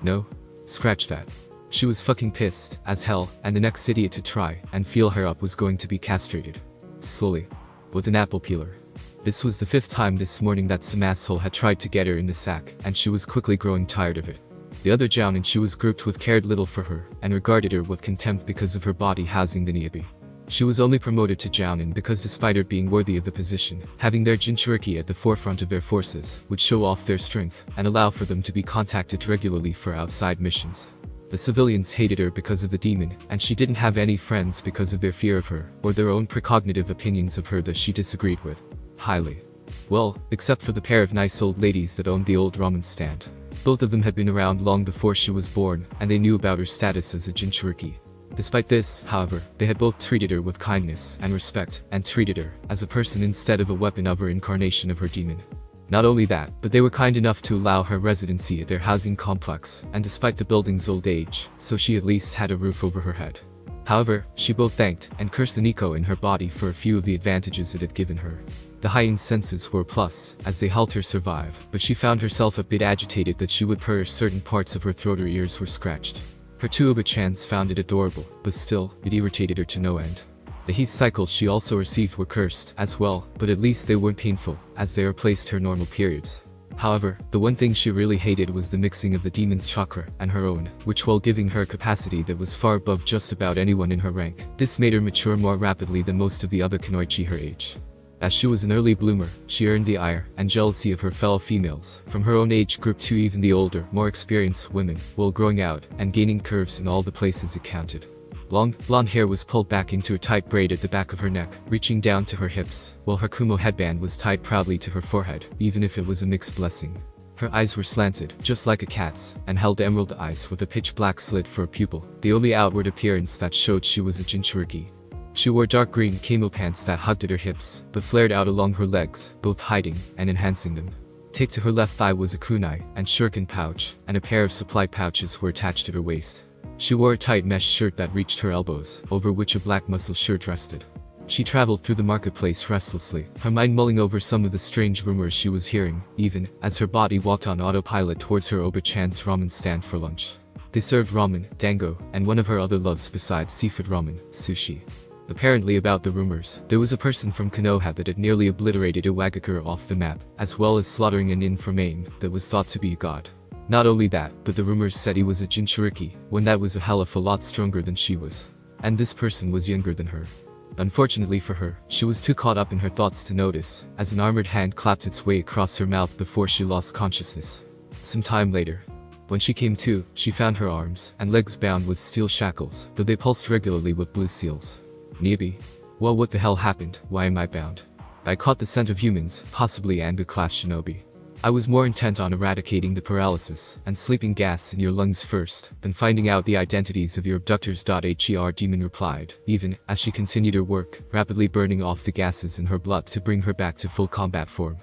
No? Scratch that. She was fucking pissed, as hell, and the next idiot to try and feel her up was going to be castrated. Slowly. With an apple peeler. This was the 5th time this morning that some asshole had tried to get her in the sack, and she was quickly growing tired of it. The other jounin she was grouped with cared little for her, and regarded her with contempt because of her body housing the Nibi. She was only promoted to jounin because despite her being worthy of the position, having their Jinchuriki at the forefront of their forces would show off their strength, and allow for them to be contacted regularly for outside missions. The civilians hated her because of the demon, and she didn't have any friends because of their fear of her, or their own precognitive opinions of her that she disagreed with. Highly. Well, except for the pair of nice old ladies that owned the old ramen stand. Both of them had been around long before she was born, and they knew about her status as a Jinchuriki. Despite this, however, they had both treated her with kindness and respect, and treated her as a person instead of a weapon of her incarnation of her demon. Not only that, but they were kind enough to allow her residency at their housing complex, and despite the building's old age, so she at least had a roof over her head. However, she both thanked and cursed the Nico in her body for a few of the advantages it had given her. The heightened senses were a plus, as they helped her survive, but she found herself a bit agitated that she would purr as certain parts of her throat or ears were scratched. Her two Oba-chans found it adorable, but still, it irritated her to no end. The heat cycles she also received were cursed, as well, but at least they weren't painful, as they replaced her normal periods. However, the one thing she really hated was the mixing of the demon's chakra and her own, which while giving her a capacity that was far above just about anyone in her rank, this made her mature more rapidly than most of the other kunoichi her age. As she was an early bloomer, she earned the ire and jealousy of her fellow females, from her own age group to even the older, more experienced women, while growing out and gaining curves in all the places it counted. Long, blonde hair was pulled back into a tight braid at the back of her neck, reaching down to her hips, while her Kumo headband was tied proudly to her forehead, even if it was a mixed blessing. Her eyes were slanted, just like a cat's, and held emerald eyes with a pitch-black slit for a pupil, the only outward appearance that showed she was a Jinchuriki. She wore dark green camo pants that hugged at her hips, but flared out along her legs, both hiding and enhancing them. Taped to her left thigh was a kunai and shuriken pouch, and a pair of supply pouches were attached to her waist. She wore a tight mesh shirt that reached her elbows, over which a black muscle shirt rested. She traveled through the marketplace restlessly, her mind mulling over some of the strange rumors she was hearing, even as her body walked on autopilot towards her Oba-chan's ramen stand for lunch. They served ramen, dango, and one of her other loves besides seafood ramen, sushi. Apparently about the rumors, there was a person from Konoha that had nearly obliterated Iwagakure off the map, as well as slaughtering an inn from Aim that was thought to be a god. Not only that, but the rumors said he was a Jinchuriki, when that was a hell of a lot stronger than she was. And this person was younger than her. Unfortunately for her, she was too caught up in her thoughts to notice, as an armored hand clapped its way across her mouth before she lost consciousness. Some time later, when she came to, she found her arms and legs bound with steel shackles, though they pulsed regularly with blue seals. Nibi. Well, what the hell happened? Why am I bound? I caught the scent of humans, possibly Anga-class shinobi. I was more intent on eradicating the paralysis and sleeping gas in your lungs first than finding out the identities of your abductors. Her demon replied, even as she continued her work, rapidly burning off the gases in her blood to bring her back to full combat form.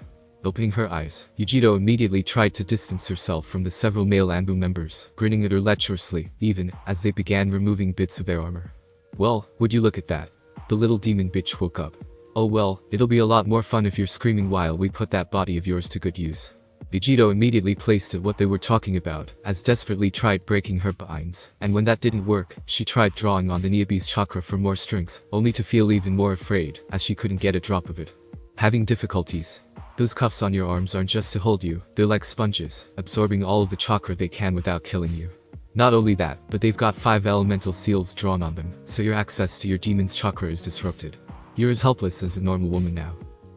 Opening her eyes, Yugito immediately tried to distance herself from the several male Anbu members, grinning at her lecherously, even as they began removing bits of their armor. Well, would you look at that? The little demon bitch woke up. Oh well, it'll be a lot more fun if you're screaming while we put that body of yours to good use. Yugito immediately placed at what they were talking about, as desperately tried breaking her binds, and when that didn't work, she tried drawing on the Niabi's chakra for more strength, only to feel even more afraid, as she couldn't get a drop of it. Having difficulties. Those cuffs on your arms aren't just to hold you, they're like sponges, absorbing all of the chakra they can without killing you. Not only that, but they've got 5 elemental seals drawn on them, so your access to your demon's chakra is disrupted. You're as helpless as a normal woman now.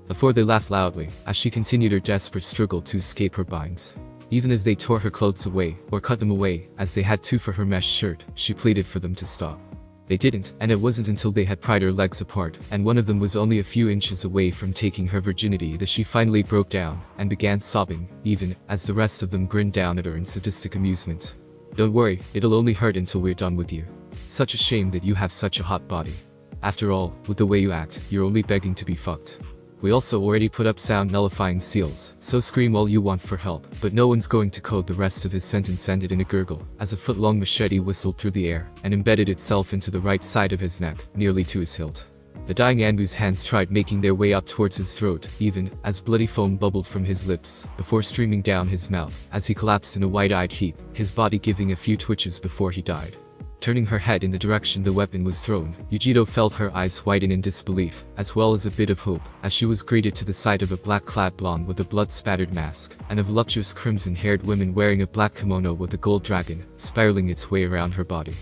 Before they laughed loudly, as she continued her desperate struggle to escape her binds. Even as they tore her clothes away, or cut them away, as they had to for her mesh shirt, she pleaded for them to stop. They didn't, and it wasn't until they had pried her legs apart, and one of them was only a few inches away from taking her virginity that she finally broke down, and began sobbing, even as the rest of them grinned down at her in sadistic amusement. "Don't worry, it'll only hurt until we're done with you. Such a shame that you have such a hot body. After all, with the way you act, you're only begging to be fucked. We also already put up sound nullifying seals, so scream all you want for help, but no one's going to code." The rest of his sentence ended in a gurgle, as a foot-long machete whistled through the air, and embedded itself into the right side of his neck, nearly to his hilt. The dying Anbu's hands tried making their way up towards his throat, even as bloody foam bubbled from his lips, before streaming down his mouth, as he collapsed in a wide-eyed heap, his body giving a few twitches before he died. Turning her head in the direction the weapon was thrown, Yugito felt her eyes widen in disbelief, as well as a bit of hope, as she was greeted to the sight of a black-clad blonde with a blood-spattered mask, and of voluptuous crimson-haired women wearing a black kimono with a gold dragon, spiraling its way around her body.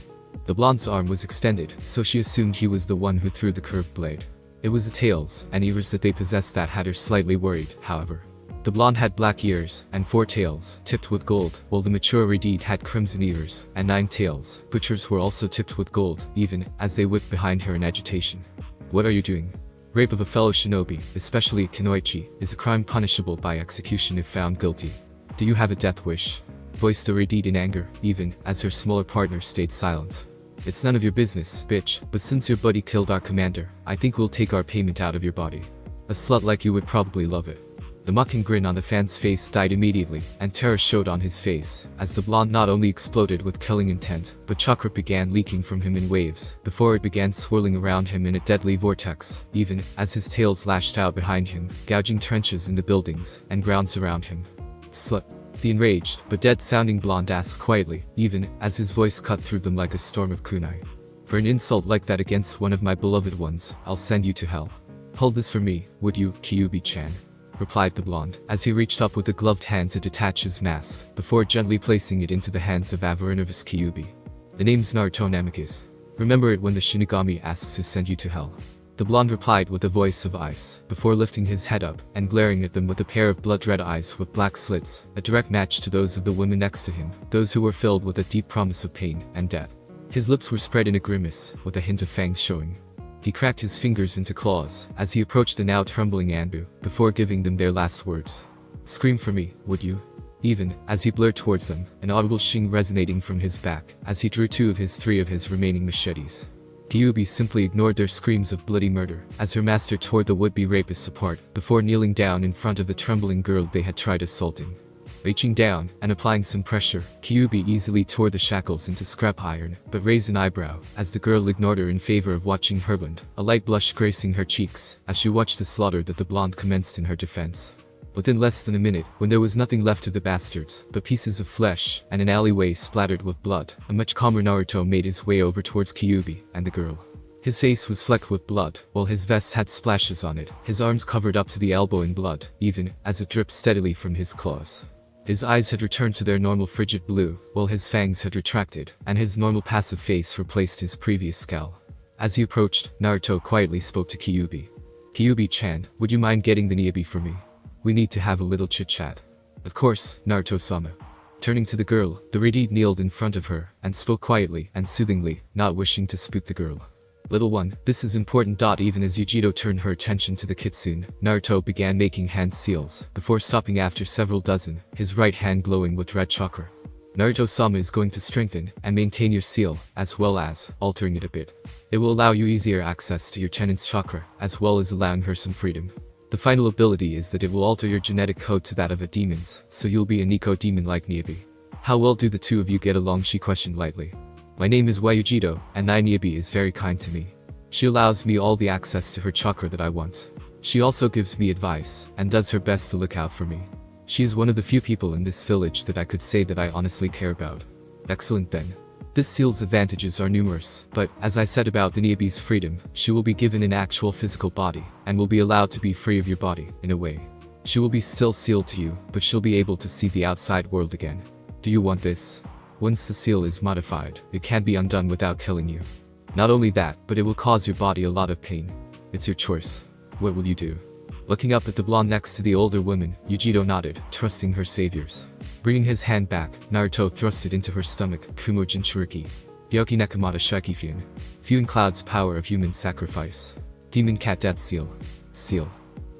The blonde's arm was extended, so she assumed he was the one who threw the curved blade. It was the tails and ears that they possessed that had her slightly worried, however. The blonde had black ears, and 4 tails, tipped with gold, while the mature Redeed had crimson ears, and 9 tails. Butchers were also tipped with gold, even as they whipped behind her in agitation. "What are you doing? Rape of a fellow shinobi, especially a kunoichi, is a crime punishable by execution if found guilty. Do you have a death wish?" voiced the Redeed in anger, even as her smaller partner stayed silent. "It's none of your business, bitch, but since your buddy killed our commander, I think we'll take our payment out of your body. A slut like you would probably love it." The mocking grin on the fan's face died immediately, and terror showed on his face, as the blonde not only exploded with killing intent, but chakra began leaking from him in waves, before it began swirling around him in a deadly vortex, even as his tails lashed out behind him, gouging trenches in the buildings and grounds around him. "Slut," the enraged, but dead-sounding blonde asked quietly, even as his voice cut through them like a storm of kunai. "For an insult like that against one of my beloved ones, I'll send you to hell. Hold this for me, would you, Kyuubi-chan?" replied the blonde, as he reached up with a gloved hand to detach his mask, before gently placing it into the hands of avaricious Kyuubi. "The name's Naruto Namikaze. Remember it when the Shinigami asks to send you to hell." The blonde replied with a voice of ice, before lifting his head up and glaring at them with a pair of blood-red eyes with black slits, a direct match to those of the women next to him, those who were filled with a deep promise of pain and death. His lips were spread in a grimace, with a hint of fangs showing. He cracked his fingers into claws, as he approached the now trembling Anbu, before giving them their last words. "Scream for me, would you?" Even as he blurred towards them, an audible shing resonating from his back, as he drew 2 of his 3 of his remaining machetes. Kyuubi simply ignored their screams of bloody murder, as her master tore the would-be rapists apart, before kneeling down in front of the trembling girl they had tried assaulting. Reaching down, and applying some pressure, Kyuubi easily tore the shackles into scrap iron, but raised an eyebrow, as the girl ignored her in favor of watching Herland, a light blush gracing her cheeks, as she watched the slaughter that the blonde commenced in her defense. Within less than a minute, when there was nothing left of the bastards, but pieces of flesh, and an alleyway splattered with blood, a much calmer Naruto made his way over towards Kyuubi and the girl. His face was flecked with blood, while his vest had splashes on it, his arms covered up to the elbow in blood, even as it dripped steadily from his claws. His eyes had returned to their normal frigid blue, while his fangs had retracted, and his normal passive face replaced his previous scowl. As he approached, Naruto quietly spoke to Kyuubi. "Kyuubi-chan, would you mind getting the Niabi for me? We need to have a little chit-chat." "Of course, Naruto-sama." Turning to the girl, the Redeed kneeled in front of her, and spoke quietly and soothingly, not wishing to spook the girl. "Little one, this is important." Even as Yugito turned her attention to the kitsune, Naruto began making hand seals, before stopping after several dozen, his right hand glowing with red chakra. "Naruto-sama is going to strengthen and maintain your seal, as well as altering it a bit. It will allow you easier access to your tenant's chakra, as well as allowing her some freedom. The final ability is that it will alter your genetic code to that of a demon's, so you'll be a Nico demon like Niabi." "How well do the two of you get along?" she questioned lightly. "My name is Yugito, and Niabi is very kind to me. She allows me all the access to her chakra that I want. She also gives me advice, and does her best to look out for me. She is one of the few people in this village that I could say that I honestly care about." "Excellent then. This seal's advantages are numerous, but, as I said about the Niabi's freedom, she will be given an actual physical body, and will be allowed to be free of your body, in a way. She will be still sealed to you, but she'll be able to see the outside world again. Do you want this? Once the seal is modified, it can't be undone without killing you. Not only that, but it will cause your body a lot of pain. It's your choice. What will you do?" Looking up at the blonde next to the older woman, Yugito nodded, trusting her saviors. Bringing his hand back, Naruto thrust it into her stomach. Kumo Jinchuriki. Byoki Nakamata Shikifun. Fuin Cloud's power of human sacrifice. Demon Cat Death Seal. Seal.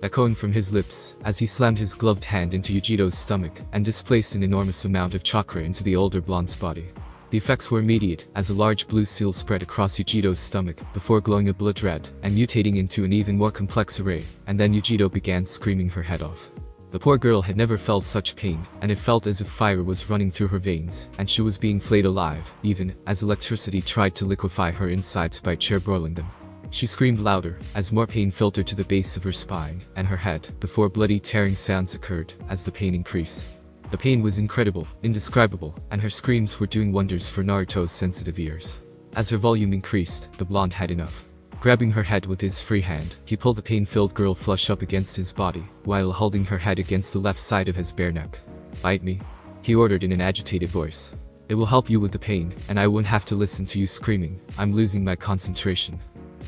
Echoing from his lips, as he slammed his gloved hand into Yugito's stomach, and displaced an enormous amount of chakra into the older blonde's body. The effects were immediate, as a large blue seal spread across Yugito's stomach, before glowing a blood red, and mutating into an even more complex array, and then Yugito began screaming her head off. The poor girl had never felt such pain, and it felt as if fire was running through her veins, and she was being flayed alive, even as electricity tried to liquefy her insides by charbroiling them. She screamed louder, as more pain filtered to the base of her spine and her head, before bloody tearing sounds occurred, as the pain increased. The pain was incredible, indescribable, and her screams were doing wonders for Naruto's sensitive ears. As her volume increased, the blonde had enough. Grabbing her head with his free hand, he pulled the pain-filled girl flush up against his body, while holding her head against the left side of his bare neck. "Bite me," he ordered in an agitated voice. "It will help you with the pain, and I won't have to listen to you screaming. I'm losing my concentration."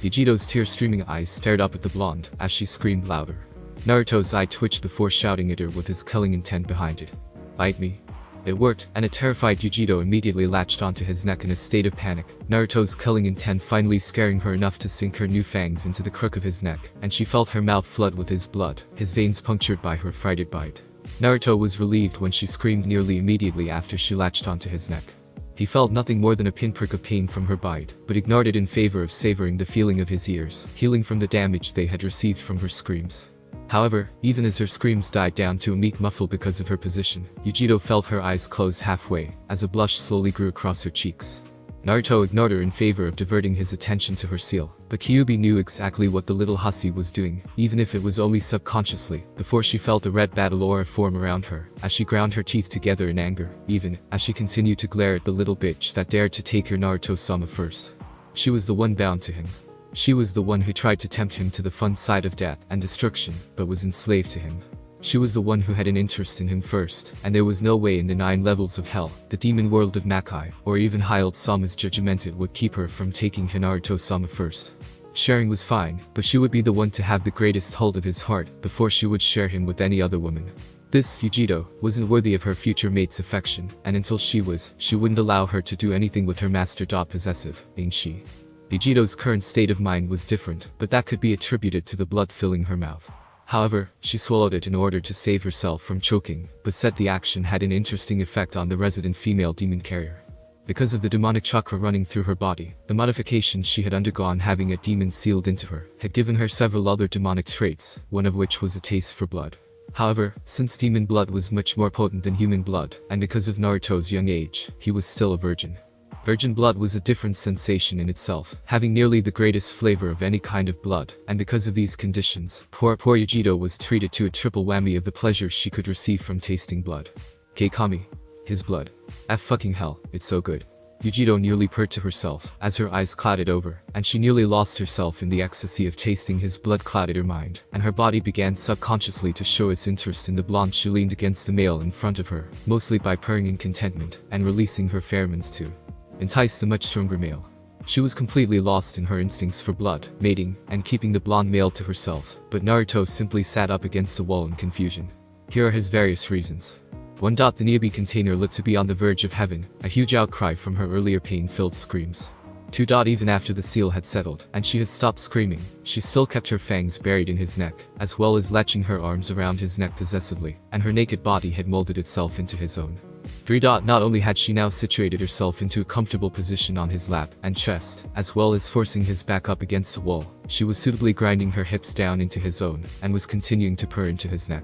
Yugito's tear-streaming eyes stared up at the blonde, as she screamed louder. Naruto's eye twitched before shouting at her with his killing intent behind it. "Bite me." It worked, and a terrified Yugito immediately latched onto his neck in a state of panic, Naruto's killing intent finally scaring her enough to sink her new fangs into the crook of his neck, and she felt her mouth flood with his blood, his veins punctured by her frightened bite. Naruto was relieved when she screamed nearly immediately after she latched onto his neck. He felt nothing more than a pinprick of pain from her bite, but ignored it in favor of savoring the feeling of his ears, healing from the damage they had received from her screams. However, even as her screams died down to a meek muffle because of her position, Yugito felt her eyes close halfway, as a blush slowly grew across her cheeks. Naruto ignored her in favor of diverting his attention to her seal, but Kyuubi knew exactly what the little hussy was doing, even if it was only subconsciously, before she felt a red battle aura form around her, as she ground her teeth together in anger, even as she continued to glare at the little bitch that dared to take her Naruto-sama first. She was the one bound to him. She was the one who tried to tempt him to the fun side of death and destruction, but was enslaved to him. She was the one who had an interest in him first, and there was no way in the 9 levels of hell, the demon world of Makai, or even Hyld Sama's judgment would keep her from taking Naruto-sama first. Sharing was fine, but she would be the one to have the greatest hold of his heart, before she would share him with any other woman. This, Yugito, wasn't worthy of her future mate's affection, and until she wouldn't allow her to do anything with her master. Possessive, ain't she? Yugito's current state of mind was different, but that could be attributed to the blood filling her mouth. However, she swallowed it in order to save herself from choking, but said the action had an interesting effect on the resident female demon carrier. Because of the demonic chakra running through her body, the modifications she had undergone having a demon sealed into her, had given her several other demonic traits, one of which was a taste for blood. However, since demon blood was much more potent than human blood, and because of Naruto's young age, he was still a virgin. Virgin blood was a different sensation in itself, having nearly the greatest flavor of any kind of blood, and because of these conditions, poor Yugito was treated to a triple whammy of the pleasure she could receive from tasting blood. Keikami. His blood. Fucking hell, it's so good. Yugito nearly purred to herself, as her eyes clouded over, and she nearly lost herself in the ecstasy of tasting his blood clouded her mind, and her body began subconsciously to show its interest in the blonde. She leaned against the male in front of her, mostly by purring in contentment, and releasing her pheromones to entice the much stronger male. She was completely lost in her instincts for blood, mating, and keeping the blonde male to herself, but Naruto simply sat up against the wall in confusion. Here are his various reasons. 1. The Kyuubi container looked to be on the verge of heaven, a huge outcry from her earlier pain-filled screams. 2. Even after the seal had settled, and she had stopped screaming, she still kept her fangs buried in his neck, as well as latching her arms around his neck possessively, and her naked body had molded itself into his own. 3. Not only had she now situated herself into a comfortable position on his lap and chest, as well as forcing his back up against the wall, she was suitably grinding her hips down into his own, and was continuing to purr into his neck.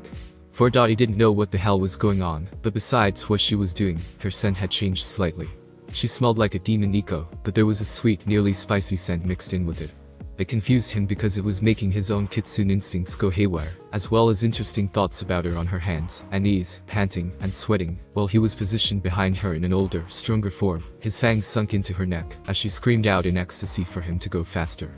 4. He didn't know what the hell was going on, but besides what she was doing, her scent had changed slightly. She smelled like a demon Nico, but there was a sweet, nearly spicy scent mixed in with it. It confused him because it was making his own kitsune instincts go haywire, as well as interesting thoughts about her on her hands and knees, panting and sweating, while he was positioned behind her in an older, stronger form, his fangs sunk into her neck, as she screamed out in ecstasy for him to go faster.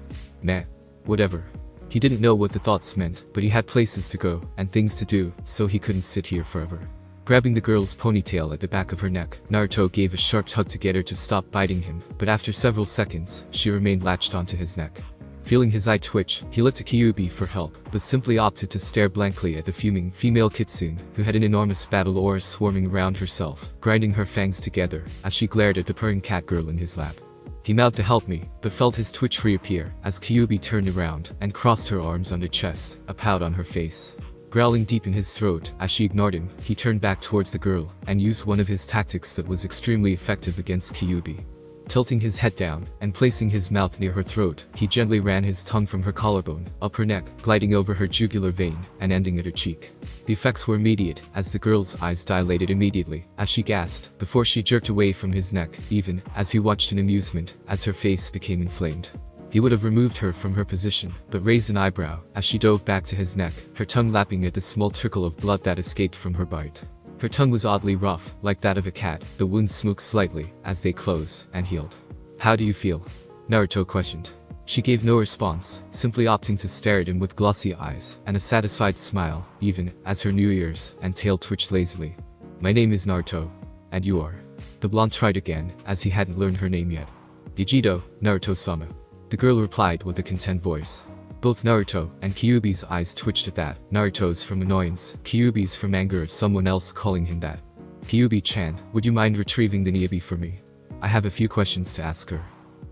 Meh. Whatever. He didn't know what the thoughts meant, but he had places to go, and things to do, so he couldn't sit here forever. Grabbing the girl's ponytail at the back of her neck, Naruto gave a sharp tug to get her to stop biting him, but after several seconds, she remained latched onto his neck. Feeling his eye twitch, he looked to Kyuubi for help, but simply opted to stare blankly at the fuming female kitsune, who had an enormous battle aura swarming around herself, grinding her fangs together, as she glared at the purring cat girl in his lap. He mouthed to help me, but felt his twitch reappear, as Kyuubi turned around, and crossed her arms on her chest, a pout on her face. Growling deep in his throat, as she ignored him, he turned back towards the girl, and used one of his tactics that was extremely effective against Kyuubi. Tilting his head down, and placing his mouth near her throat, he gently ran his tongue from her collarbone, up her neck, gliding over her jugular vein, and ending at her cheek. The effects were immediate, as the girl's eyes dilated immediately, as she gasped, before she jerked away from his neck, even, as he watched in amusement, as her face became inflamed. He would have removed her from her position, but raised an eyebrow, as she dove back to his neck, her tongue lapping at the small trickle of blood that escaped from her bite. Her tongue was oddly rough, like that of a cat. The wounds smoked slightly, as they closed, and healed. "How do you feel?" Naruto questioned. She gave no response, simply opting to stare at him with glossy eyes, and a satisfied smile, even, as her new ears and tail twitched lazily. "My name is Naruto. And you are?" The blonde tried again, as he hadn't learned her name yet. "Yugito, Naruto-sama." The girl replied with a content voice. Both Naruto and Kyuubi's eyes twitched at that, Naruto's from annoyance, Kyuubi's from anger at someone else calling him that. "Kyuubi-chan, would you mind retrieving the Niabi for me? I have a few questions to ask her."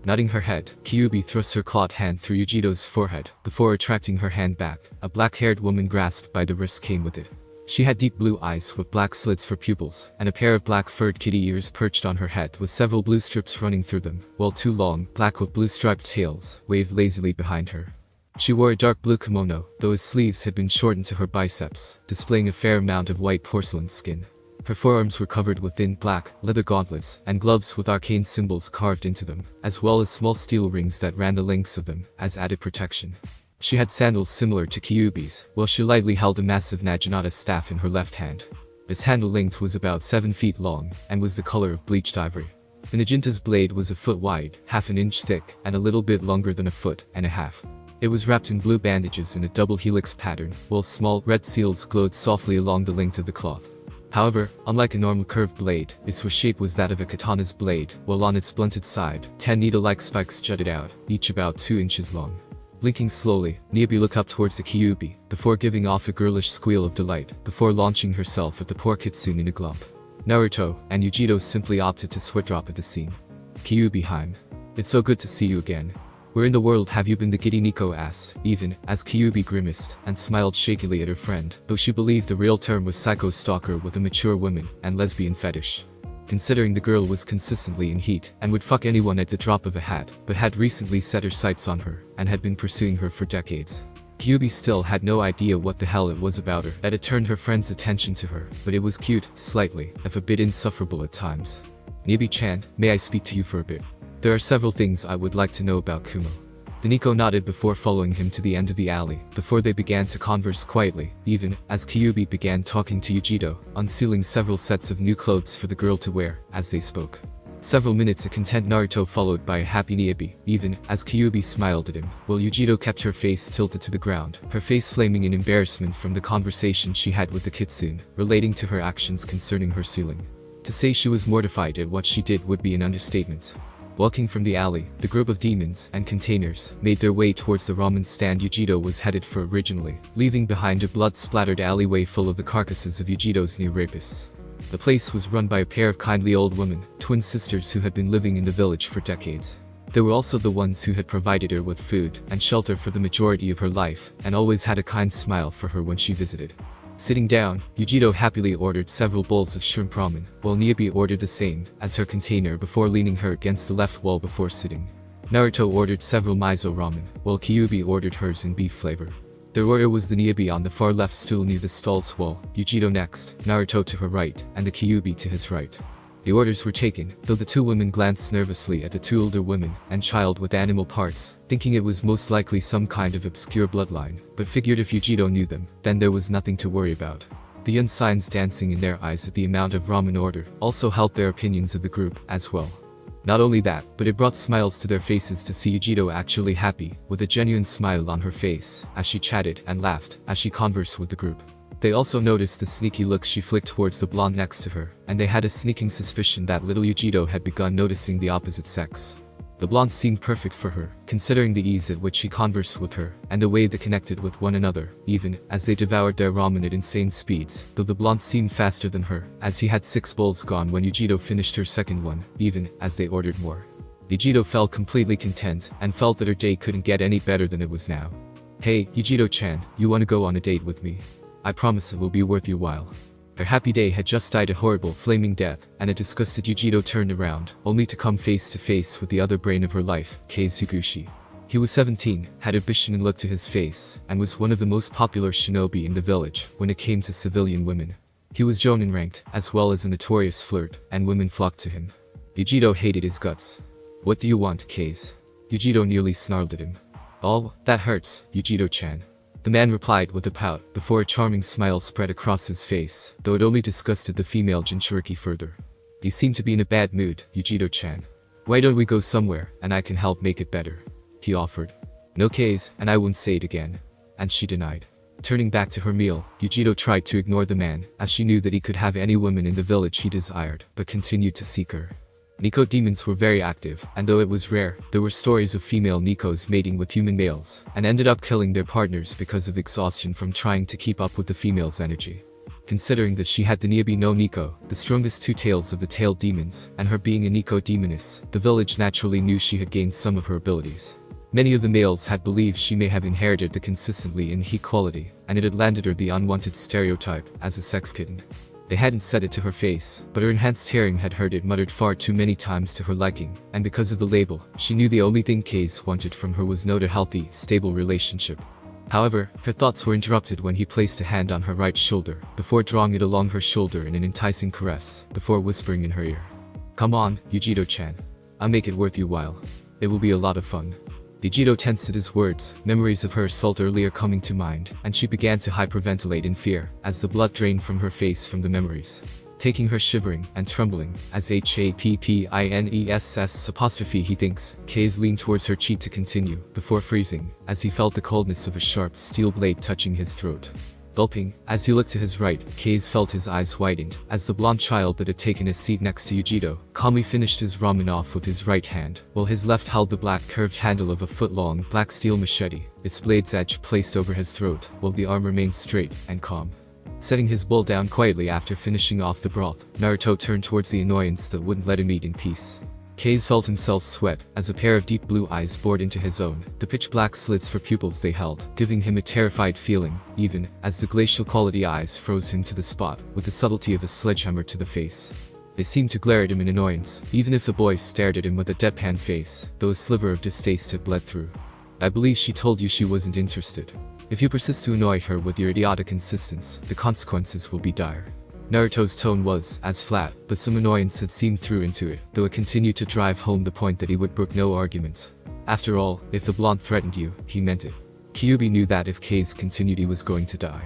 Nodding her head, Kyuubi thrust her clawed hand through Yugito's forehead, before retracting her hand back. A black-haired woman grasped by the wrist came with it. She had deep blue eyes with black slits for pupils, and a pair of black-furred kitty ears perched on her head with several blue strips running through them, while two long, black with blue striped tails, waved lazily behind her. She wore a dark blue kimono, though its sleeves had been shortened to her biceps, displaying a fair amount of white porcelain skin. Her forearms were covered with thin, black, leather gauntlets, and gloves with arcane symbols carved into them, as well as small steel rings that ran the lengths of them, as added protection. She had sandals similar to Kyuubi's, while she lightly held a massive Naginata staff in her left hand. Its handle length was about 7 feet long, and was the color of bleached ivory. The Naginata's blade was a foot wide, half an inch thick, and a little bit longer than a foot and a half. It was wrapped in blue bandages in a double helix pattern, while small, red seals glowed softly along the length of the cloth. However, unlike a normal curved blade, its shape was that of a katana's blade, while on its blunted side, 10 needle-like spikes jutted out, each about 2 inches long. Blinking slowly, Niabi looked up towards the Kyuubi, before giving off a girlish squeal of delight, before launching herself at the poor kitsune in a glump. Naruto and Yugito simply opted to sweat drop at the scene. "Kyuubi-heim. It's so good to see you again. Where in the world have you been?" the giddy Nico asked, even, as Kyuubi grimaced, and smiled shakily at her friend, though she believed the real term was psycho-stalker with a mature woman, and lesbian fetish. Considering the girl was consistently in heat, and would fuck anyone at the drop of a hat, but had recently set her sights on her, and had been pursuing her for decades. Kyuubi still had no idea what the hell it was about her that had turned her friend's attention to her, but it was cute, slightly, if a bit insufferable at times. "Niabi-chan, may I speak to you for a bit? There are several things I would like to know about Kumo." The Nico nodded before following him to the end of the alley, before they began to converse quietly, even, as Kyuubi began talking to Yugito, unsealing several sets of new clothes for the girl to wear, as they spoke. Several minutes a content Naruto followed by a happy Niabi, even, as Kyuubi smiled at him, while Yugito kept her face tilted to the ground, her face flaming in embarrassment from the conversation she had with the kitsune, relating to her actions concerning her sealing. To say she was mortified at what she did would be an understatement. Walking from the alley, the group of demons and containers made their way towards the ramen stand Yugito was headed for originally, leaving behind a blood-splattered alleyway full of the carcasses of Yugito's new rapists. The place was run by a pair of kindly old women, twin sisters who had been living in the village for decades. They were also the ones who had provided her with food and shelter for the majority of her life, and always had a kind smile for her when she visited. Sitting down, Yugito happily ordered several bowls of shrimp ramen, while Niabi ordered the same as her container before leaning her against the left wall before sitting. Naruto ordered several miso ramen, while Kyuubi ordered hers in beef flavor. Their order was the Niabi on the far left stool near the stall's wall, Yugito next, Naruto to her right, and the Kyuubi to his right. The orders were taken, though the two women glanced nervously at the two older women and child with animal parts, thinking it was most likely some kind of obscure bloodline, but figured if Yugito knew them, then there was nothing to worry about. The young signs dancing in their eyes at the amount of ramen ordered also helped their opinions of the group, as well. Not only that, but it brought smiles to their faces to see Yugito actually happy, with a genuine smile on her face, as she chatted and laughed, as she conversed with the group. They also noticed the sneaky looks she flicked towards the blonde next to her, and they had a sneaking suspicion that little Yugito had begun noticing the opposite sex. The blonde seemed perfect for her, considering the ease at which she conversed with her, and the way they connected with one another, even as they devoured their ramen at insane speeds, though the blonde seemed faster than her, as he had 6 bowls gone when Yugito finished her second one, even as they ordered more. Yugito felt completely content, and felt that her day couldn't get any better than it was now. Hey, Yugito-chan, you wanna go on a date with me? I promise it will be worth your while. Their happy day had just died a horrible, flaming death, and a disgusted Yugito turned around, only to come face to face with the other brain of her life, Kei Tsugushi. He was 17, had ambition and look to his face, and was one of the most popular shinobi in the village when it came to civilian women. He was jonin ranked, as well as a notorious flirt, and women flocked to him. Yugito hated his guts. What do you want, Kei's? Yugito nearly snarled at him. Oh, that hurts, Yugito-chan. The man replied with a pout, before a charming smile spread across his face, though it only disgusted the female Jinchuriki further. You seem to be in a bad mood, Yugito-chan. Why don't we go somewhere, and I can help make it better? He offered. No K's, and I won't say it again. And she denied. Turning back to her meal, Yugito tried to ignore the man, as she knew that he could have any woman in the village he desired, but continued to seek her. Nico demons were very active, and though it was rare, there were stories of female Nikos mating with human males, and ended up killing their partners because of exhaustion from trying to keep up with the female's energy. Considering that she had the Niabi no Nico, the strongest 2 tails of the tailed demons, and her being a Nico demoness, the village naturally knew she had gained some of her abilities. Many of the males had believed she may have inherited the consistently in heat quality, and it had landed her the unwanted stereotype as a sex kitten. They hadn't said it to her face, but her enhanced hearing had heard it muttered far too many times to her liking, and because of the label, she knew the only thing Case wanted from her was not a healthy, stable relationship. However, her thoughts were interrupted when he placed a hand on her right shoulder, before drawing it along her shoulder in an enticing caress, before whispering in her ear. Come on, Yugito-chan. I'll make it worth your while. It will be a lot of fun. Yugito tensed at his words, memories of her assault earlier coming to mind, and she began to hyperventilate in fear, as the blood drained from her face from the memories. Taking her shivering and trembling, as HAPPINESS he thinks, Kaze leaned towards her cheek to continue, before freezing, as he felt the coldness of a sharp steel blade touching his throat. Gulping, as he looked to his right, Kaze felt his eyes widened, as the blonde child that had taken his seat next to Yugito, calmly finished his ramen off with his right hand, while his left held the black curved handle of a foot-long black steel machete, its blade's edge placed over his throat, while the arm remained straight and calm. Setting his bowl down quietly after finishing off the broth, Naruto turned towards the annoyance that wouldn't let him eat in peace. Kaze felt himself sweat, as a pair of deep blue eyes bored into his own, the pitch-black slits for pupils they held, giving him a terrified feeling, even, as the glacial-quality eyes froze him to the spot, with the subtlety of a sledgehammer to the face. They seemed to glare at him in annoyance, even if the boy stared at him with a deadpan face, though a sliver of distaste had bled through. I believe she told you she wasn't interested. If you persist to annoy her with your idiotic insistence, the consequences will be dire. Naruto's tone was, as flat, but some annoyance had seemed through into it, though it continued to drive home the point that he would brook no argument. After all, if the blonde threatened you, he meant it. Kyuubi knew that if Kaze continued he was going to die.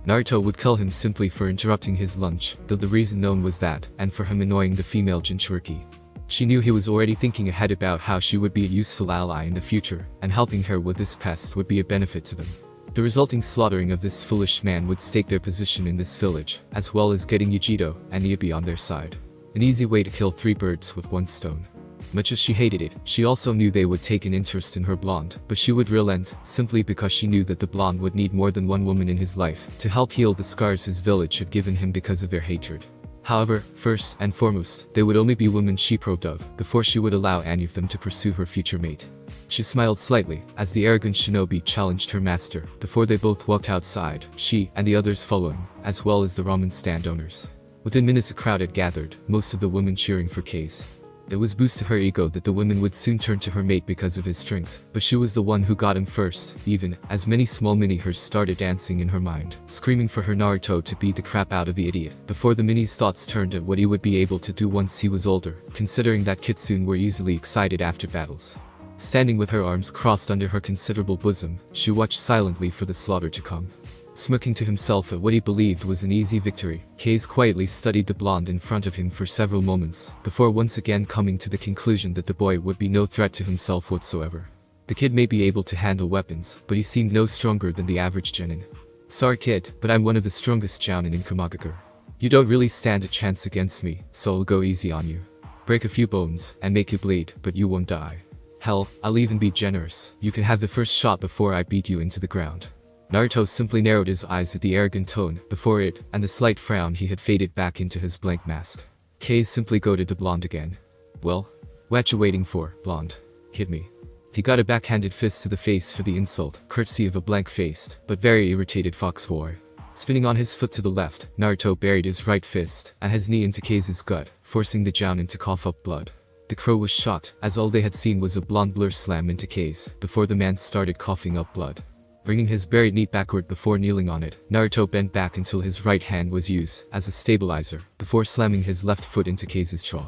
Naruto would kill him simply for interrupting his lunch, though the reason known was that, and for him annoying the female Jinchuriki. She knew he was already thinking ahead about how she would be a useful ally in the future, and helping her with this pest would be a benefit to them. The resulting slaughtering of this foolish man would stake their position in this village, as well as getting Yugito and Niabi on their side. An easy way to kill 3 birds with 1 stone. Much as she hated it, she also knew they would take an interest in her blonde, but she would relent, simply because she knew that the blonde would need more than one woman in his life to help heal the scars his village had given him because of their hatred. However, first and foremost, they would only be women she approved of, before she would allow any of them to pursue her future mate. She smiled slightly, as the arrogant shinobi challenged her master, before they both walked outside, she and the others following, as well as the ramen stand owners. Within minutes a crowd had gathered, most of the women cheering for Kaze. It was boost to her ego that the women would soon turn to her mate because of his strength, but she was the one who got him first, even, as many small mini-hers started dancing in her mind, screaming for her Naruto to beat the crap out of the idiot, before the mini's thoughts turned at what he would be able to do once he was older, considering that kitsune were easily excited after battles. Standing with her arms crossed under her considerable bosom, she watched silently for the slaughter to come. Smirking to himself at what he believed was an easy victory, Kaze quietly studied the blonde in front of him for several moments, before once again coming to the conclusion that the boy would be no threat to himself whatsoever. The kid may be able to handle weapons, but he seemed no stronger than the average genin. Sorry kid, but I'm one of the strongest jounin in Kumogakure. You don't really stand a chance against me, so I'll go easy on you. Break a few bones, and make you bleed, but you won't die. Hell, I'll even be generous. You can have the first shot before I beat you into the ground. Naruto simply narrowed his eyes at the arrogant tone before it, and the slight frown he had faded back into his blank mask. Kay simply goaded the blonde again. Well? What you waiting for, blonde? Hit me. He got a backhanded fist to the face for the insult, courtesy of a blank-faced, but very irritated fox boy. Spinning on his foot to the left, Naruto buried his right fist and his knee into Kay's gut, forcing the Jounin to cough up blood. The crow was shocked, as all they had seen was a blonde blur slam into Kay's before the man started coughing up blood. Bringing his buried knee backward before kneeling on it, Naruto bent back until his right hand was used as a stabilizer, before slamming his left foot into Kay's jaw.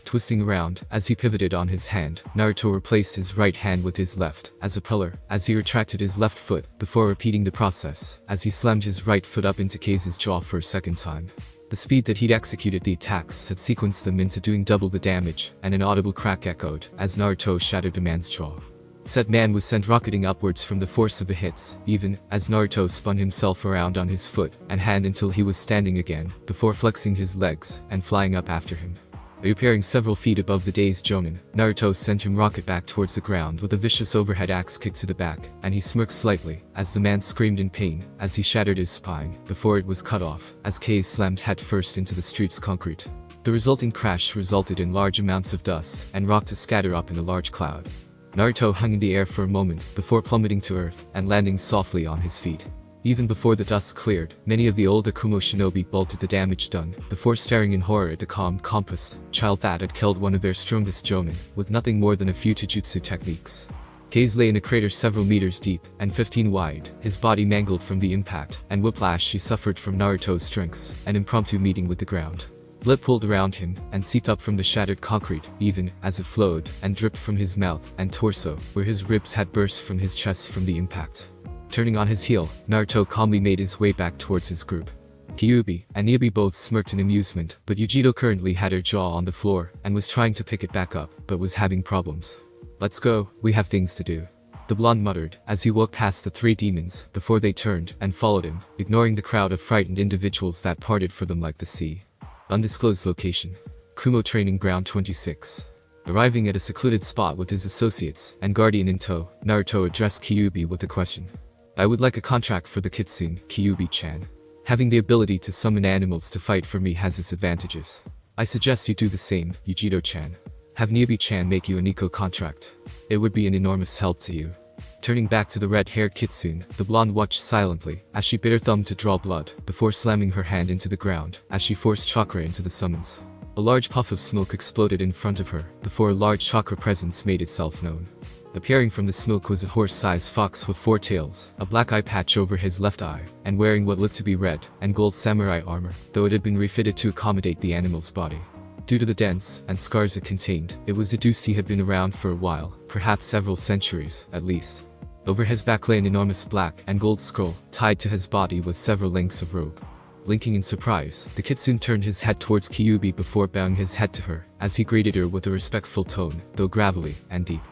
Twisting around, as he pivoted on his hand, Naruto replaced his right hand with his left, as a pillar, as he retracted his left foot, before repeating the process, as he slammed his right foot up into Kay's jaw for a second time. The speed that he'd executed the attacks had sequenced them into doing double the damage, and an audible crack echoed, as Naruto shattered the man's jaw. Said man was sent rocketing upwards from the force of the hits, even as Naruto spun himself around on his foot and hand until he was standing again, before flexing his legs and flying up after him. Appearing several feet above the dazed Jounin, Naruto sent him rocket back towards the ground with a vicious overhead axe kick to the back, and he smirked slightly, as the man screamed in pain, as he shattered his spine, before it was cut off, as Kay slammed head first into the street's concrete. The resulting crash resulted in large amounts of dust, and rock to scatter up in a large cloud. Naruto hung in the air for a moment, before plummeting to earth, and landing softly on his feet. Even before the dust cleared, many of the old Akumo shinobi bolted the damage done, before staring in horror at the calm, composed child that had killed one of their strongest Jounin, with nothing more than a few taijutsu techniques. Kay's lay in a crater several meters deep, and 15 wide, his body mangled from the impact, and whiplash he suffered from Naruto's strengths, an impromptu meeting with the ground. Blood pooled around him, and seeped up from the shattered concrete, even as it flowed, and dripped from his mouth and torso, where his ribs had burst from his chest from the impact. Turning on his heel, Naruto calmly made his way back towards his group. Kyuubi and Ayame both smirked in amusement, but Yugito currently had her jaw on the floor, and was trying to pick it back up, but was having problems. Let's go, we have things to do. The blonde muttered, as he walked past the three demons, before they turned and followed him, ignoring the crowd of frightened individuals that parted for them like the sea. Undisclosed location. Kumo Training Ground 26. Arriving at a secluded spot with his associates and guardian in tow, Naruto addressed Kyuubi with a question. I would like a contract for the kitsune, Kyuubi-chan. Having the ability to summon animals to fight for me has its advantages. I suggest you do the same, Yugito-chan. Have Kyuubi-chan make you a Nico contract. It would be an enormous help to you. Turning back to the red-haired kitsune, the blonde watched silently, as she bit her thumb to draw blood, before slamming her hand into the ground, as she forced chakra into the summons. A large puff of smoke exploded in front of her, before a large chakra presence made itself known. Appearing from the smoke was a horse-sized fox with 4 tails, a black eye patch over his left eye, and wearing what looked to be red and gold samurai armor, though it had been refitted to accommodate the animal's body. Due to the dents and scars it contained, it was deduced he had been around for a while, perhaps several centuries, at least. Over his back lay an enormous black and gold scroll, tied to his body with several lengths of rope. Blinking in surprise, the kitsune turned his head towards Kyuubi before bowing his head to her, as he greeted her with a respectful tone, though gravelly and deep.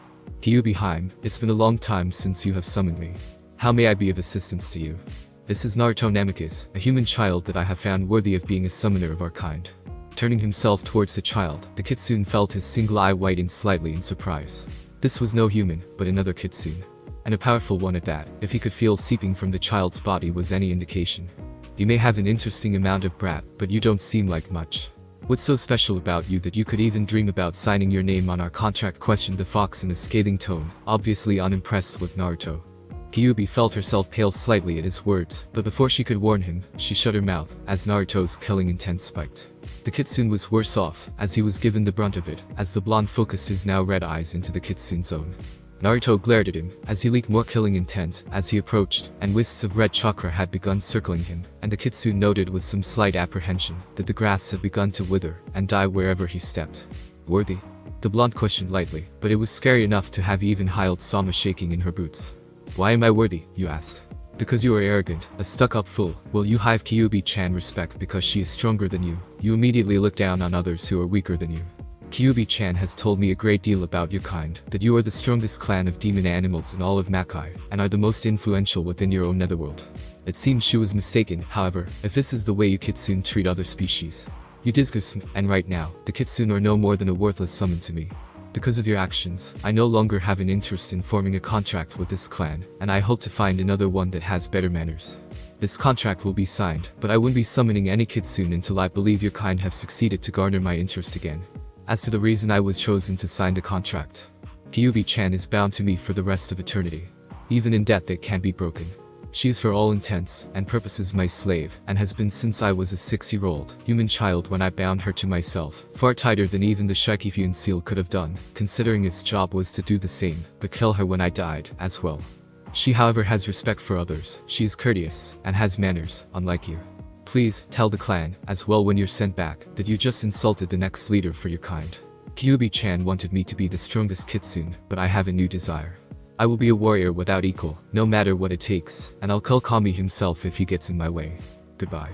Kyuubi-heim, it's been a long time since you have summoned me. How may I be of assistance to you? This is Naruto Namikaze, a human child that I have found worthy of being a summoner of our kind. Turning himself towards the child, the kitsune felt his single eye widen slightly in surprise. This was no human, but another kitsune. And a powerful one at that, if he could feel seeping from the child's body was any indication. You may have an interesting amount of brat, but you don't seem like much. What's so special about you that you could even dream about signing your name on our contract? Questioned the fox in a scathing tone, obviously unimpressed with Naruto. Kyuubi felt herself pale slightly at his words, but before she could warn him, she shut her mouth, as Naruto's killing intent spiked. The kitsune was worse off, as he was given the brunt of it, as the blonde focused his now red eyes into the kitsune's own. Naruto glared at him, as he leaked more killing intent, as he approached, and wisps of red chakra had begun circling him, and the kitsune noted with some slight apprehension, that the grass had begun to wither, and die wherever he stepped. Worthy? The blonde questioned lightly, but it was scary enough to have even Hild Sama shaking in her boots. Why am I worthy, you asked? Because you are arrogant, a stuck-up fool. Will you have Kyuubi-chan respect because she is stronger than you? You immediately look down on others who are weaker than you. Kyuubi-chan has told me a great deal about your kind, that you are the strongest clan of demon animals in all of Makai, and are the most influential within your own netherworld. It seems she was mistaken, however, if this is the way you kitsune treat other species. You disgust me, and right now, the kitsune are no more than a worthless summon to me. Because of your actions, I no longer have an interest in forming a contract with this clan, and I hope to find another one that has better manners. This contract will be signed, but I wouldn't be summoning any kitsune until I believe your kind have succeeded to garner my interest again. As to the reason I was chosen to sign the contract, Kyuubi-chan is bound to me for the rest of eternity. Even in death it can't be broken. She is for all intents and purposes my slave, and has been since I was a 6-year-old human child when I bound her to myself, far tighter than even the Shikifune seal could have done, considering its job was to do the same, but kill her when I died, as well. She however has respect for others, she is courteous, and has manners, unlike you. Please, tell the clan, as well when you're sent back, that you just insulted the next leader for your kind. Kyuubi-chan wanted me to be the strongest kitsune, but I have a new desire. I will be a warrior without equal, no matter what it takes, and I'll kill Kami himself if he gets in my way. Goodbye.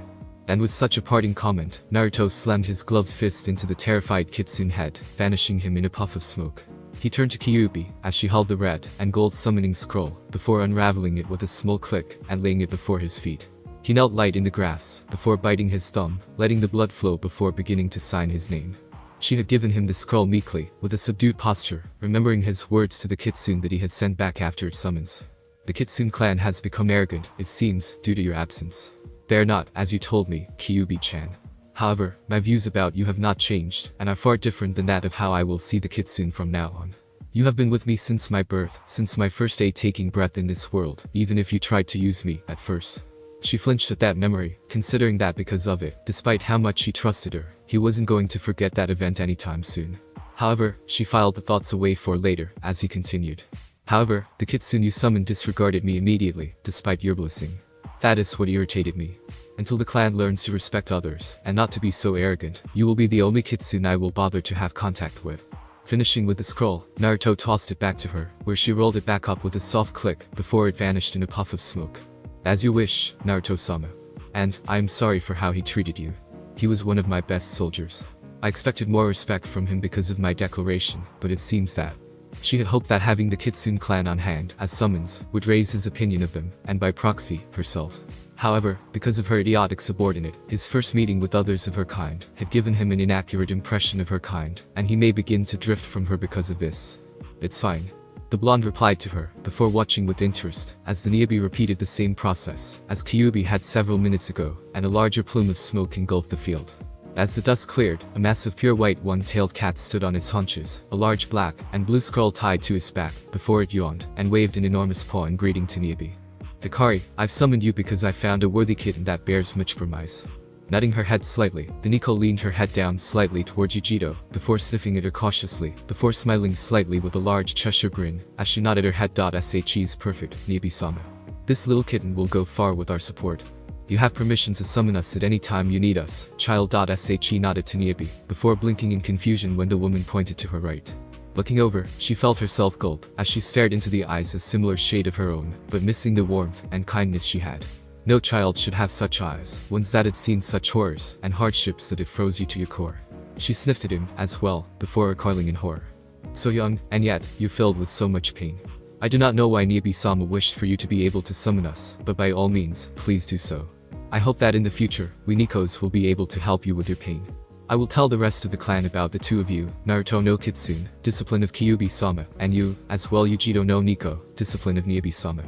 And with such a parting comment, Naruto slammed his gloved fist into the terrified kitsune head, vanishing him in a puff of smoke. He turned to Kyuubi, as she held the red and gold summoning scroll, before unraveling it with a small click, and laying it before his feet. He knelt light in the grass, before biting his thumb, letting the blood flow before beginning to sign his name. She had given him the scroll meekly, with a subdued posture, remembering his words to the kitsune that he had sent back after its summons. The kitsune clan has become arrogant, it seems, due to your absence. They are not, as you told me, Kyuubi-chan. However, my views about you have not changed, and are far different than that of how I will see the kitsune from now on. You have been with me since my birth, since my first day taking breath in this world, even if you tried to use me, at first. She flinched at that memory, considering that because of it, despite how much he trusted her, he wasn't going to forget that event anytime soon. However, she filed the thoughts away for later, as he continued. However, the kitsune you summoned disregarded me immediately, despite your blessing. That is what irritated me. Until the clan learns to respect others, and not to be so arrogant, you will be the only kitsune I will bother to have contact with. Finishing with the scroll, Naruto tossed it back to her, where she rolled it back up with a soft click, before it vanished in a puff of smoke. As you wish, Naruto-sama. And, I am sorry for how he treated you. He was one of my best soldiers. I expected more respect from him because of my declaration, but it seems that she had hoped that having the Kitsune clan on hand as summons would raise his opinion of them, and by proxy, herself. However, because of her idiotic subordinate, his first meeting with others of her kind had given him an inaccurate impression of her kind, and he may begin to drift from her because of this. It's fine. The blonde replied to her, before watching with interest, as the Niobe repeated the same process, as Kyuubi had several minutes ago, and a larger plume of smoke engulfed the field. As the dust cleared, a massive pure white one-tailed cat stood on its haunches, a large black and blue scroll tied to its back, before it yawned, and waved an enormous paw in greeting to Niobe. Hikari, I've summoned you because I found a worthy kitten that bears much promise. Nodding her head slightly, the Nico leaned her head down slightly towards Yugito, before sniffing at her cautiously, before smiling slightly with a large Cheshire grin, as she nodded her head. She's perfect, Niobe-sama. This little kitten will go far with our support. You have permission to summon us at any time you need us, child. She nodded to Niobe, before blinking in confusion when the woman pointed to her right. Looking over, she felt herself gulp, as she stared into the eyes a similar shade of her own, but missing the warmth and kindness she had. No child should have such eyes, ones that had seen such horrors and hardships that it froze you to your core. She sniffed at him, as well, before recoiling in horror. So young, and yet, you filled with so much pain. I do not know why Niobe-sama wished for you to be able to summon us, but by all means, please do so. I hope that in the future, we Nikos will be able to help you with your pain. I will tell the rest of the clan about the two of you, Naruto no Kitsune, discipline of Kyuubi-sama, and you, as well Yugito no Nico, discipline of Niobe-sama.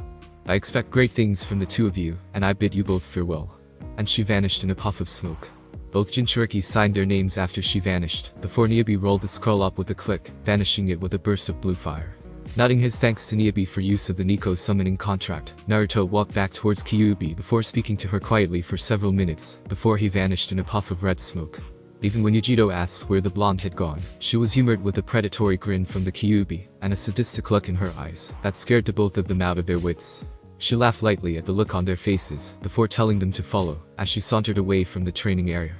I expect great things from the two of you, and I bid you both farewell. And she vanished in a puff of smoke. Both Jinchuriki signed their names after she vanished, before Niobe rolled the scroll up with a click, vanishing it with a burst of blue fire. Nodding his thanks to Niobe for use of the Nico summoning contract, Naruto walked back towards Kyuubi before speaking to her quietly for several minutes, before he vanished in a puff of red smoke. Even when Yugito asked where the blonde had gone, she was humored with a predatory grin from the Kyuubi, and a sadistic look in her eyes, that scared the both of them out of their wits. She laughed lightly at the look on their faces, before telling them to follow, as she sauntered away from the training area.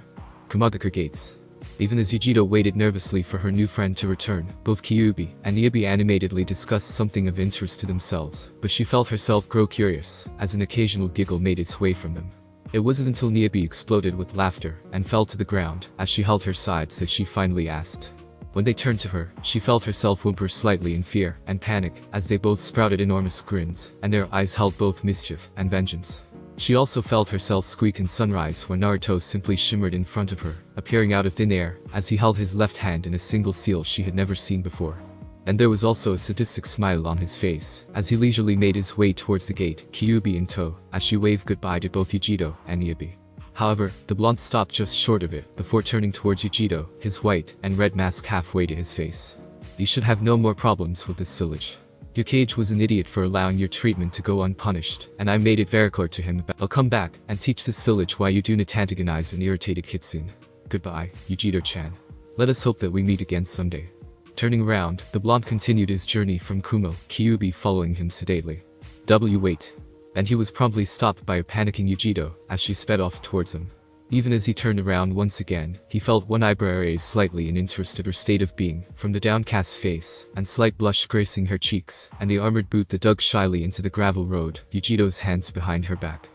Kumogakure gates. Even as Yugito waited nervously for her new friend to return, both Kyuubi and Niobe animatedly discussed something of interest to themselves, but she felt herself grow curious, as an occasional giggle made its way from them. It wasn't until Niobe exploded with laughter and fell to the ground, as she held her sides, that she finally asked. When they turned to her, she felt herself whimper slightly in fear and panic, as they both sprouted enormous grins, and their eyes held both mischief and vengeance. She also felt herself squeak in sunrise when Naruto simply shimmered in front of her, appearing out of thin air, as he held his left hand in a single seal she had never seen before. And there was also a sadistic smile on his face, as he leisurely made his way towards the gate, Kyuubi in tow, as she waved goodbye to both Yugito and Yabe. However, the blonde stopped just short of it, before turning towards Yugito, his white and red mask halfway to his face. You should have no more problems with this village. Hokage was an idiot for allowing your treatment to go unpunished, and I made it very clear to him. I'll come back and teach this village why you do not antagonize an irritated kitsune. Goodbye, Yugito-chan. Let us hope that we meet again someday. Turning around, the blonde continued his journey from Kumo, Kyuubi following him sedately. Wait. And he was promptly stopped by a panicking Yugito, as she sped off towards him. Even as he turned around once again, he felt one eyebrow raise slightly in interest at her state of being, from the downcast face, and slight blush gracing her cheeks, and the armored boot that dug shyly into the gravel road, Yugito's hands behind her back.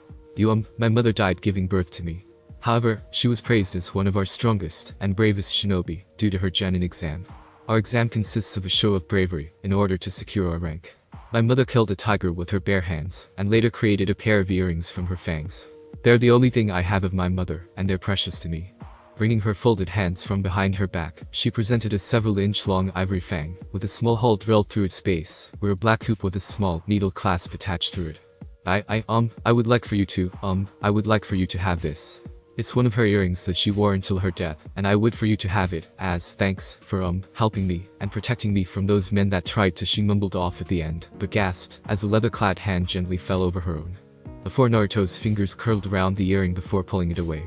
My mother died giving birth to me. However, she was praised as one of our strongest and bravest shinobi, due to her genin exam. Our exam consists of a show of bravery, in order to secure our rank. My mother killed a tiger with her bare hands, and later created a pair of earrings from her fangs. They're the only thing I have of my mother, and they're precious to me. Bringing her folded hands from behind her back, she presented a several-inch-long ivory fang, with a small hole drilled through its base, where a black hoop with a small needle clasp attached through it. I would like for you to have this. It's one of her earrings that she wore until her death, and I would for you to have it, as thanks for helping me, and protecting me from those men that tried to. She mumbled off at the end, but gasped, as a leather-clad hand gently fell over her own. Before Naruto's fingers curled around the earring before pulling it away.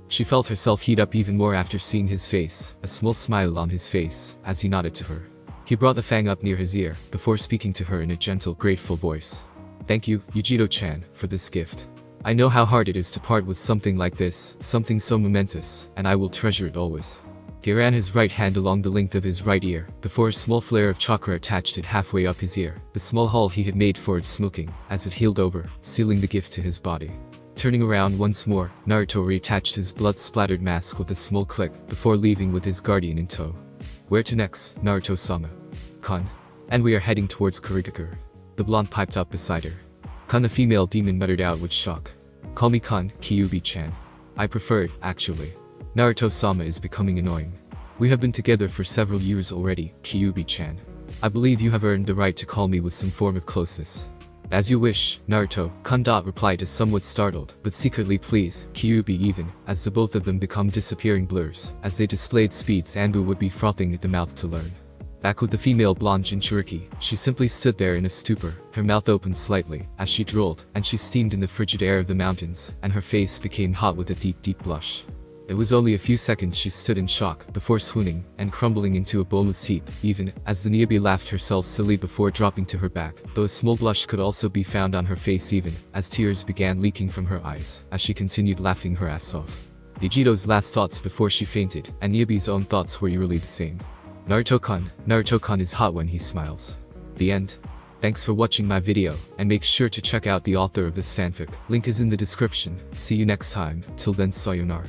She felt herself heat up even more after seeing his face, a small smile on his face, as he nodded to her. He brought the fang up near his ear, before speaking to her in a gentle, grateful voice. Thank you, Yugito-chan, for this gift. I know how hard it is to part with something like this, something so momentous, and I will treasure it always. He ran his right hand along the length of his right ear, before a small flare of chakra attached it halfway up his ear, the small hole he had made for its smoking, as it healed over, sealing the gift to his body. Turning around once more, Naruto reattached his blood-splattered mask with a small click, before leaving with his guardian in tow. Where to next, Naruto-sama? Kan. And we are heading towards Kurigakure. The blonde piped up beside her. Kan, the female demon, muttered out with shock. Call me Kan, Kyuubi-chan. I preferred, actually. Naruto-sama is becoming annoying. We have been together for several years already, Kyuubi-chan. I believe you have earned the right to call me with some form of closeness. As you wish, Naruto, Kan replied as somewhat startled, but secretly pleased, Kyuubi even, as the both of them become disappearing blurs, as they displayed speeds Anbu would be frothing at the mouth to learn. Back with the female blonde Jinchuriki, she simply stood there in a stupor, her mouth opened slightly, as she drooled, and she steamed in the frigid air of the mountains, and her face became hot with a deep blush. It was only a few seconds she stood in shock, before swooning, and crumbling into a boneless heap, even, as the Niobe laughed herself silly before dropping to her back, though a small blush could also be found on her face even, as tears began leaking from her eyes, as she continued laughing her ass off. Yugito's last thoughts before she fainted, and Niobe's own thoughts were eerily the same. Naruto-kun is hot when he smiles. The end. Thanks for watching my video, and make sure to check out the author of this fanfic. Link is in the description. See you next time. Till then, sayonara.